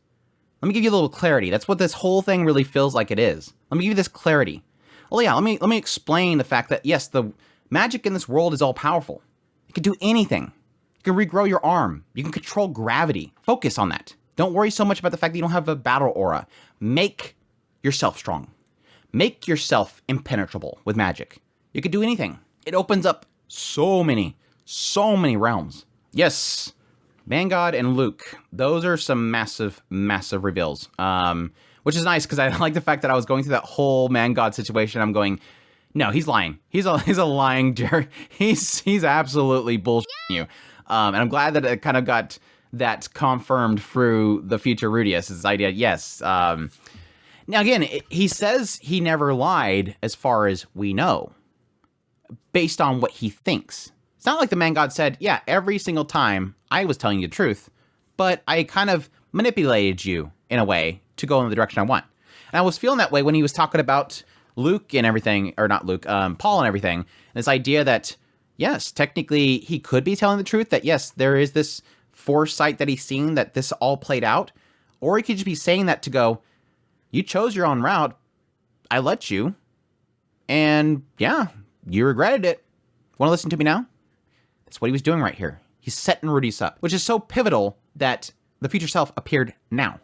Let me give you a little clarity. That's what this whole thing really feels like it is. Let me give you this clarity. Well, yeah, let me explain the fact that, yes, the magic in this world is all powerful. It can do anything. You can regrow your arm. You can control gravity. Focus on that. Don't worry so much about the fact that you don't have a battle aura. Make yourself strong. Make yourself impenetrable with magic. You can do anything. It opens up so many realms. Yes, Vanguard and Luke. Those are some massive, massive reveals. Which is nice, because I like the fact that I was going through that whole man god situation. I'm going, no, he's lying. He's a lying jerk. He's absolutely bullshitting you. And I'm glad that it kind of got that confirmed through the future Rudeus. His idea, yes. Now again, he says he never lied as far as we know. based on what he thinks. It's not like the man god said, yeah, every single time I was telling you the truth, but I kind of manipulated you in a way to go in the direction I want. And I was feeling that way when he was talking about Luke and everything, or not Luke, Paul and everything. And this idea that, yes, technically he could be telling the truth, that yes, there is this foresight that he's seen that this all played out. Or he could just be saying that to go, you chose your own route, I let you, and yeah, you regretted it. Want to listen to me now? That's what he was doing right here. He's setting Rudeus up, which is so pivotal that the future self appeared now.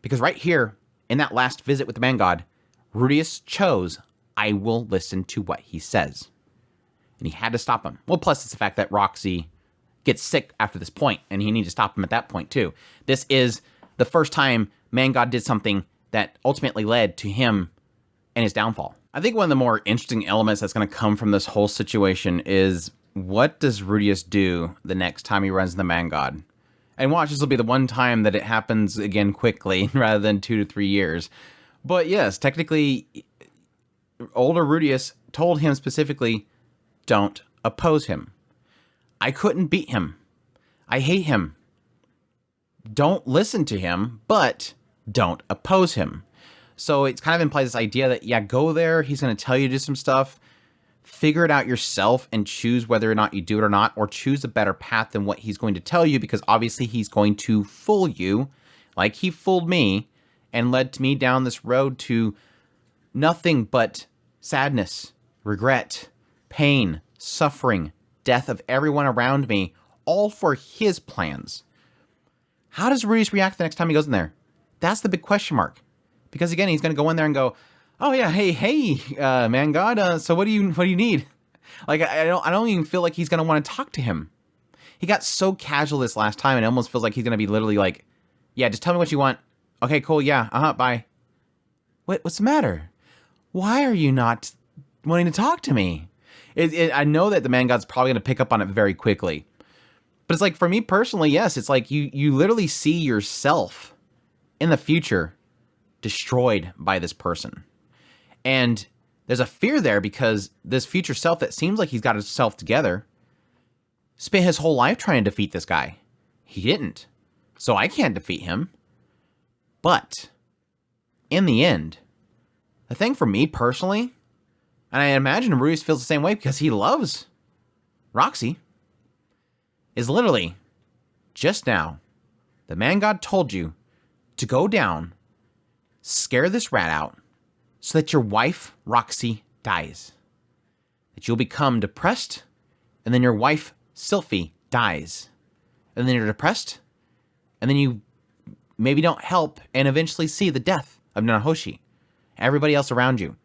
Because right here, in that last visit with the man god, Rudeus chose, I will listen to what he says. And he had to stop him. Well, plus it's the fact that Roxy gets sick after this point, and he needed to stop him at that point too. This is the first time man god did something that ultimately led to him and his downfall. I think one of the more interesting elements that's going to come from this whole situation is, what does Rudeus do the next time he runs the man god? And watch, this will be the one time that it happens again quickly rather than 2 to 3 years. But yes, technically, older Rudeus told him specifically, don't oppose him. I couldn't beat him. I hate him. Don't listen to him, but don't oppose him. So it's kind of implies this idea that, yeah, go there. He's going to tell you to do some stuff. Figure it out yourself and choose whether or not you do it or not, or choose a better path than what he's going to tell you, because obviously he's going to fool you like he fooled me and led me down this road to nothing but sadness, regret, pain, suffering, death of everyone around me, all for his plans. How does Rudeus react the next time he goes in there? That's the big question mark. Because again, he's going to go in there and go, oh yeah, hey, man god, so what do you need? Like, I don't even feel like he's going to want to talk to him. He got so casual this last time, and it almost feels like he's going to be literally like, yeah, just tell me what you want. Okay, cool, yeah, bye. What's the matter? Why are you not wanting to talk to me? I know that the man god's probably going to pick up on it very quickly. But it's like, for me personally, yes, it's like you literally see yourself in the future destroyed by this person. And there's a fear there because this future self that seems like he's got himself together spent his whole life trying to defeat this guy. He didn't. So I can't defeat him. But in the end, the thing for me personally, and I imagine Rudeus feels the same way because he loves Roxy, is literally just now, the man god told you to go down, scare this rat out, so that your wife, Roxy, dies. That you'll become depressed, and then your wife, Sylphie, dies. And then you're depressed, and then you maybe don't help, and eventually see the death of Nanahoshi, everybody else around you.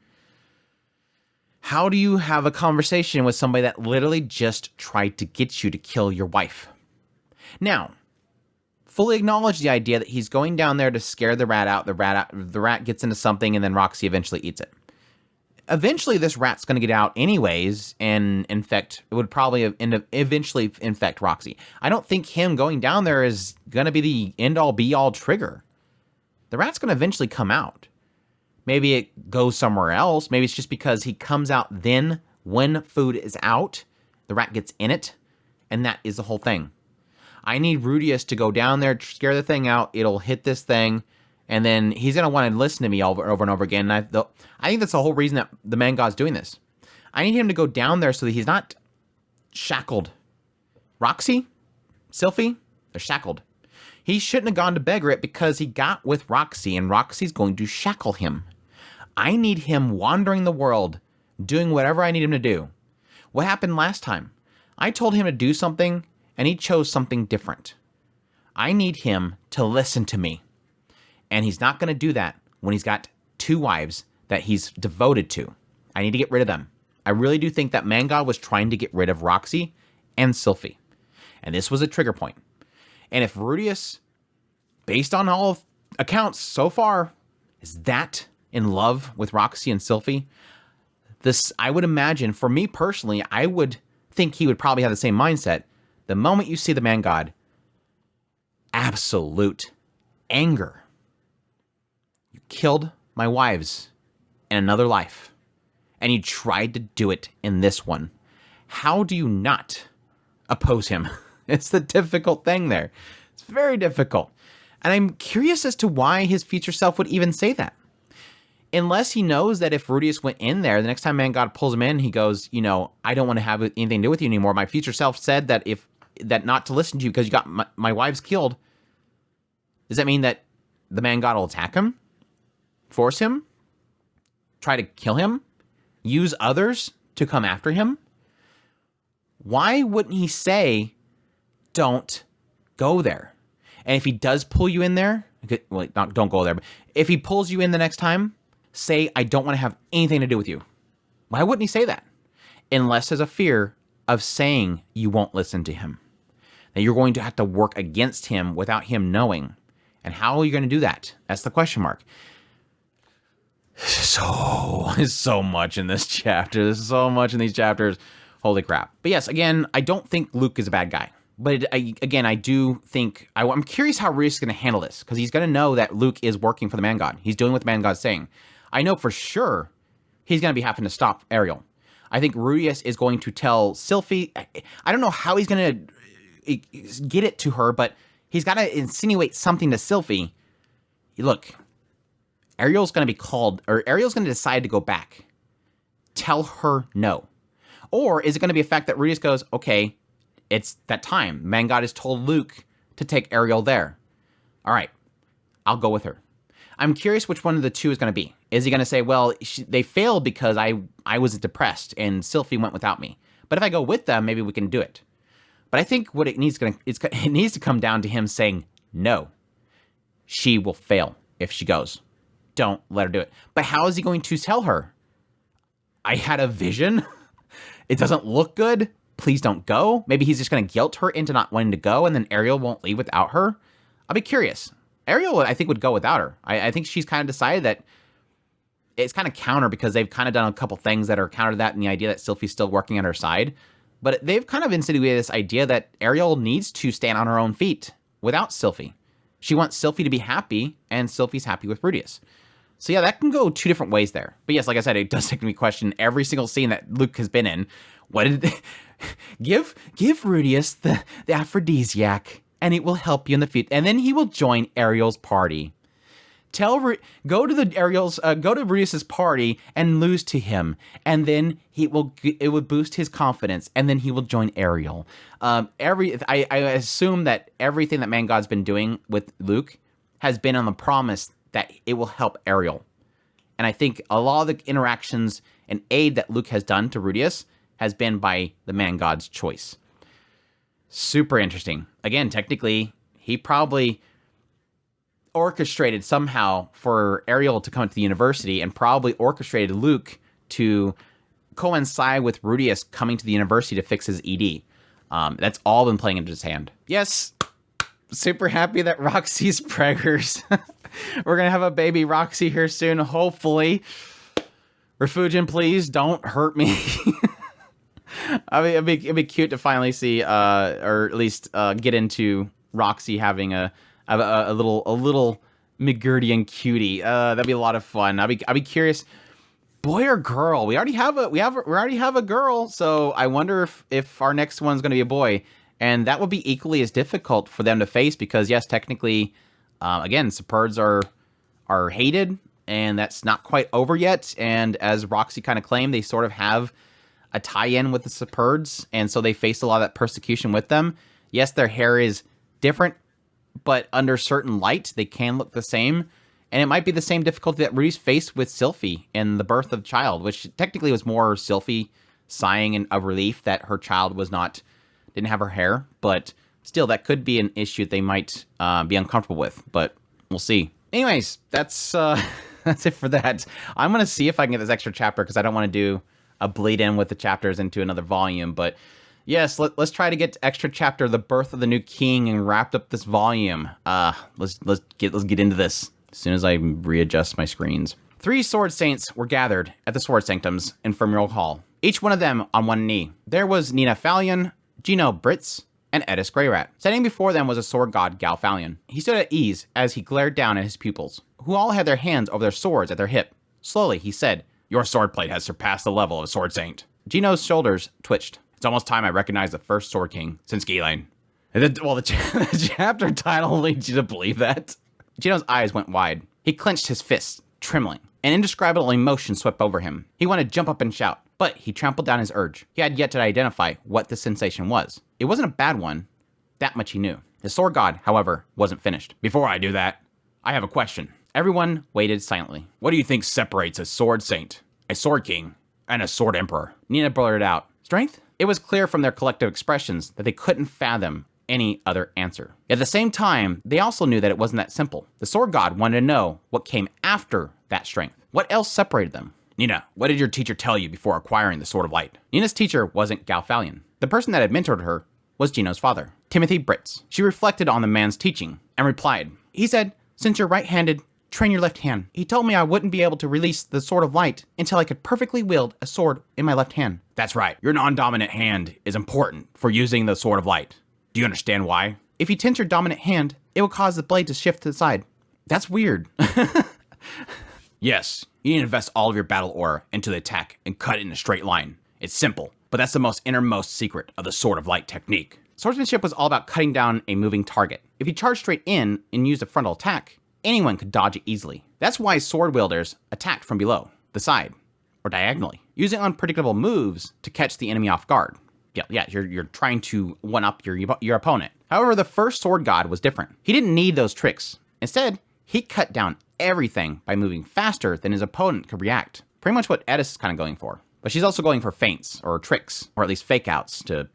How do you have a conversation with somebody that literally just tried to get you to kill your wife? Now, fully acknowledge the idea that he's going down there to scare the rat out. The rat gets into something, and then Roxy eventually eats it. Eventually, this rat's going to get out anyways, and eventually infect Roxy. I don't think him going down there is going to be the end-all, be-all trigger. The rat's going to eventually come out. Maybe it goes somewhere else. Maybe it's just because he comes out then when food is out, the rat gets in it, and that is the whole thing. I need Rudeus to go down there, scare the thing out. It'll hit this thing, and then he's going to want to listen to me over and over again. And I think that's the whole reason that the man god's doing this. I need him to go down there so that he's not shackled. Roxy, Sylphie, they're shackled. He shouldn't have gone to Beggaret because he got with Roxy, and Roxy's going to shackle him. I need him wandering the world, doing whatever I need him to do. What happened last time? I told him to do something, and he chose something different. I need him to listen to me. And he's not going to do that when he's got 2 wives that he's devoted to. I need to get rid of them. I really do think that man god was trying to get rid of Roxy and Sylphie. And this was a trigger point. And if Rudeus, based on all accounts so far, is that in love with Roxy and Sylphie, this, I would imagine, for me personally, I would think he would probably have the same mindset. The moment you see the man god, absolute anger. You killed my wives in another life. and you tried to do it in this one. How do you not oppose him? It's the difficult thing there. It's very difficult. And I'm curious as to why his future self would even say that. Unless he knows that if Rudius went in there, the next time Man God pulls him in, he goes, you know, I don't want to have anything to do with you anymore. My future self said that that not to listen to you because you got my wives killed. Does that mean that the Man God will attack him? Force him? Try to kill him? Use others to come after him? Why wouldn't he say, don't go there? And if he does pull you in there, well, don't go there, but if he pulls you in the next time, say, I don't want to have anything to do with you. Why wouldn't he say that? Unless there's a fear of saying you won't listen to him. That you're going to have to work against him without him knowing. And how are you going to do that? That's the question mark. So much in this chapter. There's so much in these chapters. Holy crap. But yes, again, I don't think Luke is a bad guy. But I do think, I'm curious how Rudius is going to handle this. Because he's going to know that Luke is working for the Man God. He's doing what the Man God's saying. I know for sure he's going to be having to stop Ariel. I think Rudius is going to tell Sylphie. I don't know how he's going to get it to her, but he's got to insinuate something to Sylphie. Look, Ariel's going to be called, or Ariel's going to decide to go back. Tell her no. Or is it going to be a fact that Rudius goes, okay, it's that time. Man God has told Luke to take Ariel there. All right, I'll go with her. I'm curious which one of the two is going to be. Is he going to say, well, they failed because I was depressed and Sylphie went without me. But if I go with them, maybe we can do it. But I think what it needs to come down to him saying, no, she will fail if she goes. Don't let her do it. But how is he going to tell her? I had a vision. It doesn't look good. Please don't go. Maybe he's just going to guilt her into not wanting to go, and then Ariel won't leave without her. I'll be curious. Ariel, I think, would go without her. I think she's kind of decided that it's kind of counter because they've kind of done a couple things that are counter to that, and the idea that Sylphie's still working on her side. But they've kind of insinuated this idea that Ariel needs to stand on her own feet without Sylphie. She wants Sylphie to be happy, and Sylphie's happy with Rudius. So yeah, that can go two different ways there. But yes, like I said, it does make me question every single scene that Luke has been in. What did they give Rudius the aphrodisiac, and it will help you in the future. And then he will join Ariel's party. Go to Rudius's party and lose to him, and then it would boost his confidence, and then he will join Ariel. I assume that everything that Man God's been doing with Luke has been on the promise that it will help Ariel. And I think a lot of the interactions and aid that Luke has done to Rudius has been by the Man God's choice. Super interesting. Again, technically, he probably orchestrated somehow for Ariel to come to the university and probably orchestrated Luke to coincide with Rudius coming to the university to fix his ED. That's all been playing into his hand. Yes, super happy that Roxy's preggers. We're going to have a baby Roxy here soon, hopefully. Refugin, please don't hurt me. I mean, it'd be cute to finally see, or at least get into Roxy having a little McGurdian cutie. That'd be a lot of fun. I'd be curious, boy or girl. We already have a girl, so I wonder if our next one's going to be a boy, and that would be equally as difficult for them to face because yes, technically, again, Superds are hated, and that's not quite over yet. And as Roxy kind of claimed, they sort of have a tie-in with the Superds, and so they face a lot of that persecution with them. Yes, their hair is different, but under certain light, they can look the same. And it might be the same difficulty that Rudius faced with Sylphie in the birth of the child, which technically was more Sylphie sighing in a relief that her child didn't have her hair. But still, that could be an issue they might be uncomfortable with, but we'll see. Anyways, that's it for that. I'm going to see if I can get this extra chapter because I don't want to do a bleed in with the chapters into another volume, but yes, let's try to get to extra chapter, The Birth of the New King, and wrapped up this volume. Let's get into this as soon as I readjust my screens. 3 sword saints were gathered at the Sword Sanctum's Infernal Hall, each one of them on one knee. There was Nina Phalion, Gino Britz, and Edis Greyrat. Standing before them was a sword god, Galphalion. He stood at ease as he glared down at his pupils, who all had their hands over their swords at their hip. Slowly, he said, Your sword plate has surpassed the level of a sword saint. Gino's shoulders twitched. It's almost time I recognized the first sword king since Ghislaine. The chapter title leads you to believe that. Gino's eyes went wide. He clenched his fists, trembling. An indescribable emotion swept over him. He wanted to jump up and shout, but he trampled down his urge. He had yet to identify what the sensation was. It wasn't a bad one. That much he knew. The sword god, however, wasn't finished. Before I do that, I have a question. Everyone waited silently. What do you think separates a sword saint, a sword king, and a sword emperor? Nina blurted out, strength? It was clear from their collective expressions that they couldn't fathom any other answer. At the same time, they also knew that it wasn't that simple. The sword god wanted to know what came after that strength. What else separated them? Nina, what did your teacher tell you before acquiring the Sword of Light? Nina's teacher wasn't Galfalion. The person that had mentored her was Gino's father, Timothy Britz. She reflected on the man's teaching and replied, he said, since you're right-handed, train your left hand. He told me I wouldn't be able to release the Sword of Light until I could perfectly wield a sword in my left hand. That's right. Your non-dominant hand is important for using the Sword of Light. Do you understand why? If you tense your dominant hand, it will cause the blade to shift to the side. That's weird. Yes, you need to invest all of your battle aura into the attack and cut it in a straight line. It's simple, but that's the most innermost secret of the Sword of Light technique. Swordsmanship was all about cutting down a moving target. If you charged straight in and used a frontal attack, anyone could dodge it easily. That's why sword wielders attacked from below, the side, or diagonally, using unpredictable moves to catch the enemy off guard. Yeah, you're trying to one-up your opponent. However, the first sword god was different. He didn't need those tricks. Instead, he cut down everything by moving faster than his opponent could react. Pretty much what Edis is kind of going for. But she's also going for feints, or tricks, or at least fake-outs to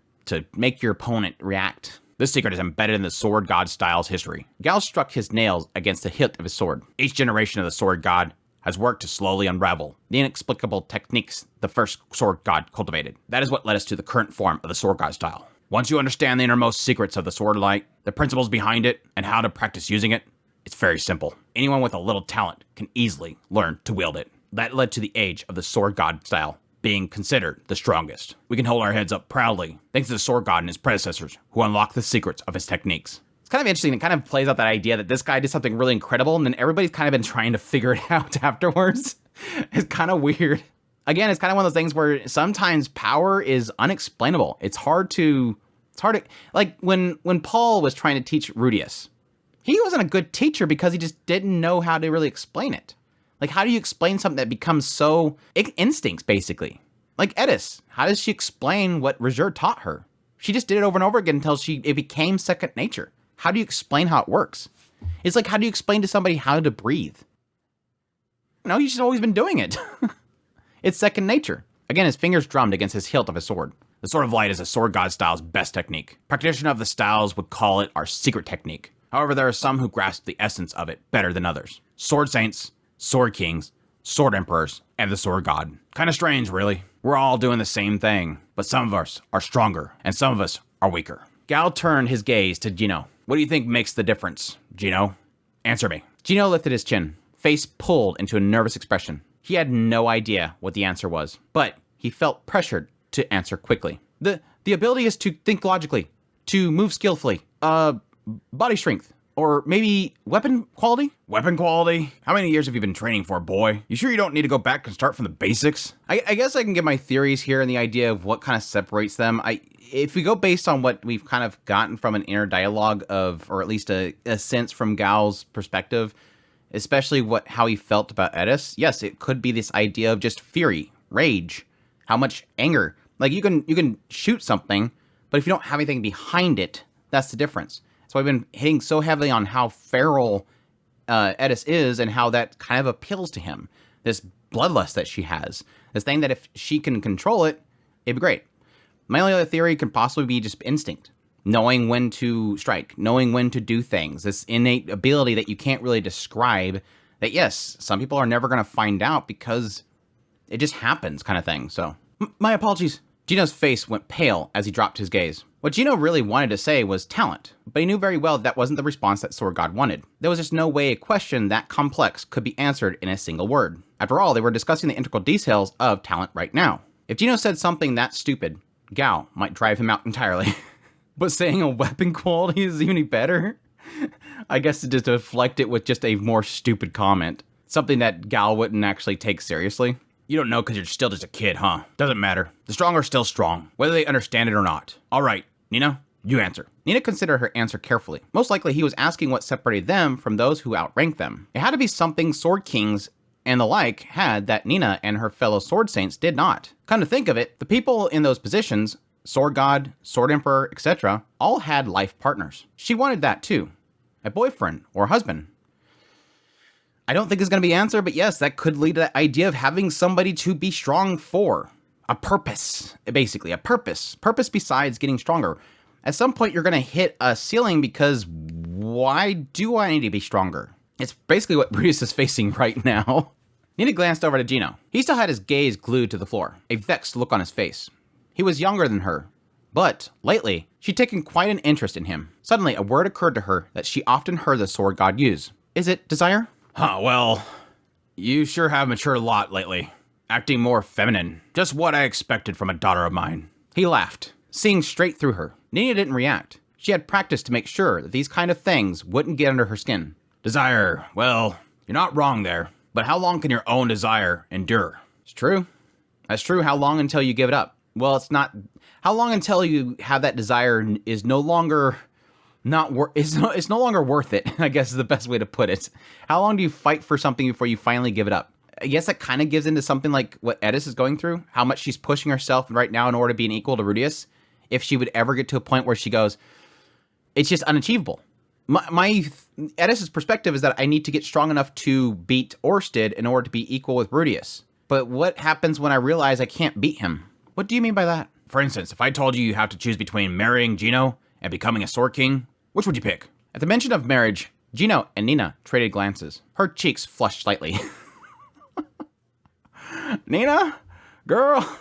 make your opponent react. This secret is embedded in the sword god style's history. Gal struck his nails against the hilt of his sword. Each generation of the sword god has worked to slowly unravel the inexplicable techniques the first sword god cultivated. That is what led us to the current form of the sword god style. Once you understand the innermost secrets of the sword light, the principles behind it, and how to practice using it, it's very simple. Anyone with a little talent can easily learn to wield it. That led to the age of the sword god style being considered the strongest. We can hold our heads up proudly thanks to the sword god and his predecessors who unlocked the secrets of his techniques. It's kind of interesting. It kind of plays out that idea that this guy did something really incredible and then everybody's kind of been trying to figure it out afterwards. It's kind of weird. Again, it's kind of one of those things where sometimes power is unexplainable. It's hard to, like when Paul was trying to teach Rudius, he wasn't a good teacher because he just didn't know how to really explain it. Like, how do you explain something that becomes so instincts, basically? Like Edis, how does she explain what Roger taught her? She just did it over and over again until it became second nature. How do you explain how it works? It's like, how do you explain to somebody how to breathe? No, you've just always been doing it. It's second nature. Again, his fingers drummed against his hilt of his sword. The Sword of Light is a sword god style's best technique. Practitioners of the styles would call it our secret technique. However, there are some who grasp the essence of it better than others. Sword saints, sword kings, sword emperors, and the sword god. Kind of strange, really. We're all doing the same thing, but some of us are stronger, and some of us are weaker. Gal turned his gaze to Gino. What do you think makes the difference, Gino? Answer me. Gino lifted his chin, face pulled into a nervous expression. He had no idea what the answer was, but he felt pressured to answer quickly. The ability is to think logically, to move skillfully, body strength, or maybe weapon quality? Weapon quality? How many years have you been training for, boy? You sure you don't need to go back and start from the basics? I guess I can give my theories here and the idea of what kind of separates them. If we go based on what we've kind of gotten from an inner dialogue of, or at least a sense from Gal's perspective, especially how he felt about Edis, yes, it could be this idea of just fury, rage, how much anger. Like you can shoot something, but if you don't have anything behind it, that's the difference. So I've been hitting so heavily on how feral Edis is and how that kind of appeals to him. This bloodlust that she has. This thing that if she can control it, it'd be great. My only other theory could possibly be just instinct. Knowing when to strike, knowing when to do things. This innate ability that you can't really describe that, yes, some people are never going to find out because it just happens kind of thing. So, my apologies. Gino's face went pale as he dropped his gaze. What Gino really wanted to say was talent, but he knew very well that wasn't the response that Sword God wanted. There was just no way a question that complex could be answered in a single word. After all, they were discussing the integral details of talent right now. If Gino said something that stupid, Gal might drive him out entirely. But saying a weapon quality is even better? I guess to just deflect it with just a more stupid comment. Something that Gal wouldn't actually take seriously. You don't know because you're still just a kid, huh? Doesn't matter. The strong are still strong, whether they understand it or not. All right, Nina, you answer. Nina considered her answer carefully. Most likely he was asking what separated them from those who outranked them. It had to be something Sword Kings and the like had that Nina and her fellow Sword Saints did not. Come to think of it, the people in those positions, Sword God, Sword Emperor, etc., all had life partners. She wanted that too. A boyfriend or husband. I don't think it's going to be an answer, but yes, that could lead to the idea of having somebody to be strong for. A purpose, basically, a purpose. Purpose besides getting stronger. At some point, you're going to hit a ceiling because why do I need to be stronger? It's basically what Brutus is facing right now. Nina glanced over to Gino. He still had his gaze glued to the floor, a vexed look on his face. He was younger than her, but lately, she'd taken quite an interest in him. Suddenly, a word occurred to her that she often heard the sword god use. Is it desire? Well, you sure have matured a lot lately. Acting more feminine. Just what I expected from a daughter of mine. He laughed, seeing straight through her. Nina didn't react. She had practiced to make sure that these kind of things wouldn't get under her skin. Desire, well, you're not wrong there. But how long can your own desire endure? It's true. That's true. How long until you give it up? Well, it's not. How long until you have that desire is no longer it's no longer worth it, I guess is the best way to put it. How long do you fight for something before you finally give it up? I guess that kind of gives into something like what Edis is going through, how much she's pushing herself right now in order to be an equal to Rudius. If she would ever get to a point where she goes, it's just unachievable. My Edis's perspective is that I need to get strong enough to beat Orsted in order to be equal with Rudius. But what happens when I realize I can't beat him? What do you mean by that? For instance, if I told you you have to choose between marrying Gino and becoming a Sword King, which would you pick? At the mention of marriage, Gino and Nina traded glances. Her cheeks flushed slightly. Nina? Girl?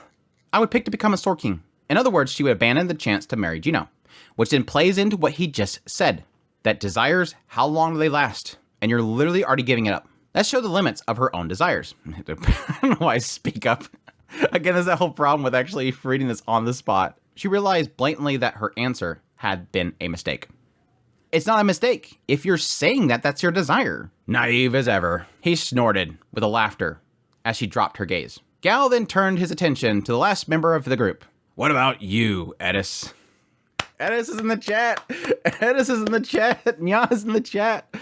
I would pick to become a Sword King. In other words, she would abandon the chance to marry Gino, which then plays into what he just said. That desires, how long do they last? And you're literally already giving it up. Let's show the limits of her own desires. I don't know why I speak up. Again, there's that whole problem with actually reading this on the spot. She realized blatantly that her answer had been a mistake. It's not a mistake. If you're saying that, that's your desire. Naive as ever. He snorted with a laughter as she dropped her gaze. Gal then turned his attention to the last member of the group. What about you, Edis? Edis is in the chat. Edis is in the chat. Nya is in the chat.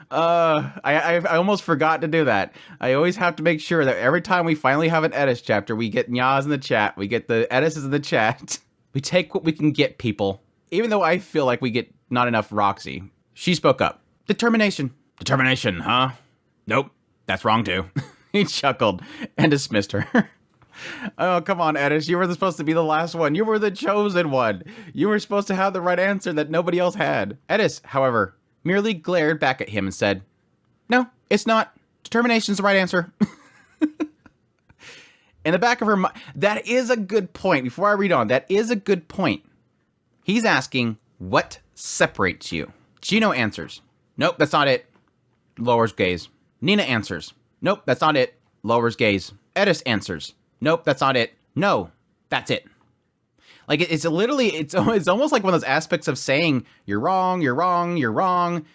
I almost forgot to do that. I always have to make sure that every time we finally have an Edis chapter, we get Nya's in the chat. We get the Edis is in the chat. We take what we can get, people. Even though I feel like we get not enough Roxy. She spoke up. Determination. Determination, huh? Nope. That's wrong too. He chuckled and dismissed her. Oh, come on, Edis. You were supposed to be the last one. You were the chosen one. You were supposed to have the right answer that nobody else had. Edis, however, merely glared back at him and said, no, it's not. Determination's the right answer. In the back of her mind, that is a good point. Before I read on, that is a good point. He's asking, what separates you? Gino answers, nope, that's not it. Lowers gaze. Nina answers, nope, that's not it. Lowers gaze. Edis answers, nope, that's not it. No, that's it. Like, it's literally, it's almost like one of those aspects of saying, you're wrong, you're wrong, you're wrong.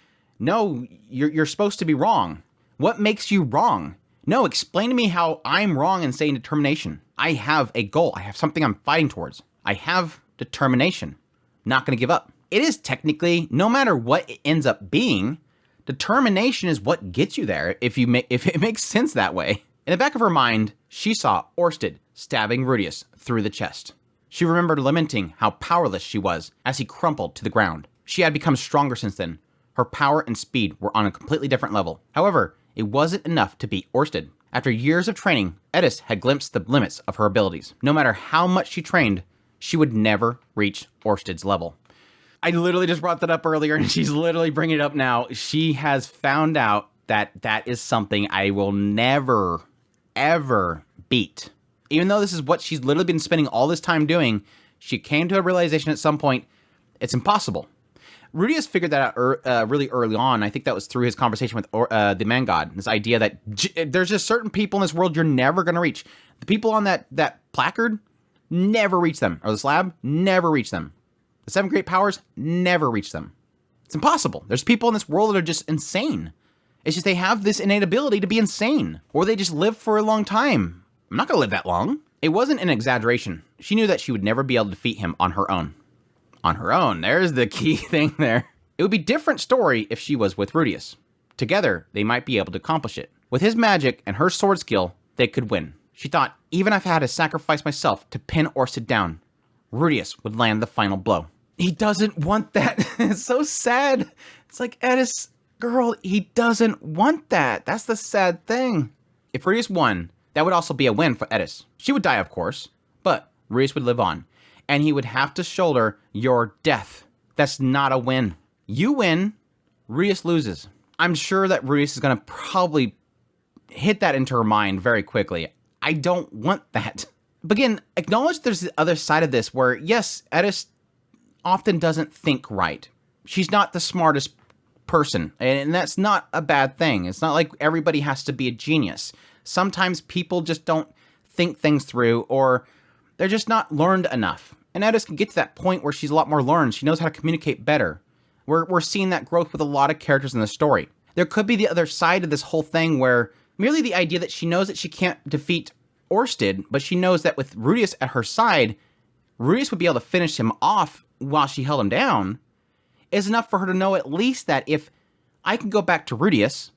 No, you're supposed to be wrong. What makes you wrong? No, explain to me how I'm wrong in saying determination. I have a goal. I have something I'm fighting towards. I have determination. Not going to give up. It is technically, no matter what it ends up being, determination is what gets you there if it makes sense that way. In the back of her mind, she saw Orsted stabbing Rudius through the chest. She remembered lamenting how powerless she was as he crumpled to the ground. She had become stronger since then. Her power and speed were on a completely different level. However, it wasn't enough to beat Orsted. After years of training, Edis had glimpsed the limits of her abilities. No matter how much she trained, she would never reach Orsted's level. I literally just brought that up earlier, and she's literally bringing it up now. She has found out that that is something I will never, ever beat. Even though this is what she's literally been spending all this time doing, she came to a realization at some point, it's impossible. Rudius figured that out really early on. I think that was through his conversation with the man god. This idea that there's just certain people in this world you're never going to reach. The people on that placard, never reach them. Or the slab, never reach them. The 7 great powers, never reach them. It's impossible. There's people in this world that are just insane. It's just they have this innate ability to be insane. Or they just live for a long time. I'm not gonna live that long. It wasn't an exaggeration. She knew that she would never be able to defeat him on her own. On her own, there's the key thing there. It would be a different story if she was with Rudius. Together, they might be able to accomplish it. With his magic and her sword skill, they could win. She thought, even if I had to sacrifice myself to pin Orsted down, Rudius would land the final blow. He doesn't want that. It's so sad. It's like, Eris, girl, he doesn't want that. That's the sad thing. If Rudius won, that would also be a win for Eris. She would die, of course, but Rudius would live on, and he would have to shoulder your death. That's not a win. You win, Rudius loses. I'm sure that Rudius is going to probably hit that into her mind very quickly. I don't want that. But again, acknowledge there's the other side of this where, yes, Eris often doesn't think right. She's not the smartest person, and that's not a bad thing. It's not like everybody has to be a genius. Sometimes people just don't think things through, or they're just not learned enough. And Eris can get to that point where she's a lot more learned. She knows how to communicate better. We're seeing that growth with a lot of characters in the story. There could be the other side of this whole thing where merely the idea that she knows that she can't defeat Orsted, but she knows that with Rudius at her side, Rudius would be able to finish him off while she held him down, is enough for her to know at least that if I can go back to Rudius,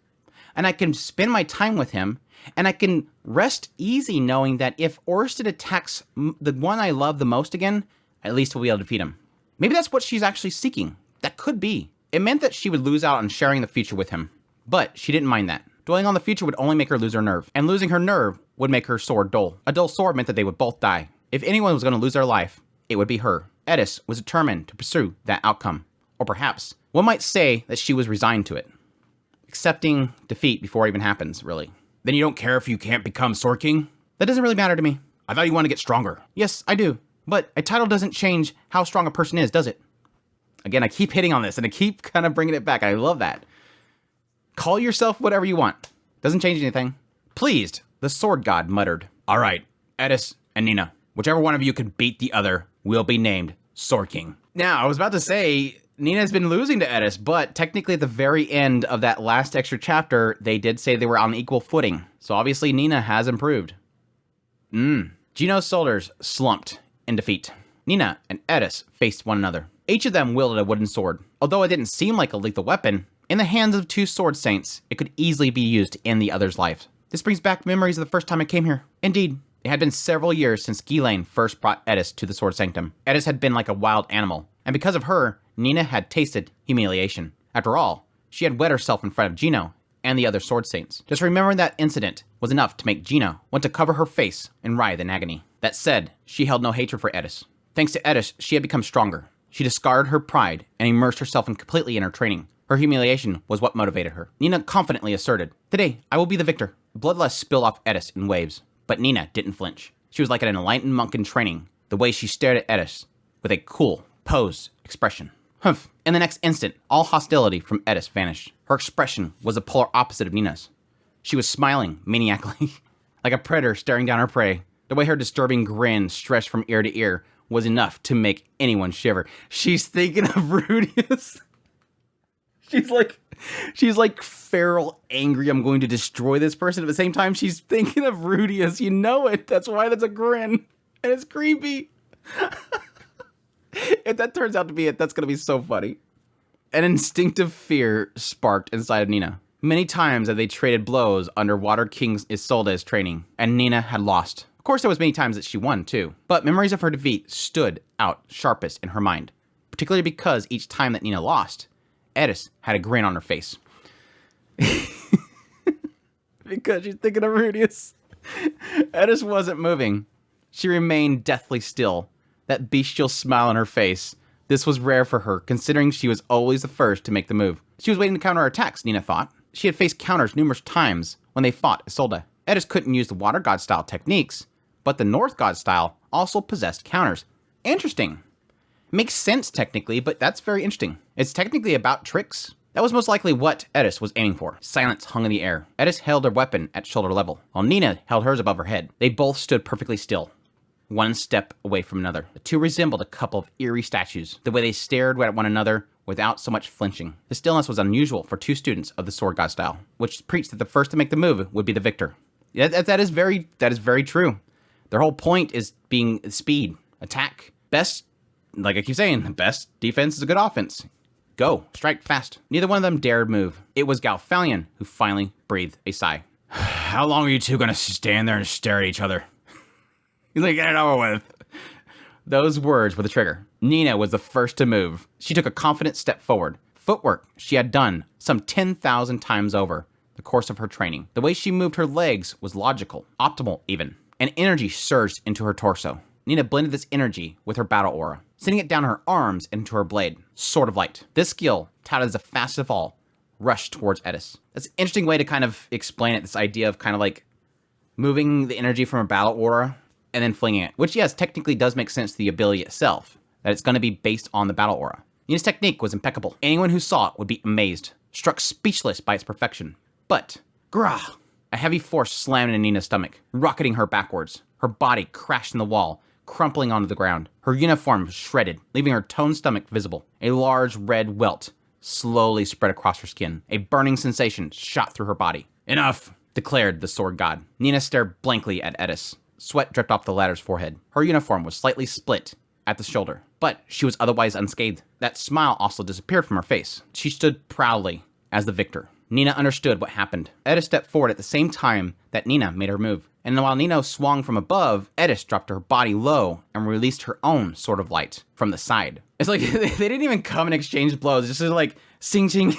and I can spend my time with him, and I can rest easy knowing that if Orsted attacks the one I love the most again, at least we'll be able to defeat him. Maybe that's what she's actually seeking. That could be. It meant that she would lose out on sharing the future with him, but she didn't mind that. Dwelling on the future would only make her lose her nerve, and losing her nerve would make her sword dull. A dull sword meant that they would both die. If anyone was going to lose their life, it would be her. Eris was determined to pursue that outcome. Or perhaps, one might say that she was resigned to it. Accepting defeat before it even happens, really. Then you don't care if you can't become Sword King? That doesn't really matter to me. I thought you wanted to get stronger. Yes, I do. But a title doesn't change how strong a person is, does it? Again, I keep hitting on this, and I keep kind of bringing it back. I love that. Call yourself whatever you want. Doesn't change anything. Pleased, the sword god muttered. All right, Eris and Nina, whichever one of you can beat the other will be named Sword King. Now, I was about to say, Nina's been losing to Eris, but technically at the very end of that last extra chapter, they did say they were on equal footing. So obviously Nina has improved. Gino's soldiers slumped in defeat. Nina and Eris faced one another. Each of them wielded a wooden sword. Although it didn't seem like a lethal weapon, in the hands of two sword saints, it could easily be used to end the other's life. This brings back memories of the first time I came here. Indeed, it had been several years since Ghislaine first brought Eris to the Sword Sanctum. Eris had been like a wild animal, and because of her, Nina had tasted humiliation. After all, she had wet herself in front of Gino and the other sword saints. Just remembering that incident was enough to make Gino want to cover her face and writhe in agony. That said, she held no hatred for Eris. Thanks to Eris, she had become stronger. She discarded her pride and immersed herself completely in her training. Her humiliation was what motivated her. Nina confidently asserted, "Today, I will be the victor." Bloodlust spilled off Eris in waves, but Nina didn't flinch. She was like an enlightened monk in training, the way she stared at Eris with a cool, posed expression. Humph. In the next instant, all hostility from Eris vanished. Her expression was the polar opposite of Nina's. She was smiling maniacally, like a predator staring down her prey. The way her disturbing grin stretched from ear to ear was enough to make anyone shiver. She's thinking of Rudius. She's like feral, angry, I'm going to destroy this person. At the same time, she's thinking of Rudius. You know it. That's why that's a grin. And it's creepy. If that turns out to be it, that's going to be so funny. An instinctive fear sparked inside of Nina. Many times that they traded blows under Water King Isolde's training, and Nina had lost. Of course, there was many times that she won, too. But memories of her defeat stood out sharpest in her mind, particularly because each time that Nina lost, Eris had a grin on her face. Because she's thinking of Rudius. Eris wasn't moving. She remained deathly still, that bestial smile on her face. This was rare for her, considering she was always the first to make the move. She was waiting to counter her attacks, Nina thought. She had faced counters numerous times when they fought Isolde. Eris couldn't use the Water God style techniques, but the North God style also possessed counters. Interesting. Makes sense technically, but that's very interesting. It's technically about tricks. That was most likely what Eris was aiming for. Silence hung in the air. Eris held her weapon at shoulder level, while Nina held hers above her head. They both stood perfectly still, one step away from another. The two resembled a couple of eerie statues, the way they stared at one another without so much flinching. The stillness was unusual for two students of the Sword God style, which preached that the first to make the move would be the victor. Yeah, that is very true. Their whole point is being speed, attack. Best, like I keep saying, the best defense is a good offense. Go, strike fast. Neither one of them dared move. It was Galfalion who finally breathed a sigh. How long are you two gonna stand there and stare at each other? He's like, get it over with. Those words were the trigger. Nina was the first to move. She took a confident step forward. Footwork she had done some 10,000 times over the course of her training. The way she moved her legs was logical, optimal even. And energy surged into her torso. Nina blended this energy with her battle aura, sending it down her arms and into her blade. Sword of Light. This skill, touted as the fastest of all, rushed towards Edis. That's an interesting way to kind of explain it, this idea of kind of like moving the energy from a battle aura and then flinging it. Which, yes, technically does make sense to the ability itself, that it's going to be based on the battle aura. Nina's technique was impeccable. Anyone who saw it would be amazed, struck speechless by its perfection. But, grah! A heavy force slammed into Nina's stomach, rocketing her backwards. Her body crashed in the wall, crumpling onto the ground. Her uniform was shredded, leaving her toned stomach visible. A large red welt slowly spread across her skin. A burning sensation shot through her body. Enough, declared the sword god. Nina stared blankly at Edis. Sweat dripped off the latter's forehead. Her uniform was slightly split at the shoulder, but she was otherwise unscathed. That smile also disappeared from her face. She stood proudly as the victor. Nina understood what happened. Edis stepped forward at the same time that Nina made her move. And while Nina swung from above, Edis dropped her body low and released her own Sword of Light from the side. It's like, they didn't even come and exchange blows. It's just like, sing-ching.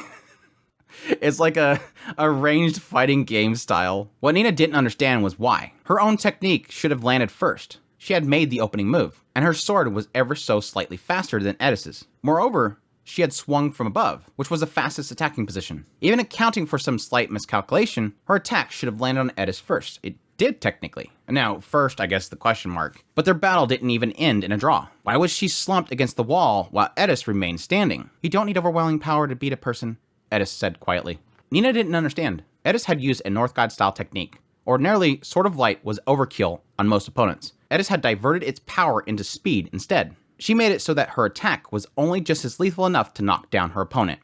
It's like a ranged fighting game style. What Nina didn't understand was why. Her own technique should have landed first. She had made the opening move, and her sword was ever so slightly faster than Edis's. Moreover, she had swung from above, which was the fastest attacking position. Even accounting for some slight miscalculation, her attack should have landed on Edis first. It did, technically. Now, first, I guess, the question mark. But their battle didn't even end in a draw. Why was she slumped against the wall while Edis remained standing? You don't need overwhelming power to beat a person, Edis said quietly. Nina didn't understand. Edis had used a North God-style technique. Ordinarily, Sword of Light was overkill on most opponents. Edis had diverted its power into speed instead. She made it so that her attack was only just as lethal enough to knock down her opponent.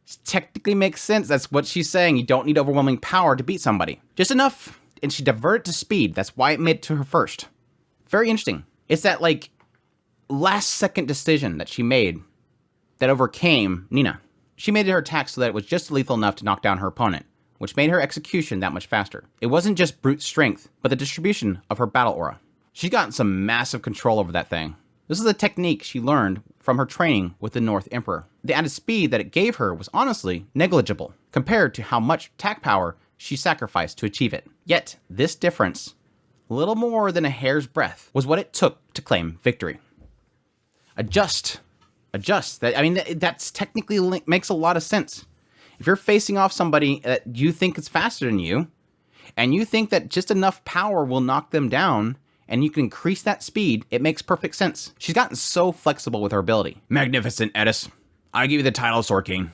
This technically makes sense. That's what she's saying. You don't need overwhelming power to beat somebody. Just enough, and she diverted to speed. That's why it made it to her first. Very interesting. It's that, like, last-second decision that she made that overcame Nina. She made her attack so that it was just lethal enough to knock down her opponent, which made her execution that much faster. It wasn't just brute strength, but the distribution of her battle aura. She's gotten some massive control over that thing. This is a technique she learned from her training with the North Emperor. The added speed that it gave her was honestly negligible compared to how much attack power she sacrificed to achieve it. Yet, this difference, little more than a hair's breadth, was what it took to claim victory. Adjust. That's technically makes a lot of sense. If you're facing off somebody that you think is faster than you, and you think that just enough power will knock them down, and you can increase that speed, it makes perfect sense. She's gotten so flexible with her ability. Magnificent, Edis. I give you the title of Sword King.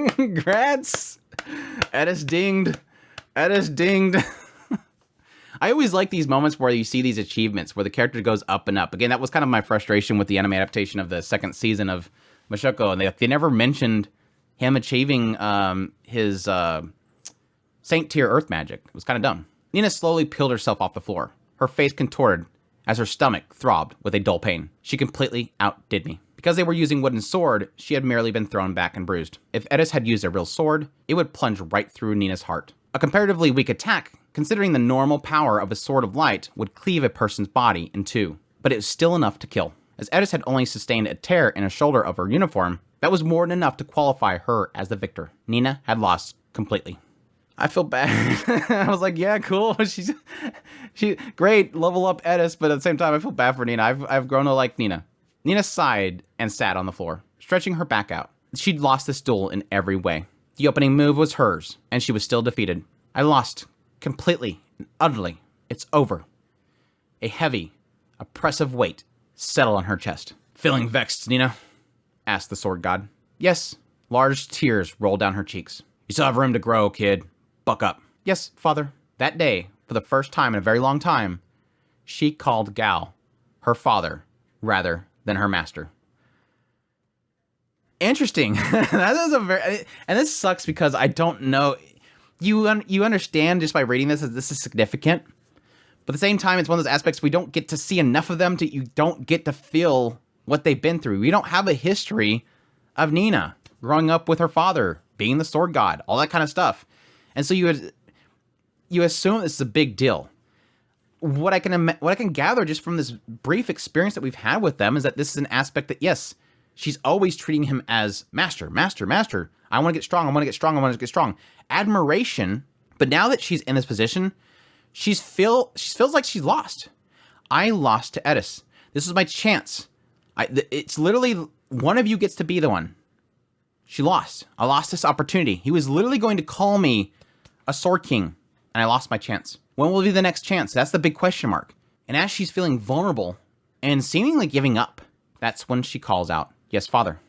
Congrats! Edis dinged. Edis dinged. I always like these moments where you see these achievements, where the character goes up and up. Again, that was kind of my frustration with the anime adaptation of the second season of Mushoku, and they never mentioned him achieving his Saint Tier Earth magic. It was kind of dumb. Nina slowly peeled herself off the floor. Her face contorted as her stomach throbbed with a dull pain. She completely outdid me. Because they were using wooden sword, she had merely been thrown back and bruised. If Edis had used a real sword, it would plunge right through Nina's heart. A comparatively weak attack, considering the normal power of a Sword of Light, would cleave a person's body in two. But it was still enough to kill. As Edis had only sustained a tear in a shoulder of her uniform, that was more than enough to qualify her as the victor. Nina had lost completely. I feel bad. I was like, yeah, cool. She great, level up Edis, but at the same time, I feel bad for Nina. I've grown to like Nina. Nina sighed and sat on the floor, stretching her back out. She'd lost this duel in every way. The opening move was hers, and she was still defeated. I lost completely and utterly. It's over. A heavy, oppressive weight settled on her chest. Feeling vexed, Nina? Asked the sword god. Yes. Large tears rolled down her cheeks. You still have room to grow, kid. Buck up. Yes, father. That day, for the first time in a very long time, she called Gal her father rather than her master. Interesting. That is and this sucks because I don't know. you understand just by reading this that this is significant. But at the same time, it's one of those aspects we don't get to see enough of them you don't get to feel what they've been through. We don't have a history of Nina growing up with her father, being the sword god, all that kind of stuff. And so you assume this is a big deal. What I can gather just from this brief experience that we've had with them is that this is an aspect that, yes, she's always treating him as master, master, master. I want to get strong. I want to get strong. I want to get strong. Admiration. But now that she's in this position, she feels like she's lost. I lost to Edis. This is my chance. It's literally one of you gets to be the one. She lost. I lost this opportunity. He was literally going to call me a sword king, and I lost my chance. When will be the next chance? That's the big question mark. And as she's feeling vulnerable and seemingly giving up, that's when she calls out, "Yes, father."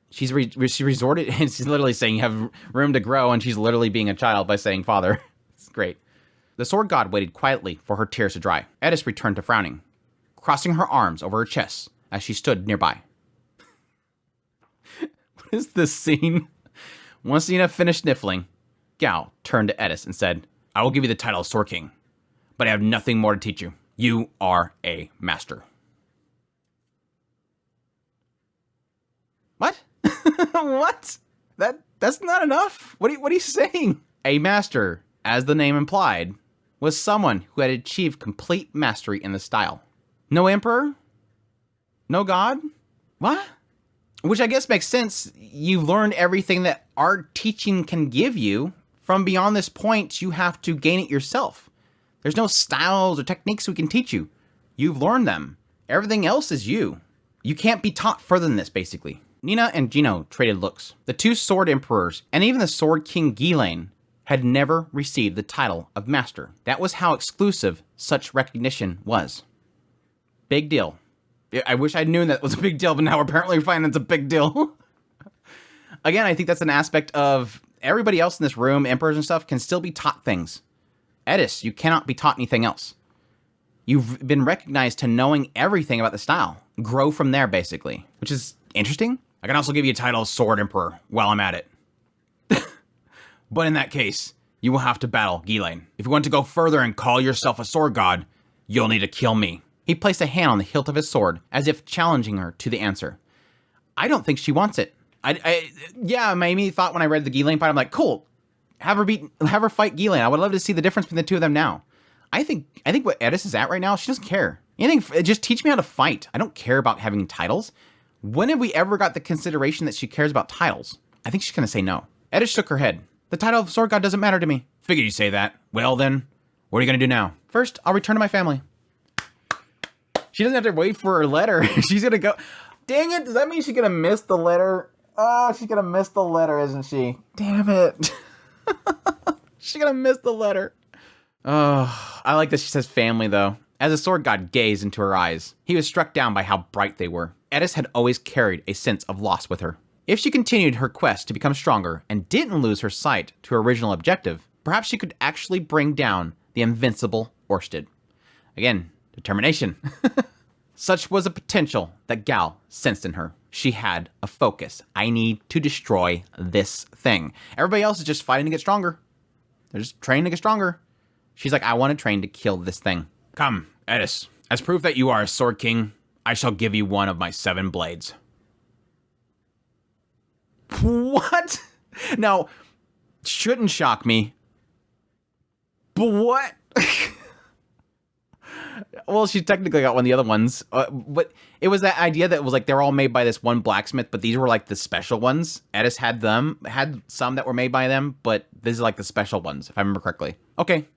She resorted, and she's literally saying you have room to grow, and she's literally being a child by saying father. It's great. The sword god waited quietly for her tears to dry. Edis returned to frowning, crossing her arms over her chest as she stood nearby. What is this scene? Once Nina finished sniffling, Gao turned to Edis and said, "I will give you the title of Sword King, but I have nothing more to teach you. You are a master." What? What? That's not enough? What are you saying? A master, as the name implied, was someone who had achieved complete mastery in the style. No emperor? No god? What? Which I guess makes sense. You've learned everything that our teaching can give you. From beyond this point, you have to gain it yourself. There's no styles or techniques we can teach you. You've learned them. Everything else is you. You can't be taught further than this, basically. Nina and Gino traded looks. The two sword emperors, and even the sword king Ghislaine, had never received the title of master. That was how exclusive such recognition was. Big deal. I wish I'd known that was a big deal, but now apparently we're finding it's a big deal. Again, I think that's an aspect of everybody else in this room, emperors and stuff, can still be taught things. Edis, you cannot be taught anything else. You've been recognized to knowing everything about the style. Grow from there, basically, which is interesting. I can also give you a title of Sword Emperor while I'm at it. But in that case, you will have to battle Ghislaine. If you want to go further and call yourself a sword god, you'll need to kill me. He placed a hand on the hilt of his sword, as if challenging her to the answer. I don't think she wants it. Yeah, my immediate thought when I read the Ghislaine part, I'm like, cool, have her fight Ghislaine. I would love to see the difference between the two of them now. I think what Edis is at right now, she doesn't care. Just teach me how to fight. I don't care about having titles. When have we ever got the consideration that she cares about titles? I think she's gonna say no. Edis shook her head. The title of sword god doesn't matter to me. Figured you say that. Well then, what are you gonna do now? First, I'll return to my family. She doesn't have to wait for her letter. She's gonna go. Dang it, does that mean she's gonna miss the letter? Oh, she's gonna miss the letter, isn't she? Damn it. She's gonna miss the letter. Oh, I like that she says family, though. As the sword god gazed into her eyes, he was struck down by how bright they were. Edis had always carried a sense of loss with her. If she continued her quest to become stronger and didn't lose her sight to her original objective, perhaps she could actually bring down the invincible Orsted. Again, determination. Such was the potential that Gal sensed in her. She had a focus. I need to destroy this thing. Everybody else is just fighting to get stronger. They're just training to get stronger. She's like, I want to train to kill this thing. Come, Edis. As proof that you are a sword king, I shall give you one of my 7 blades. What? Now, shouldn't shock me. But what? Well, she technically got one of the other ones, but it was that idea that it was like they're all made by this one blacksmith, but these were like the special ones. Edis had some that were made by them, but these are like the special ones, if I remember correctly. Okay,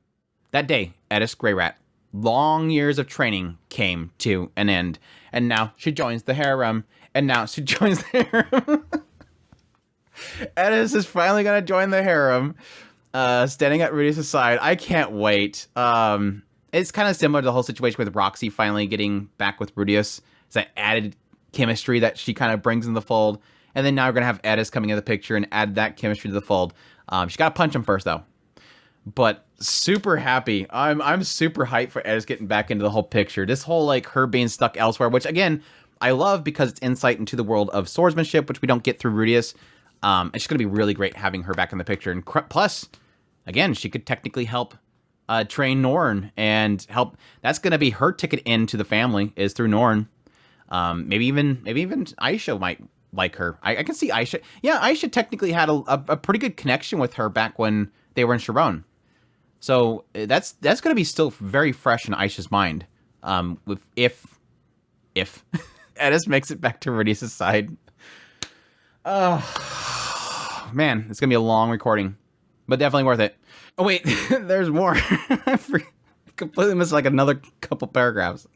that day, Edis Greyrat, long years of training came to an end, and now she joins the harem, Edis is finally gonna join the harem, standing at Rudius' side. I can't wait. It's kind of similar to the whole situation with Roxy finally getting back with Rudius. It's that added chemistry that she kind of brings in the fold. And then now we're going to have Edis coming in the picture and add that chemistry to the fold. She's got to punch him first, though. But super happy. I'm super hyped for Edis getting back into the whole picture. This whole, like, her being stuck elsewhere, which, again, I love because it's insight into the world of swordsmanship, which we don't get through Rudius. It's just going to be really great having her back in the picture. And plus, again, she could technically help train Norn and help. That's going to be her ticket into the family, is through Norn. Maybe even Aisha might like her. I can see Aisha. Yeah, Aisha technically had a pretty good connection with her back when they were in Sharon. So that's going to be still very fresh in Aisha's mind. If Edis makes it back to Radius' side. Oh, man, it's going to be a long recording, but definitely worth it. Oh, wait, there's more. I completely missed like another couple paragraphs.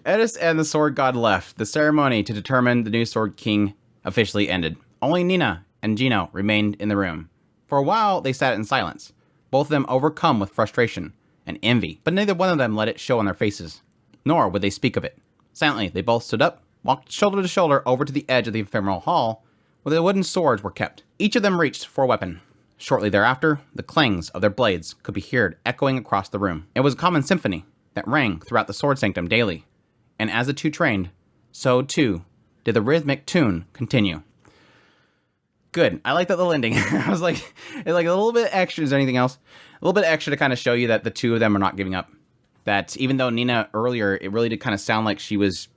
Edis and the Sword God left. The ceremony to determine the new Sword King officially ended. Only Nina and Gino remained in the room. For a while, they sat in silence, both of them overcome with frustration and envy, but neither one of them let it show on their faces, nor would they speak of it. Silently, they both stood up, walked shoulder to shoulder over to the edge of the ephemeral hall, where the wooden swords were kept. Each of them reached for a weapon. Shortly thereafter, the clangs of their blades could be heard echoing across the room. It was a common symphony that rang throughout the sword sanctum daily, and as the two trained, so too did the rhythmic tune continue. Good. I like that little ending. I was like, it's like a little bit extra. Is there anything else? A little bit extra to kind of show you that the two of them are not giving up. That even though Nina earlier, it really did kind of sound like she was,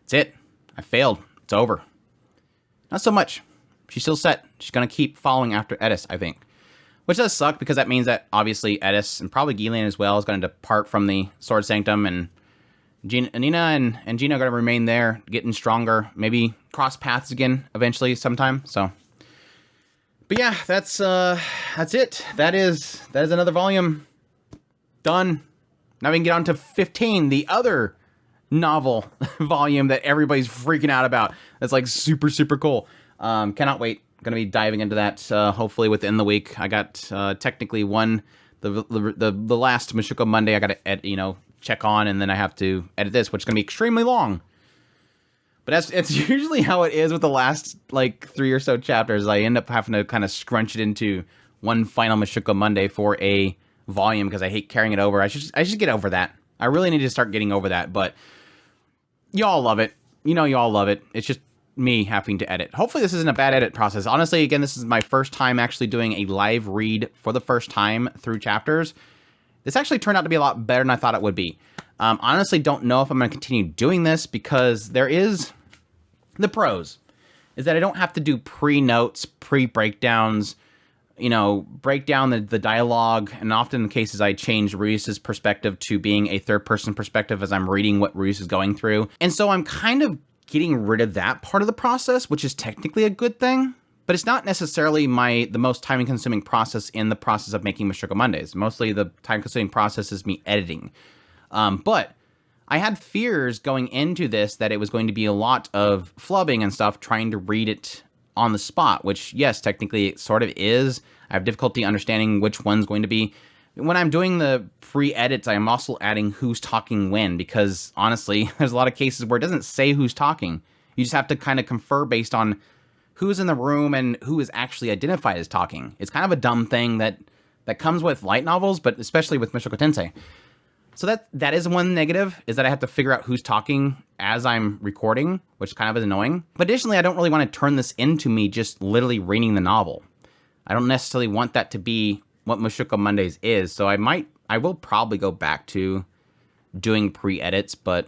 it's it. I failed. It's over. Not so much. She's still set. She's going to keep following after Edis, I think. Which does suck because that means that obviously Edis and probably Gillian as well is going to depart from the Sword Sanctum, and Nina and Gina are going to remain there, getting stronger. Maybe cross paths again eventually sometime. So, but yeah, that's it. That is another volume done. Now we can get on to 15, the other novel volume that everybody's freaking out about. That's like super, super cool. Cannot wait. Going to be diving into that hopefully within the week. I got technically the last Mushoku Monday I got to check on, and then I have to edit this, which is going to be extremely long. But it's usually how it is with the last like 3 or so chapters. I end up having to kind of scrunch it into one final Mushoku Monday for a volume because I hate carrying it over. I should get over that. I really need to start getting over that, but y'all love it. Y'all love it. It's just me having to edit. Hopefully this isn't a bad edit process. Honestly, again, this is my first time actually doing a live read for the first time through chapters. This actually turned out to be a lot better than I thought it would be. Honestly, don't know if I'm going to continue doing this because there is the pros. Is that I don't have to do pre-notes, pre-breakdowns, break down the dialogue, and often in cases I change Ruius's perspective to being a third-person perspective as I'm reading what Ruius is going through. And so I'm kind of getting rid of that part of the process, which is technically a good thing, but it's not necessarily the most time-consuming process in the process of making Mushoku Mondays. Mostly the time-consuming process is me editing. But I had fears going into this that it was going to be a lot of flubbing and stuff, trying to read it on the spot, which, yes, technically it sort of is. I have difficulty understanding which one's going to be. When I'm doing the pre-edits, I am also adding who's talking when, because honestly, there's a lot of cases where it doesn't say who's talking. You just have to kind of confer based on who's in the room and who is actually identified as talking. It's kind of a dumb thing that comes with light novels, but especially with Mushoku Tensei. So that is one negative, is that I have to figure out who's talking as I'm recording, which kind of is annoying. But additionally, I don't really want to turn this into me just literally reading the novel. I don't necessarily want that to be what Mushoku Mondays is, so I will probably go back to doing pre-edits, but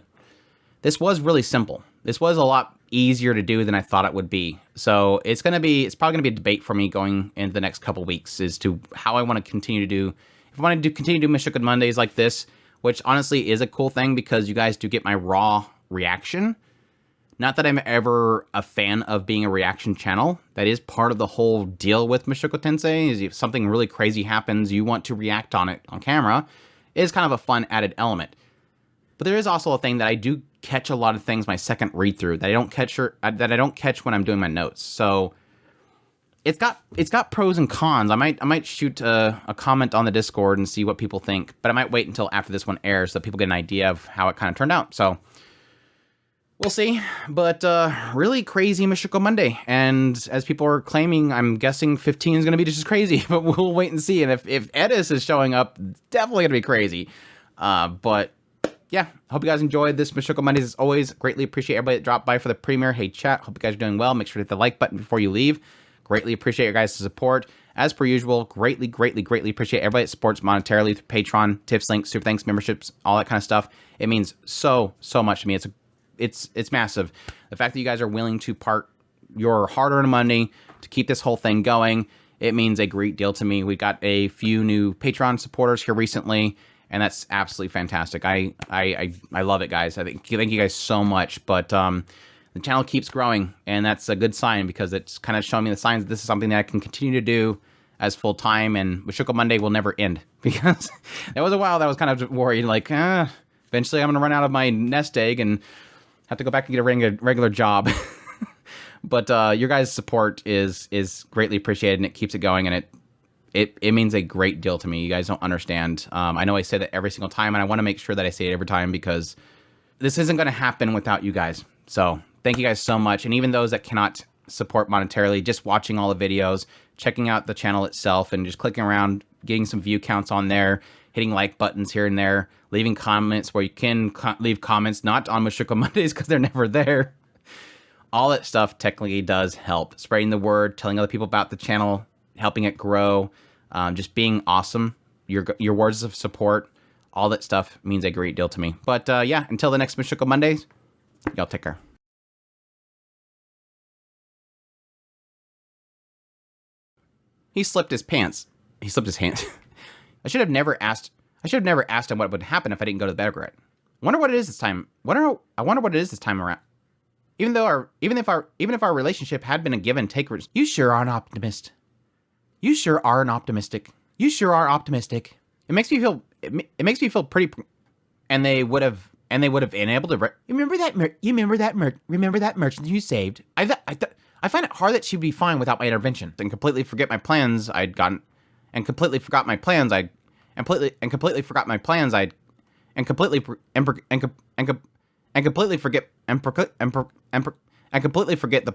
this was really simple. This was a lot easier to do than I thought it would be. So it's probably gonna be a debate for me going into the next couple weeks as to how I want to continue to do. If I want to continue to do Mushoku Mondays like this, which honestly is a cool thing because you guys do get my raw reaction. Not that I'm ever a fan of being a reaction channel. That is part of the whole deal with Mushoku Tensei, is if something really crazy happens, you want to react on it on camera. It is kind of a fun added element. But there is also a thing that I do catch a lot of things my second read through that I don't catch when I'm doing my notes. So it's got pros and cons. I might shoot a comment on the Discord and see what people think, but I might wait until after this one airs so people get an idea of how it kind of turned out. So we'll see, but really crazy Mushoku Monday, and as people are claiming, I'm guessing 15 is going to be just as crazy, but we'll wait and see, and if Edis is showing up, it's definitely going to be crazy, but yeah, hope you guys enjoyed this Mushoku Mondays. As always, greatly appreciate everybody that dropped by for the premiere. Hey chat, hope you guys are doing well. Make sure to hit the like button before you leave. Greatly appreciate your guys' support. As per usual, greatly appreciate everybody that supports monetarily through Patreon, tips, links, super thanks, memberships, all that kind of stuff. It means so much to me. It's massive. The fact that you guys are willing to part your hard-earned money to keep this whole thing going, it means a great deal to me. We got a few new Patreon supporters here recently, and that's absolutely fantastic. I love it, guys. Thank you guys so much. But the channel keeps growing, and that's a good sign because it's kind of showing me the signs that this is something that I can continue to do as full time, and Mushoku Monday will never end, because there was a while that I was kind of worried, like, eventually I'm going to run out of my nest egg and have to go back and get a regular job. But your guys' support is greatly appreciated, and it keeps it going, and it means a great deal to me. You guys don't understand. I know I say that every single time, and I want to make sure that I say it every time, because this isn't going to happen without you guys. So thank you guys so much. And even those that cannot support monetarily, just watching all the videos, checking out the channel itself, and just clicking around, getting some view counts on there, hitting like buttons here and there, leaving comments where you can leave comments, not on Mushoku Mondays because they're never there. All that stuff technically does help. Spreading the word, telling other people about the channel, helping it grow, just being awesome. Your words of support, all that stuff means a great deal to me. But yeah, until the next Mushoku Mondays, y'all take care. He slipped his pants. He slipped his hands. I should have never asked him what would happen if I didn't go to the bed right. Wonder what it is this time. I wonder what it is this time around. Even if our relationship had been a give and take, you sure are an optimist. You sure are an optimistic. You sure are optimistic. It makes me feel pretty. And they would have been able to. Remember that merchant you saved. I find it hard that she'd be fine without my intervention, and completely forget my plans I'd gotten, and completely forgot my plans I'd, and completely forgot my plans I'd, and completely forget the